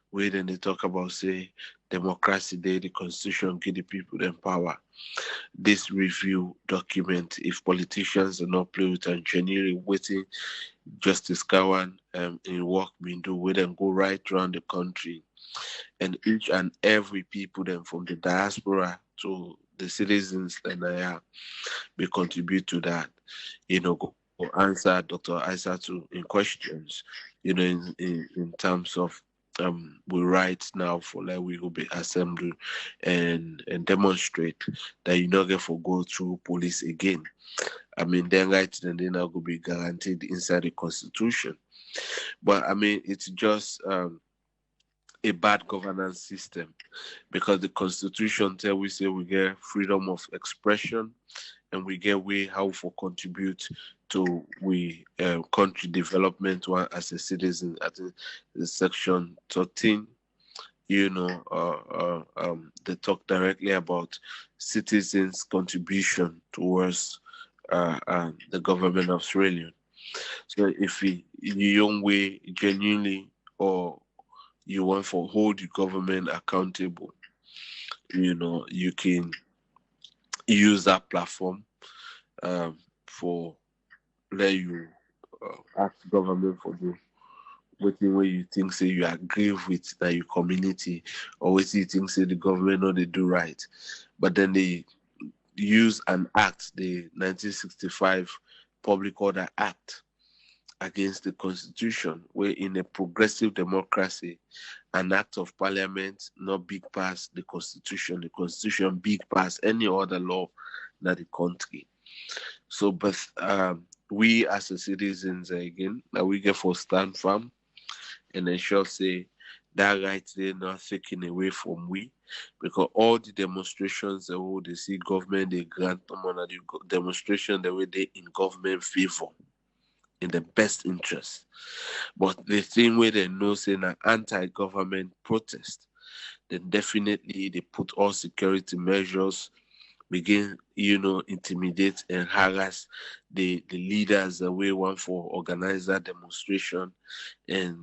where then they talk about say democracy day, the constitution give the people them power. This review document, if politicians do not play with and genuinely waiting Justice Kawan in work being do, we then go right around the country and each and every people then from the diaspora to the citizens and we contribute to that, go answer Dr. Aisatu in questions, in terms of we write now for like we will be assembled and demonstrate that you not get for go through police again. I mean, then right then they now will be guaranteed inside the constitution. But I mean, it's just a bad governance system because the constitution tell we say we get freedom of expression and we get way how for contribute to we country development one as a citizen at the section 13 they talk directly about citizens contribution towards the government of Australia. So if you young way genuinely or you want to hold the government accountable, you can use that platform for let you ask government for the what you think say you agree with that your community or what you think say the government know they do right, but then they use an act, the 1965 Public Order Act, against the constitution, where in a progressive democracy, an act of parliament not big past the constitution big past any other law in the country. So, but we as a citizens again, that we get for stand firm and ensure say that right they're not taken away from we, because all the demonstrations that they see government they grant them on the demonstration the way they in government favor in the best interest. But the thing where they know say an anti-government protest, then definitely they put all security measures, begin, intimidate and harass the leaders the way one for organize that demonstration and,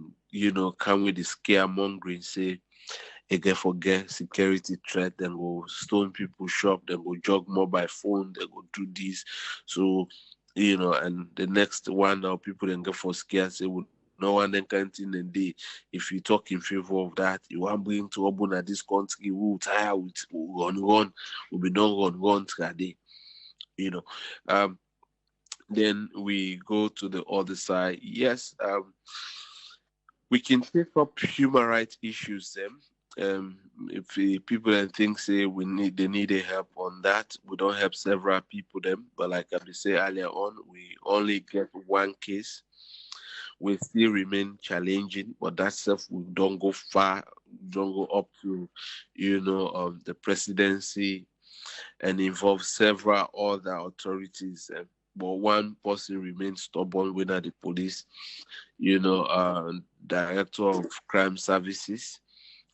come with the scaremongering, say again forget security threat, then go stone people shop, then go jog mobile phone, then go do this. So, and the next one now people then get for scared, say, well, no one then can't in the day. If you talk in favor of that, you want bring to open at this country, we will tire with run, will be not run today. Then we go to the other side. Yes, we can take up human rights issues then. If people and things say they need a help on that, we don't help several people them. But like I say earlier on, we only get one case. We still remain challenging, but that stuff we don't go far, don't go up to, the presidency, and involve several other authorities. But one person remains stubborn, whether the police, director of crime services,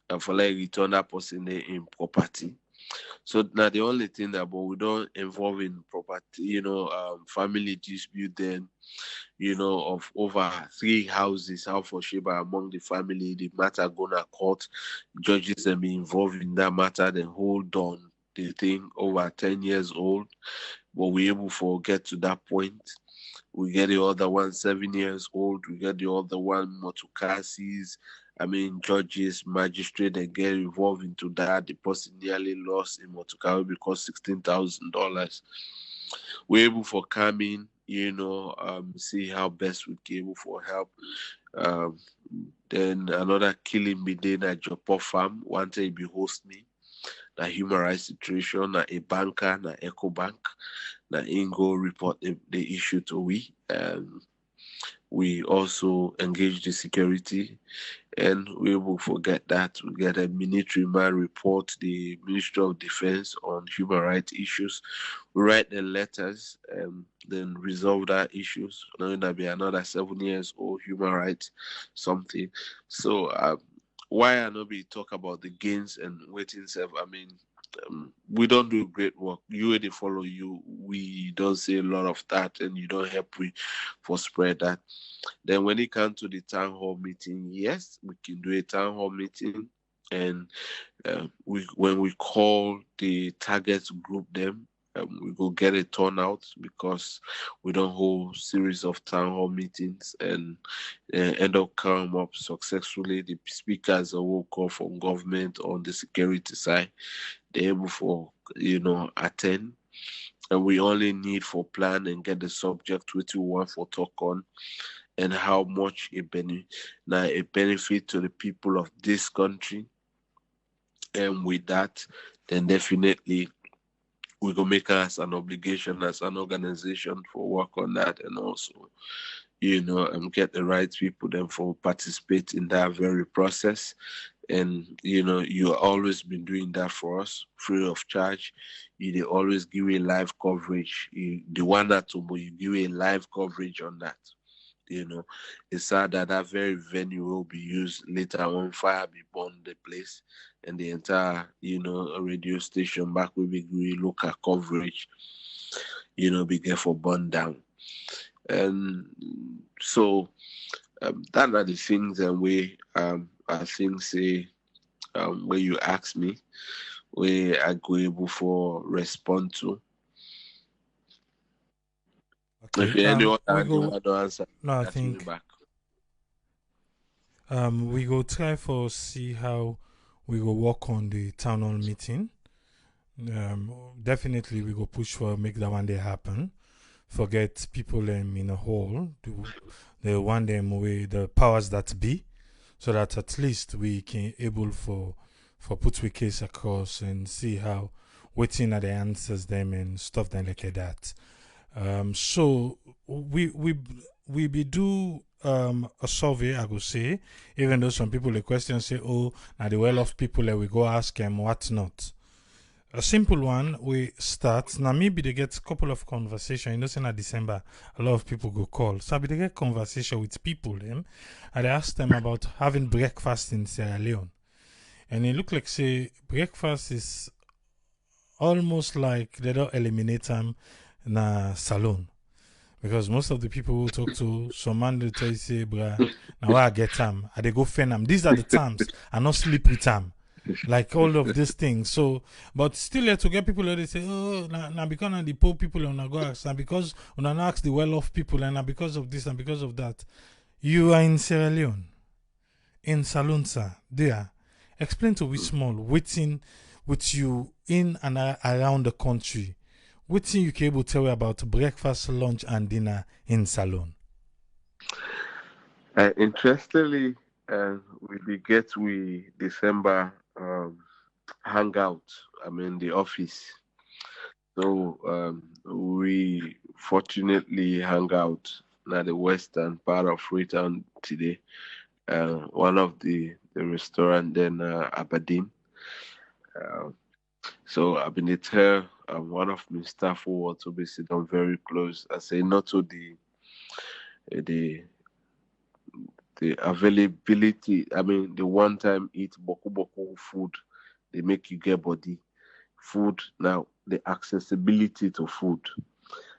and for like return that person in property. So now the only thing that, but we don't involve in property, family dispute then, of over 3 houses, how for Sheba among the family, the matter gonna court, judges and be involved in that matter, then hold on the thing over 10 years old, but we able to get to that point. We get the other one 7 years old, we get the other one motocases, judges, magistrate, and get involved into that. The person nearly lost in motocar because $16,000. We're able for come in, see how best we can able for help. Then another killing be there at Jopo Farm. One time be host me. Na human rights situation, na a banker, na Eco Bank, na Ingo report the issue to we. We also engage the security, and we will forget that we get a military man report the Ministry of Defense on human rights issues. We write the letters and then resolve that issues. Now that'll be another 7 years old human rights something. So why I not be talk about the gains and waiting self? We don't do great work. You already follow you. We don't say a lot of that, and you don't help we for spread that. Then when it comes to the town hall meeting, yes, we can do a town hall meeting, and when we call the target group them, we go get a turnout because we don't hold series of town hall meetings and end up come up successfully. The speakers will call from government on the security side. They're able for attend, and we only need for plan and get the subject which we want for talk on, and how much a benefit to the people of this country. And with that, then definitely we go make us an obligation as an organization for work on that, and also get the right people then for participate in that very process. And you always been doing that for us free of charge. You always give a live coverage. The one that you give a live coverage on that. It's sad that very venue will be used later on. Fire be burned the place, and the entire radio station back will be local coverage. Be get for burn down. And so that are the things that we I think say when you ask me, we are able for respond to. Okay. If anyone go, don't answer, no, I think back. We go try for see how we go work on the town hall meeting. Definitely we go push for make that one day happen. Forget people in a hall. They want them with the powers that be, so that at least we can able for put we case across and see how waiting at the answers them and stuff then like that. So we be do a survey, I would say, even though some people the question say, oh, now the well-off people we go ask them what not. A simple one, we start. Now maybe they get a couple of conversation. Say in December, a lot of people go call. So they get conversation with people them, and I ask them about having breakfast in Sierra Leone. And it look like say breakfast is almost like they don't eliminate them in a salon. Because most of the people who talk to some man they tell you say, bruh, now I get them. I they go fan them. These are the times. I not sleep with them. like all of these things. So, but still, to get people, they say, oh, now because of the poor people on go ask, and because on ask the well-off people, and because of this and because of that. You are in Sierra Leone, in Salonsa, there. Explain to we small, waiting with you in and around the country. What thing you can able to tell me about breakfast, lunch, and dinner in Salon? Interestingly, we December hangout. I'm in the office, so we fortunately hang out at the western part of Freetown today. One of the restaurant then Aberdeen. So I've been there. One of my staff who want to be sitting very close. I say not to the availability. I mean the one time eat boku boku food, they make you get body. Food now, the accessibility to food.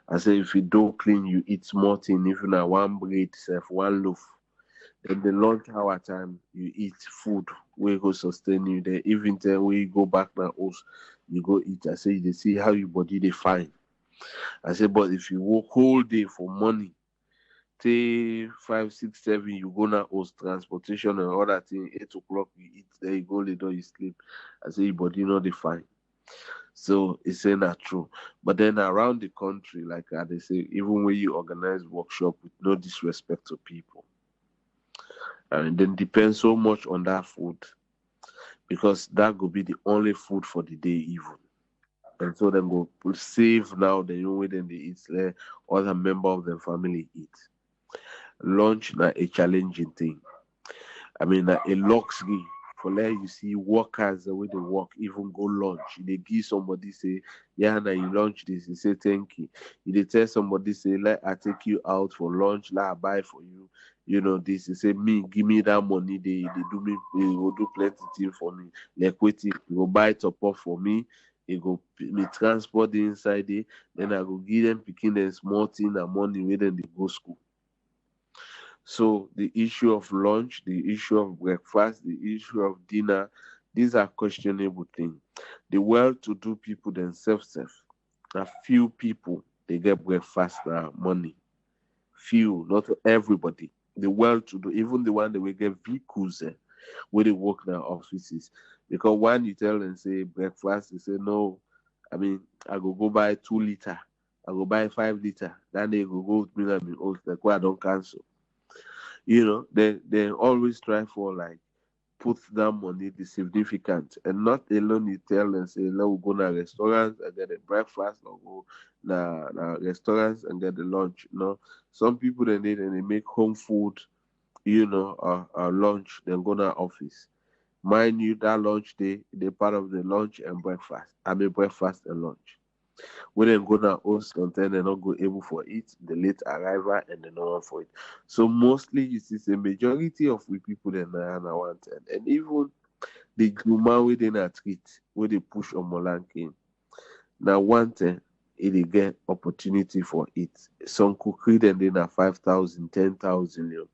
I say if you don't clean, you eat small thing, even a one bread, one loaf. Then the lunch hour time, you eat food where go sustain you. Then even then when you go back now, also you go eat. I say they see how your body they fine. I say, but if you work whole day for money, say 5, 6, 7, you go now host transportation and all that thing. 8 o'clock you eat, then you go later you sleep. I say your body not define. So it's saying that true. But then around the country, like they say, even when you organize workshop with no disrespect to people, and then depends so much on that food, because that could be the only food for the day even. And so then go save now the way then they eat there, other member of the family eat. Lunch na a challenging thing. I mean a luxury for let you see workers the way they work, even go lunch. They give somebody say, yeah, now you lunch this, you say thank you. They tell somebody say, let I take you out for lunch, let I buy for you. You know, this you say me, give me that money, they do me, they will do plenty thing for me. Like waiting, you go buy top up for me, you go me transport the inside there, then I go give them picking them small thing and money where then they go school. So the issue of lunch, the issue of breakfast, the issue of dinner, these are questionable things. The well-to-do people themselves, a few people they get breakfast money. Few, not everybody. The well-to-do, even the one that will get vehicles where they work in their offices. Because when you tell them say breakfast, they say no. I mean, I go buy 2 liter. I go buy 5 liter. Then they go with me and me, oh, like why I don't cancel. You know, they always try for like put that money the significant, and not alone you tell them say let we go to restaurants and get a breakfast or go na restaurants and get the lunch. No, some people they need and they make home food, you know, lunch, then go to office. Mind you, that lunch day, they part of the lunch and breakfast. I mean breakfast and lunch. When they go now host content, they're not go able for it, the late arrival and the normal for it. So mostly you see the majority of we people that are wanted. And even the human within a treat where they push on Molankin. Now wanted they get opportunity for it. Some could create and then 5,000, 10,000.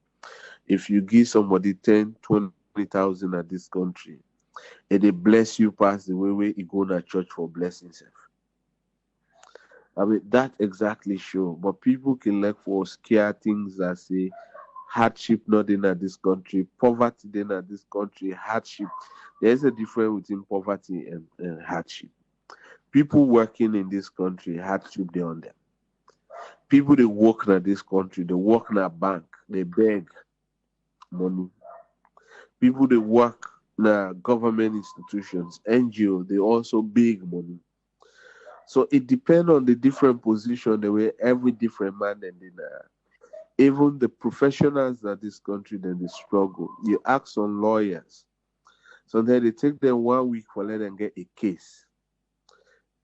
If you give somebody 10, 20,000 at this country, and they bless you past the way where you go to church for blessings. I mean, that exactly sure. But people can look for scare things that say hardship not in this country, poverty in this country, hardship. There's a difference between poverty and hardship. People working in this country, hardship they on them. People they work in this country, they work in a bank, they beg money. People they work in government institutions, NGO, they also beg money. So it depends on the different position, the way every different man and then even the professionals that this country then they struggle. You ask some lawyers, so then they take them 1 week for let them get a case.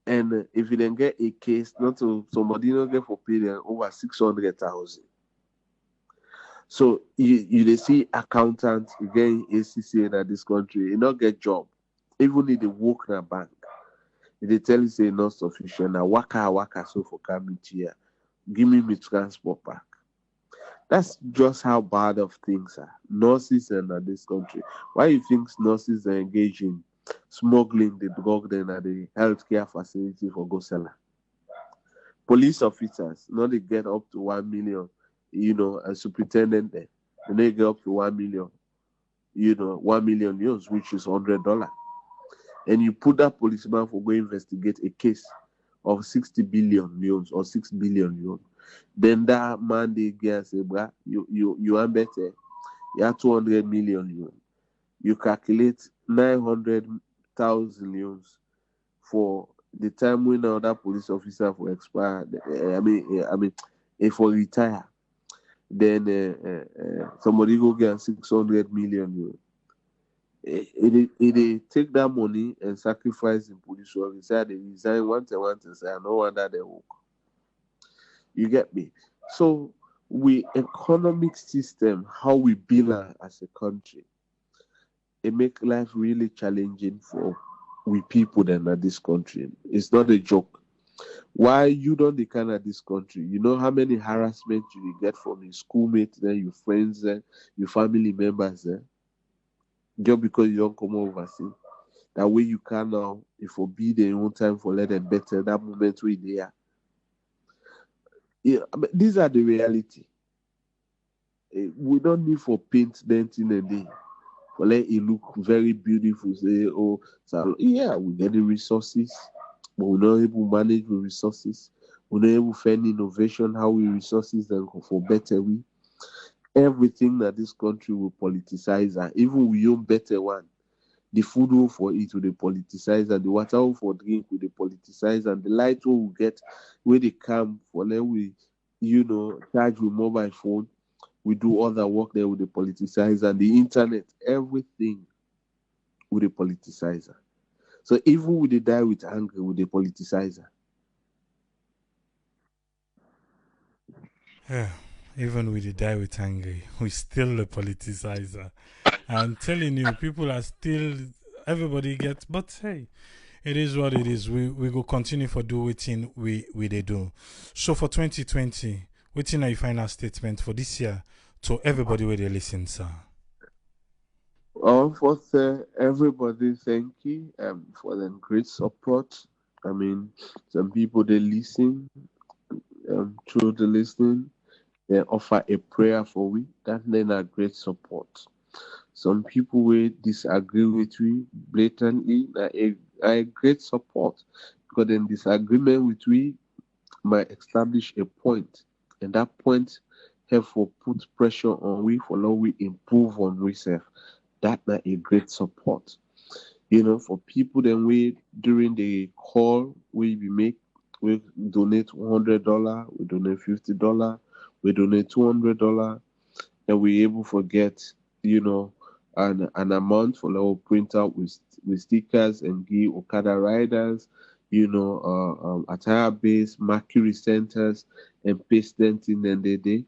And if you then get a case, not to somebody not get for pay them over 600,000. So you they see accountants again ACC in this country, you not get job, even if they work in a bank. If they tell you say not sufficient, now waka so for coming here, give me transport back. That's just how bad of things are. Nurses in this country. Why you think nurses are engaging smuggling the drug then at the healthcare facility for go seller. Police officers, now they get up to 1 million, and superintendent there, and they get up to 1 million, 1 million euros, which is $100. And you put that policeman for go investigate a case of 60 billion euros or 6 billion euros. Then that man they get say, bruh, you are better. You have 200 million euros. You calculate 900,000 euros for the time when now that police officer for expire. For retire. Then somebody go get 600 million euros. They take that money and sacrifice in police officer. They resign once and say, I no wonder they work. You get me? So we economic system, how we build as a country, it make life really challenging for we people then at this country. It's not a joke. Why you don't the kind of this country? You know how many harassment you get from your schoolmates, then your friends, your family members, just because you don't come overseas. That way you can now, if you be their own time for let them better that moment we there. Yeah, these are the reality. We don't need for paint denting a day. For let it look very beautiful. Say, so yeah, we get the resources, but we're not able to manage the resources. We're not able to find innovation, how we resources them for better we. Everything that this country will politicize, and even we own better one. The food will for it will they politicize, and the water will for drink will they politicize, and the light will get where they come for then we, charge with mobile phone. We do other work there with the politicize, and the internet, everything with the politicizer. So even with the die with anger with the politicizer. Yeah, even with the die with anger, we still the politicizer. I'm telling you, people are still, everybody gets, but hey, it is what it is. We go continue for do waiting we they do. So for 2020, waiting a final statement for this year to everybody where they listen, sir. First, everybody, thank you for the great support. I mean, some people they listen through the listening, they offer a prayer for we. That then a great support. Some people will disagree with we blatantly, a great support, because then disagreement with we might establish a point, and that point have for put pressure on we for now we improve on ourselves. That's not a great support. For people then we during the call we make, we donate $100, we donate $50, we donate $200, and we able to get an amount for our print out with stickers and give Okada riders, attire base, mercury centers, and paste them in and they.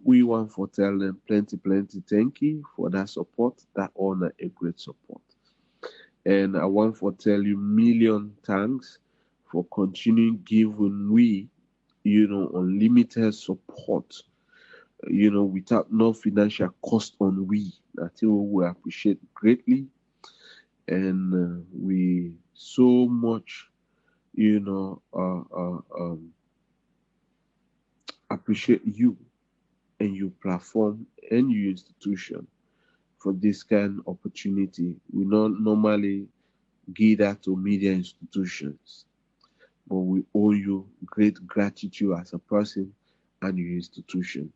We want to tell them plenty thank you for that support, that honor a great support. And I want to tell you million thanks for continuing giving we, unlimited support, without no financial cost on we. I think we appreciate greatly. And we so much, appreciate you and your platform and your institution for this kind of opportunity. We don't normally give that to media institutions, but we owe you great gratitude as a person and your institution.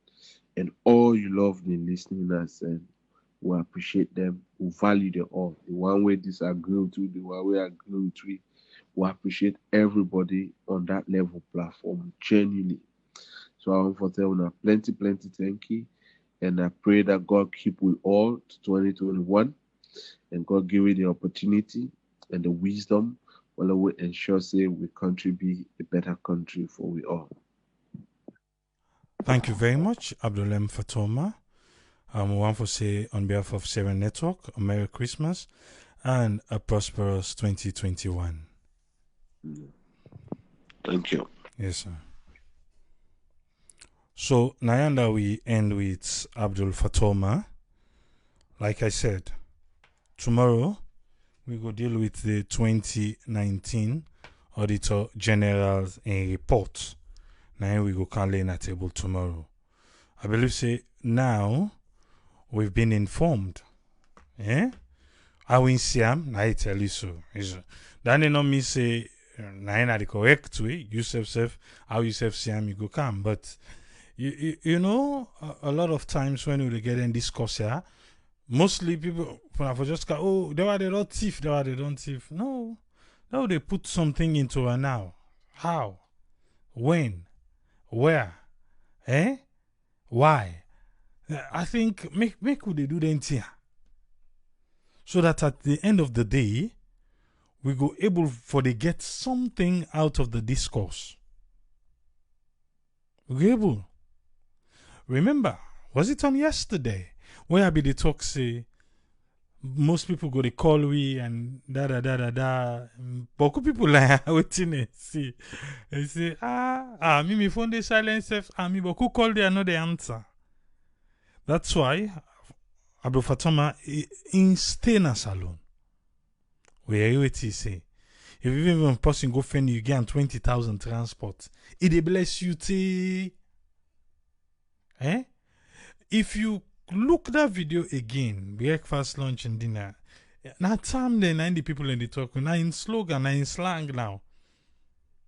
And all you love in listening us, and we appreciate them, we value them all. The one way disagree with you, the one way agree with you. We appreciate everybody on that level platform genuinely. So I want to tell you plenty thank you. And I pray that God keep we all to 2021, and God give you the opportunity and the wisdom while we ensure say we contribute a better country for we all. Thank you very much, Abdul Fatoma. I want to say on behalf of Seven Network, a Merry Christmas and a prosperous 2021. Thank you. Yes, sir. So, Nayanda, we end with Abdul Fatoma. Like I said, tomorrow we go deal with the 2019 Auditor General's report. Now we go can lay on the table tomorrow. I believe say now we've been informed. Eh? I win Siam, now I tell you so. That ain't not me say now in the correct way. You self how you self Siam you go come. But you know a lot of times when we get in discourse here, mostly people for just go, oh, they don't thief, they don't thief. No. No, they put something into her now. How? When? Where? Eh? Why? I think make would they do the entire so that at the end of the day we go able for they get something out of the discourse. We go able. Remember, was it on yesterday where I be the talk say most people go they call we and da. But people like waiting and see. They say, me phone they silence me but who call they know the answer. That's why Abdul Fatoma in stay in a salon. Where you say if even person go fend you get 20,000 transport, it bless you t. Eh? If you look that video again, breakfast, lunch, and dinner. Now time the 90 people in the talk, now in slogan, now in slang now.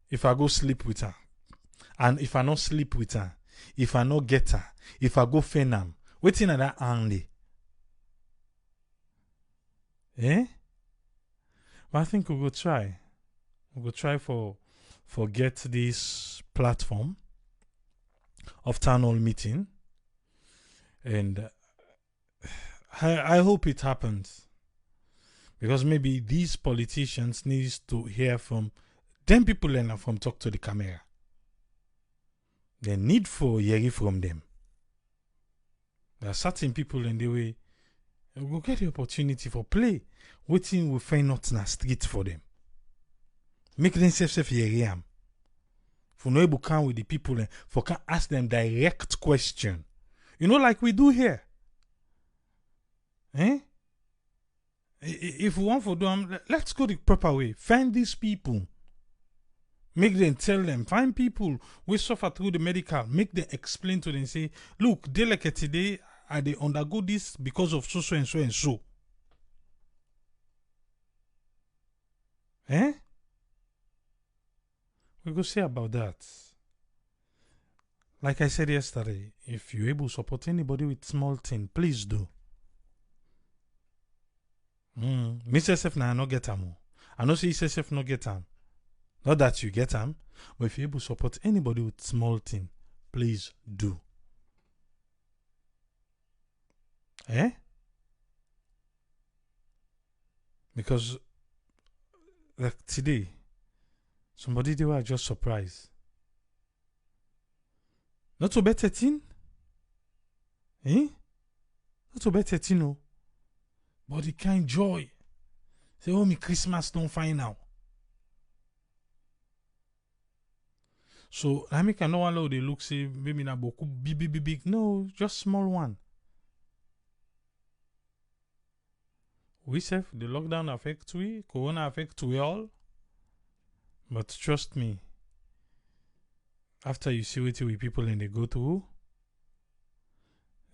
If I go sleep with her, and if I not sleep with her, if I not get her, if I go fenam, waiting at that only. Eh? But I think we'll go try. We'll go try for get this platform of town hall meeting. And I hope it happens. Because maybe these politicians needs to hear from them people and from talk to the camera. They need for hearing from them. There are certain people in the way will get the opportunity for play. Waiting will find not in a street for them. Make them self hear them. For no able come with the people and for can ask them direct question. You know, like we do here. Eh? If we want for them, let's go the proper way. Find these people. Make them tell them. Find people we suffer through the medical. Make them explain to them. Say, look, they like today, they undergo this because of so and so and so. Eh? We go say about that. Like I said yesterday, if you're able to support anybody with small thing, please do. Mr. Sef na not get them. I know say Sef not get them. Not that you get them, but if you're able to support anybody with small thing, please do. Eh? Because like today, somebody they were just surprised. Not so better thing? Eh? Not so better thing, no. But the kind joy. Say, oh, me Christmas don't find now. So, I make no one know they look, say, maybe na boku big. No, just small one. We say the lockdown affects we, Corona affects we all. But trust me, after you see what we people and they go through,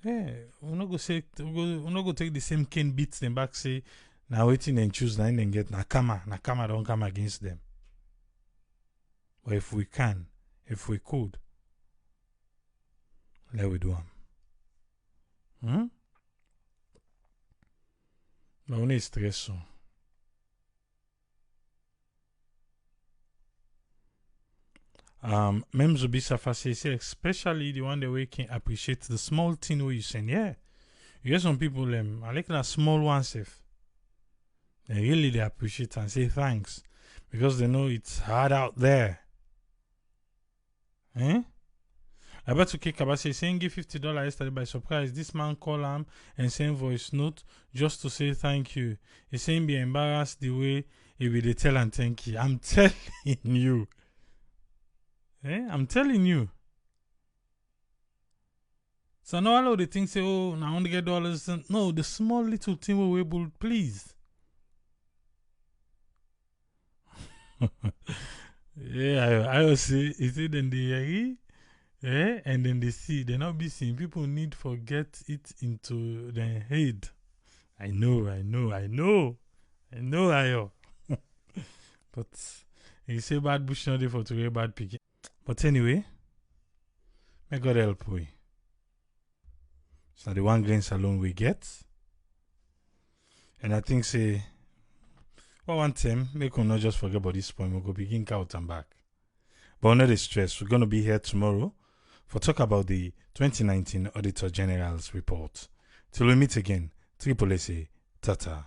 we're not go take the same cane beats them back, say, now waiting and choose nine and get Nakama don't come against them. But if we can, if we could, let we do them. But only stress so. Members be say, especially the one that we can appreciate the small thing where you send. Yeah, you get some people I like that small one safe. They really appreciate and say thanks because they know it's hard out there. Eh? I bet to kick about saying give $50 yesterday by surprise. This man call him and send voice note just to say thank you. He saying be embarrassed the way he will tell and thank you. I'm telling you. I'm telling you. So now all of the things say, oh, now I want to get dollars. No, the small little thing we will please. Yeah, I will say, is it then the and then they see, they not be seeing. People need for get it into their head. I know, Ayo. But you say bad bush not there for to get bad picking. But anyway, may God help we. So the one grain salon we get. And I think say, well, one time, make we not just forget about this point. We'll go begin out and back. But not the stress. We're going to be here tomorrow for talk about the 2019 Auditor General's report. Till we meet again, Triple SA, Tata.